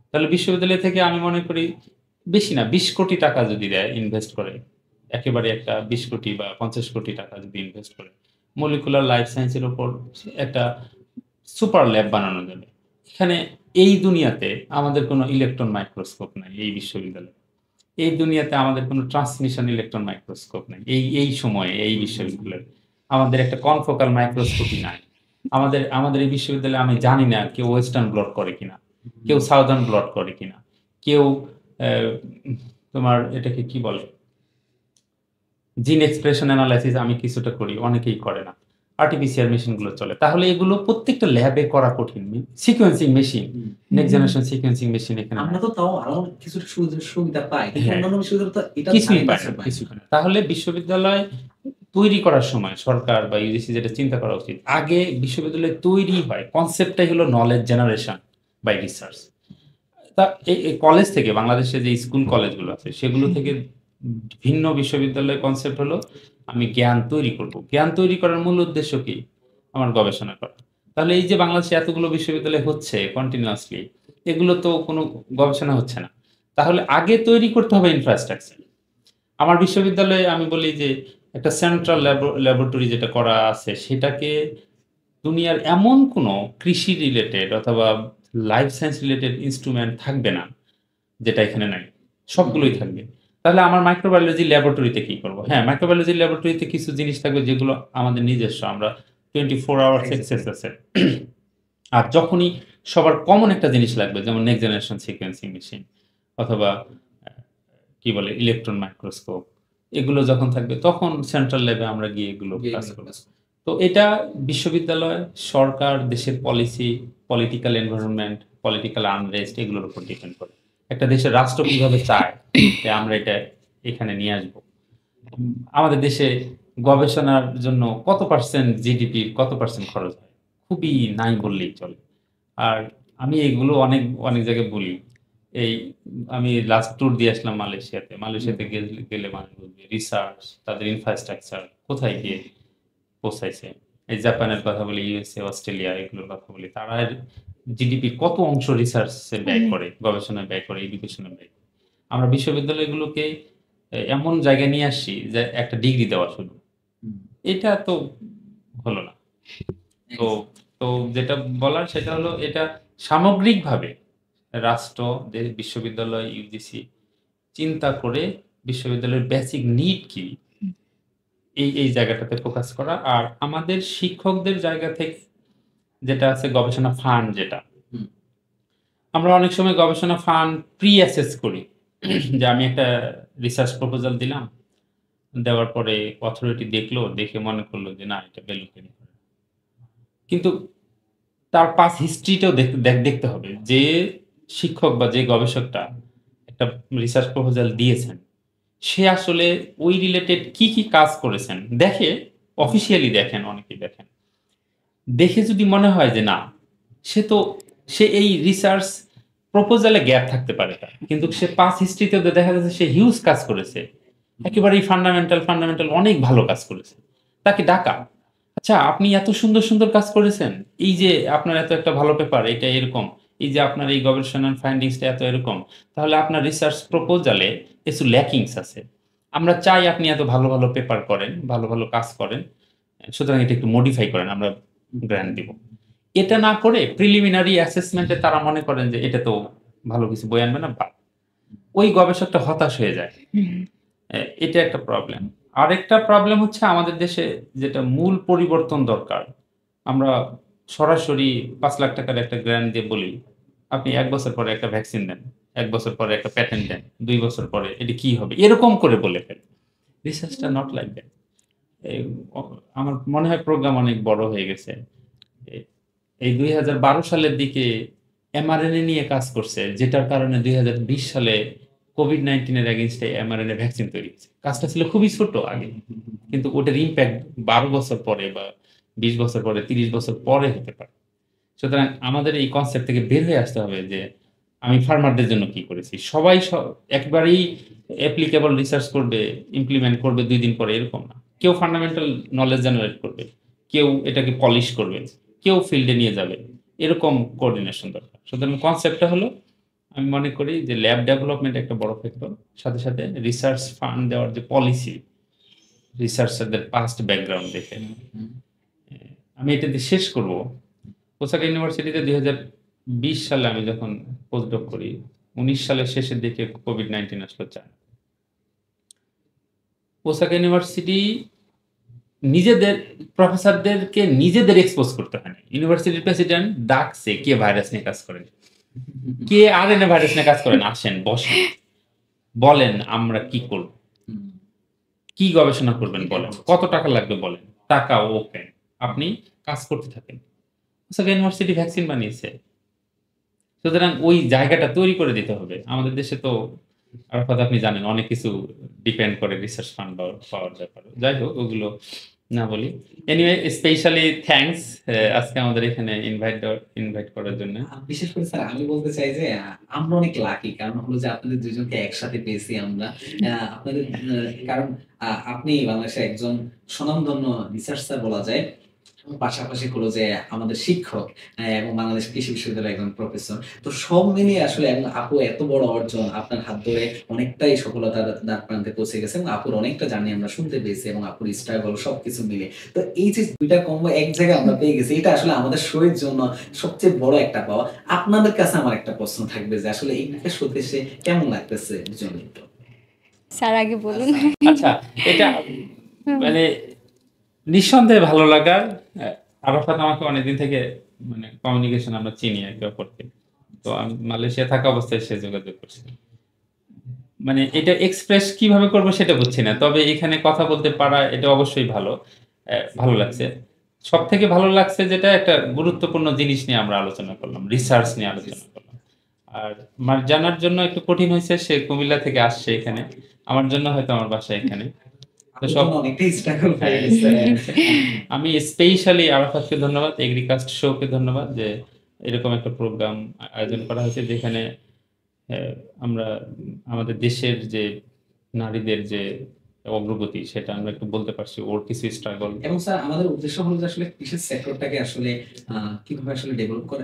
তাহলে বিশ্ববিদ্যালয় থেকে আমি মনে করি বেশি না 20 কোটি টাকা যদি দেয়, ইনভেস্ট করে, একেবারে একটা 20 কোটি বা 50 কোটি টাকা যদি ইনভেস্ট করে মলিকুলার লাইফ সায়েন্সের উপর একটা সুপার ল্যাব বানানো যাবে। এখানে এই দুনিয়াতে আমাদের কোনো ইলেকট্রন মাইক্রোস্কোপ নাই এই বিশ্ববিদ্যালয়ে, এই দুনিয়াতে আমাদের কোনো ট্রান্সমিশন ইলেকট্রন মাইক্রোস্কোপ নাই এই সময়ে এই বিশ্ববিদ্যালয়ে, আমাদের একটা কনফোকাল মাইক্রোস্কোপই নাই। আমাদের এই বিশ্ববিদ্যালয়ে আমি জানি না কেউ ওয়েস্টার্ন ব্লট করে কিনা, কেউ সাউদার্ন ব্লট করে কিনা, কেউ তোমার এটাকে কি বলে জিন এক্সপ্রেশন অ্যানালাইসিস আমি কিছুটা করি, অনেকেই করে না। আর্টিফিশিয়াল মেশিনগুলো চলে, তাহলে এগুলো প্রত্যেকটা ল্যাবে করা কঠিন। Sequencing machine, next generation sequencing machine এখানে আমরা তো তাও আরো কিছু সুবিধা পাই, কিন্তু হ্যাঁ। অন্যান্য বিশ্ববিদ্যালয় তো এটা কিছুই ধারে পায় কাছে না, পায় কিছুই না। পায় না। তাহলে বিশ্ববিদ্যালয় তৈরি করার সময় সরকার বা ইউজিসি যেটা চিন্তা করা উচিত, আগে বিশ্ববিদ্যালয় তৈরি হয়, কনসেপ্টটাই হলো নলেজ জেনারেশন বাই রিসার্চ। তা এই কলেজ থেকে, বাংলাদেশে যে স্কুল কলেজগুলো আছে সেগুলো থেকে ভিন্ন বিশ্ববিদ্যালয়ের কনসেপ্ট হলো আমি জ্ঞান তৈরি করব। জ্ঞান তৈরি করার মূল উদ্দেশ্য কি? আমার গবেষণা করা। তাহলে এই যে বাংলাদেশে এতগুলো বিশ্ববিদ্যালয় হচ্ছে কন্টিনিউয়াসলি, এগুলো তো কোনো গবেষণা হচ্ছে না। তাহলে আগে তৈরি করতে হবে ইনফ্রাস্ট্রাকচার। আমার বিশ্ববিদ্যালয়ে আমি বলি যে একটা সেন্ট্রাল ল্যাবরেটরি যেটা করা আছে সেটাকে দুনিয়ার এমন কোনো কৃষি রিলেটেড অথবা লাইফ সায়েন্স রিলেটেড ইনস্ট্রুমেন্ট থাকবে না যেটা এখানে নাই, সবগুলোই থাকবে। তাহলে আমার মাইক্রোবায়োলজি ল্যাবরেটরিতে কি করব? হ্যাঁ, মাইক্রোবায়োলজি ল্যাবরেটরিতে কিছু জিনিস থাকবে যেগুলো আমাদের নিজস্ব, আমরা 24 আওয়ার্স অ্যাক্সেস আছে। আর যখনই সবার কমন একটা জিনিস লাগবে, যেমন নেক্সট জেনারেশন সিকোয়েন্সিং মেশিন অথবা কি বলে ইলেকট্রন মাইক্রোস্কোপ, এগুলো যখন থাকবে তখন সেন্ট্রাল ল্যাবে আমরা গিয়ে এগুলো কাজ করব। তো এটা বিশ্ববিদ্যালয়, সরকার, দেশের policy, political environment, political unrest, এগুলোর উপর ডিপেন্ড করে। একটা দেশের রাষ্ট্র কিভাবে চায় যে আমরা এটা এখানে নিয়ে আসব। আমাদের দেশে গবেষণার জন্য কত পার্সেন্ট জিডিপির কত পার্সেন্ট খরচ হয়? খুবই নাই বললেই চলে। আর আমি এগুলো অনেক অনেক জায়গায় বলি। এই আমি লাস্ট ট্যুর দিয়ে আসলাম মালয়েশিয়াতে। মালয়েশিয়াতে গেলে মানুষ বলবে রিসার্চ, তাদের ইনফ্রাস্ট্রাকচার কোথায় গিয়ে পৌঁছাইছে। এই জাপানের কথা বলি, ইউএসএ, অস্ট্রেলিয়া, এগুলোর কথা বলি। তারা জিডিপির কত অংশ রিসার্চে ব্যয় করে, গবেষণায় ব্যয় করে, এডুকেশনে ব্যয় করে। আমরা বিশ্ববিদ্যালয়গুলোকে এমন জায়গায় নিয়ে আসছি যে একটা ডিগ্রি দেওয়া শুধু, এটা তো হলো না। তো তো যেটা বলার সেটা হলো এটা সামগ্রিকভাবে রাষ্ট্র, বিশ্ববিদ্যালয়, ইউজিসি চিন্তা করে বিশ্ববিদ্যালয়ের বেসিক নিড কি এই জায়গাটাতে ফোকাস করা। আর আমাদের শিক্ষকদের জায়গা থেকে যেটা আছে গবেষণা ফান্ড, যেটা আমরা অনেক সময় গবেষণা ফান্ড প্রি অ্যাসেস করি যে আমি একটা রিসার্চ প্রপোজাল দিলাম, দেওয়ার পরে অথরিটি দেখলো, দেখে মনে করলো যে না এটা ভ্যালু, কিন্তু তার পাস হিস্ট্রিটাও দেখতে হবে। যে শিক্ষক বা যে গবেষকটা একটা রিসার্চ প্রপোজাল দিয়েছেন সে আসলে ওই রিলেটেড কি কি কাজ করেছেন দেখে, অফিসিয়ালি দেখেন, অনেকেই দেখেন। দেখে যদি মনে হয় যে না সে এই রিসার্চ প্রপোজালে গ্যাপ থাকতে পারে তার, কিন্তু সে পাস হিস্ট্রিতে দেখা যাচ্ছে সে হিউজ কাজ করেছে, একেবারেই ফান্ডামেন্টাল অনেক ভালো কাজ করেছে, তাকে ডাকা, আচ্ছা আপনি এত সুন্দর সুন্দর কাজ করেছেন, এই যে আপনার এত একটা ভালো পেপার, এটা এরকম, এই যে আপনার এই গবেষণার ফাইন্ডিংসটা এত এরকম, তাহলে আপনার রিসার্চ প্রপোজালে কিছু ল্যাকিংস আছে, আমরা চাই আপনি এত ভালো ভালো পেপার করেন, ভালো ভালো কাজ করেন, সুতরাং এটা একটু মডিফাই করেন, আমরা গ্র্যান্ট দিব। এটা না করে প্রিলিমিনারি অ্যাসেসমেন্টে তারা মনে করেন যে এটা তো ভালো কিছু বই আনবে না, বা ওই গবেষকটা হতাশ হয়ে যায়। এটা একটা প্রবলেম। আরেকটা প্রবলেম হচ্ছে আমাদের দেশে যেটা মূল পরিবর্তন দরকার, আমরা সরাসরি ৫ লাখ টাকার একটা গ্র্যান্ট দিয়ে বলি আপনি ১ বছর পরে একটা ভ্যাকসিন দেন, ১ বছর পরে একটা প্যাটেন্ট দেন, ২ বছর পরে এটা কি হবে এরকম করে বলে ফেলে। রিসার্চটা নট লাইক দ্যাট। আমার মনে হয় প্রোগ্রাম অনেক বড় হয়ে গেছে। এই ২০১২ সালের দিকে এমআরএনএ নিয়ে কাজ করছে, যেটার কারণে ২০২০ সালে কোভিড-19 এর এগেইনস্টে এমআরএনএ ভ্যাকসিন তৈরি হয়েছে। কাজটা ছিল খুবই ছোট আগে, কিন্তু ওটার ইম্প্যাক্ট ১২ বছর পরে বা ২০ বছর পরে, ৩০ বছর পরে হতে পারে। সুতরাং আমাদের এই কনসেপ্ট থেকে বের হয়ে আসতে হবে যে আমি ফার্মারদের জন্য কি করেছি। সবাই একবারেই অ্যাপ্লিকেবল রিসার্চ করবে, ইমপ্লিমেন্ট করবে ২ দিন পরে, এরকম না। কেউ ফান্ডামেন্টাল নলেজ জেনারেট করবে, কেউ এটাকে পলিশ করবে, কেউ ফিল্ডে নিয়ে যাবে, এরকম কোঅর্ডিনেশন দরকার। সুতরাং কনসেপ্টটা হলো, আমি মনে করি যে ল্যাব ডেভেলপমেন্ট একটা বড় ফ্যাক্টর, সাথে সাথে রিসার্চ ফান্ড দেওয়ার যে পলিসি, রিসার্চারদের পাস্ট ব্যাকগ্রাউন্ড দেখে। আমি এটা দিয়ে শেষ করব। ওসাকা ইউনিভার্সিটিতে ২০২০ সালে আমি যখন পোস্টডক করি, ১৯ সালের শেষের দিকে কোভিড-19 আসলো চায়না। ওসাকা ইউনিভার্সিটি নিজেদের প্রফেসরদেরকে নিজেদের এক্সপোজ করতে হয় না। ইউনিভার্সিটির প্রেসিডেন্ট ডাকছে, কে ভাইরাস নিয়ে কাজ করেন, কে আরএনএ ভাইরাস নিয়ে কাজ করেন, আসেন বসেন, বলেন আমরা কি করব, কি গবেষণা করবেন বলেন, কত টাকা লাগবে বলেন, টাকা ওপেন, আপনি কাজ করতে থাকেন। ওসাকা ইউনিভার্সিটি ভ্যাকসিন বানিয়েছে। সুতরাং ওই জায়গাটা তৈরি করে দিতে হবে। আমাদের দেশে তো আরাফাত আপনি জানেন অনেক কিছু ডিপেন্ড করে রিসার্চ ফান্ড পাওয়ার ব্যাপারে। যাই হোক, ওগুলো না বলি। এনিওয়ে, স্পেশালি থ্যাঙ্কস আজকে আমাদের এখানে ইনভাইট করার জন্য। বিশেষ করে স্যার আমি বলতে চাই যে আমরা অনেক লাকি, কারণ হলো যে আপনাদের দুজনকে একসাথে পেয়েছি আমরা। আপনাদের কারণ আপনি বাংলাদেশের একজন স্বনামধন্য রিসার্চার বলা যায়, পাশাপাশি হলো যে আমাদের শিক্ষক এবং বাংলাদেশ কৃষি বিশ্ববিদ্যালয়ের একজন প্রফেসর। তো সব মিলিয়ে আসলে আপু এত বড় অর্জন, আপনার হাত ধরে অনেকটাই সফলতার দ্বার প্রান্তে পৌঁছে গেছে এবং আপুর অনেকটা জার্নি আমরা শুনতে পেয়েছি এবং আপুর স্ট্রাগল সবকিছু মিলে। তো এই যে দুইটা কম্বো এক জায়গায় আমরা পেয়ে গেছি, এটা আসলে আমাদের শোয়ের জন্য সবচেয়ে বড় একটা পাওয়া। আপনাদের কাছে আমার একটা প্রশ্ন থাকবে যে আসলে এই শোতে এসে কেমন লাগতেছে দুজনের? স্যার আগে বলুন। আচ্ছা, এটা মানে নিঃসন্দেহে ভালো লাগার। আরাফাত আমাকে অনেকদিন থেকে মানে কমিউনিকেশন আমরা চিনি একে অপরকে। তো আমি মালয়েশিয়া থাকা অবস্থায় সে যোগাযোগ করছি। মানে এটা এক্সপ্রেস কিভাবে করব সেটা বুঝছি না, তবে এখানে কথা বলতে পারা এটা অবশ্যই ভালো লাগছে। সব থেকে ভালো লাগছে যেটা, একটা গুরুত্বপূর্ণ জিনিস নিয়ে আমরা আলোচনা করলাম, রিসার্চ নিয়ে আলোচনা করলাম। আর জানার জন্য একটু কঠিন হয়েছে, সে কুমিল্লা থেকে আসছে এখানে, আমার জন্য হয়তো আমার বাসা এখানে। তো সব অনেকটাই স্ট্রাগল হয়ে গেছে। আমি স্পেশালি আরাফাতকে ধন্যবাদ, এগ্রিকাস্ট শোকে ধন্যবাদ যে এরকম একটা প্রোগ্রাম আয়োজন করা হয়েছে, যেখানে আমরা আমাদের দেশের যে নারীদের যে অগ্রগতি সেটা আমরা একটু বলতে পারছি, ওর কিছু স্ট্রাগল। এবং স্যার আমাদের উদ্দেশ্য হলো যে আসলে কৃষি সেক্টরটাকে আসলে কিভাবে আসলে ডেভেলপ করে,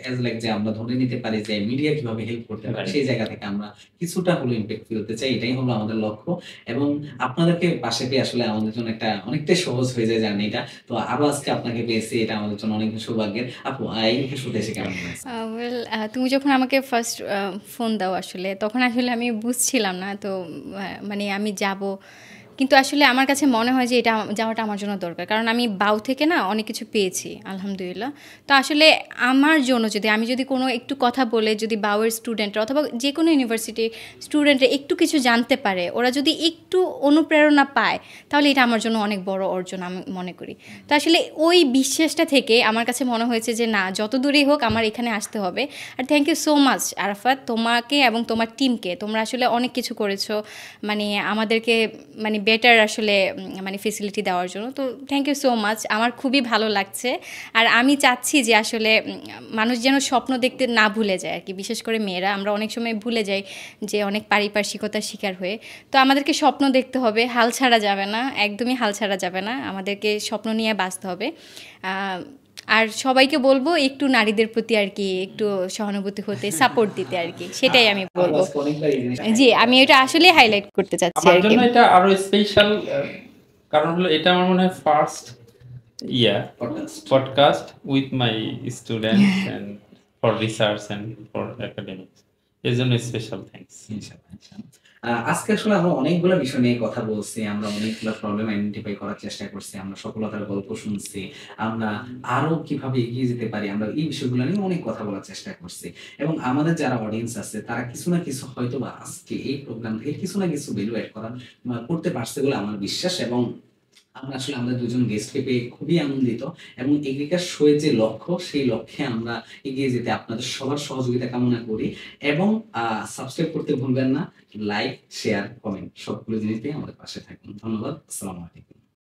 এজ লাইক যে আমরা ধরে নিতে পারি যে মিডিয়া কিভাবে হেল্প করতে পারে, সেই জায়গা থেকে আমরা কিছুটা হলো ইমপ্যাক্ট ফেলতে চাই। এটাই হলো আমাদের লক্ষ্য এবং আপনাদেরকে পাশে পেয়ে আসলে আমাদের জন্য একটা অনেকটাই সহজ হয়ে যায় জার্নিটা। তো আরো আজকে আপনাকে পেয়েছি, এটা আমাদের জন্য অনেক সৌভাগ্যের। আপু এই শুতে এসে কেমন লাগছে? ওয়েল, তুমি যখন আমাকে ফার্স্ট ফোন দাও আসলে, তখন আসলে আমি বুঝছিলাম না তো মানে আমি যাব, কিন্তু আসলে আমার কাছে মনে হয় যে এটা যাওয়াটা আমার জন্য দরকার, কারণ আমি বাউ থেকে না অনেক কিছু পেয়েছি আলহামদুলিল্লাহ। তো আসলে আমার জন্য আমি যদি কোনো একটু কথা বলে, যদি বাউয়ের স্টুডেন্টরা অথবা যে কোনো ইউনিভার্সিটির স্টুডেন্টরা একটু কিছু জানতে পারে, ওরা যদি একটু অনুপ্রেরণা পায়, তাহলে এটা আমার জন্য অনেক বড় অর্জন আমি মনে করি। তো আসলে ওই বিশ্বাসটা থেকে আমার কাছে মনে হয়েছে যে না, যত দূরেই হোক আমার এখানে আসতে হবে। আর thank you so much Arafat, তোমাকে এবং তোমার টিমকে। তোমরা আসলে অনেক কিছু করেছো, মানে আমাদেরকে মানে বেটার আসলে মানে ফেসিলিটি দেওয়ার জন্য। তো থ্যাংক ইউ সো মাচ, আমার খুবই ভালো লাগছে। আর আমি চাচ্ছি যে আসলে মানুষ যেন স্বপ্ন দেখতে না ভুলে যায় আর কি, বিশেষ করে মেয়েরা আমরা অনেক সময় ভুলে যাই যে অনেক পারিপার্শ্বিকতার শিকার হয়ে। তো আমাদেরকে স্বপ্ন দেখতে হবে, হাল ছাড়া যাবে না, একদমই হাল ছাড়া যাবে না, আমাদেরকে স্বপ্ন নিয়ে বাঁচতে হবে। আর সবাইকে বলবো একটু নারীদের প্রতি আর কি একটু সহানুভূতি হতে, সাপোর্ট দিতে আর কি, সেটাই আমি বলবো। জি, আমি এটা আসলে হাইলাইট করতে চাচ্ছি আমার আর কি। জন্য এটা আরো স্পেশাল, কারণ হলো এটা আমার মনে হয় first Yeah, podcast. podcast with my students and for research and for academics. এর জন্য স্পেশাল থ্যাঙ্কস। ইনশাআল্লাহ, ইনশাআল্লাহ। আজকে আসলে আমরা অনেকগুলো বিষয় নিয়ে কথা বলছি। আমরা অনেকগুলো প্রবলেম আইডেন্টিফাই করার চেষ্টা করছি। আমরা সফলতার গল্প শুনছি। আমরা আরো কিভাবে এগিয়ে যেতে পারি, আমরা এই বিষয়গুলো নিয়ে অনেক কথা বলার চেষ্টা করছি। এবং আমাদের যারা অডিয়েন্স আছে তারা কিছু না কিছু হয়তোবা আজকে এই প্রোগ্রাম থেকে কিছু না কিছু ভ্যালু এড করতে পারছে বলে আমার বিশ্বাস। এবং আমরা আসলে আমাদের দুজন গেস্টকে পেয়ে খুবই আনন্দিত। এবং এগ্রিকালচার শোয়ের যে লক্ষ্য, সেই লক্ষ্যে আমরা এগিয়ে যেতে আপনাদের সবার সহযোগিতা কামনা করি। এবং সাবস্ক্রাইব করতে ভুলবেন না। লাইক, শেয়ার, কমেন্ট সবগুলো জিনিস দিয়ে আমাদের পাশে থাকুন। ধন্যবাদ। আসসালামু আলাইকুম।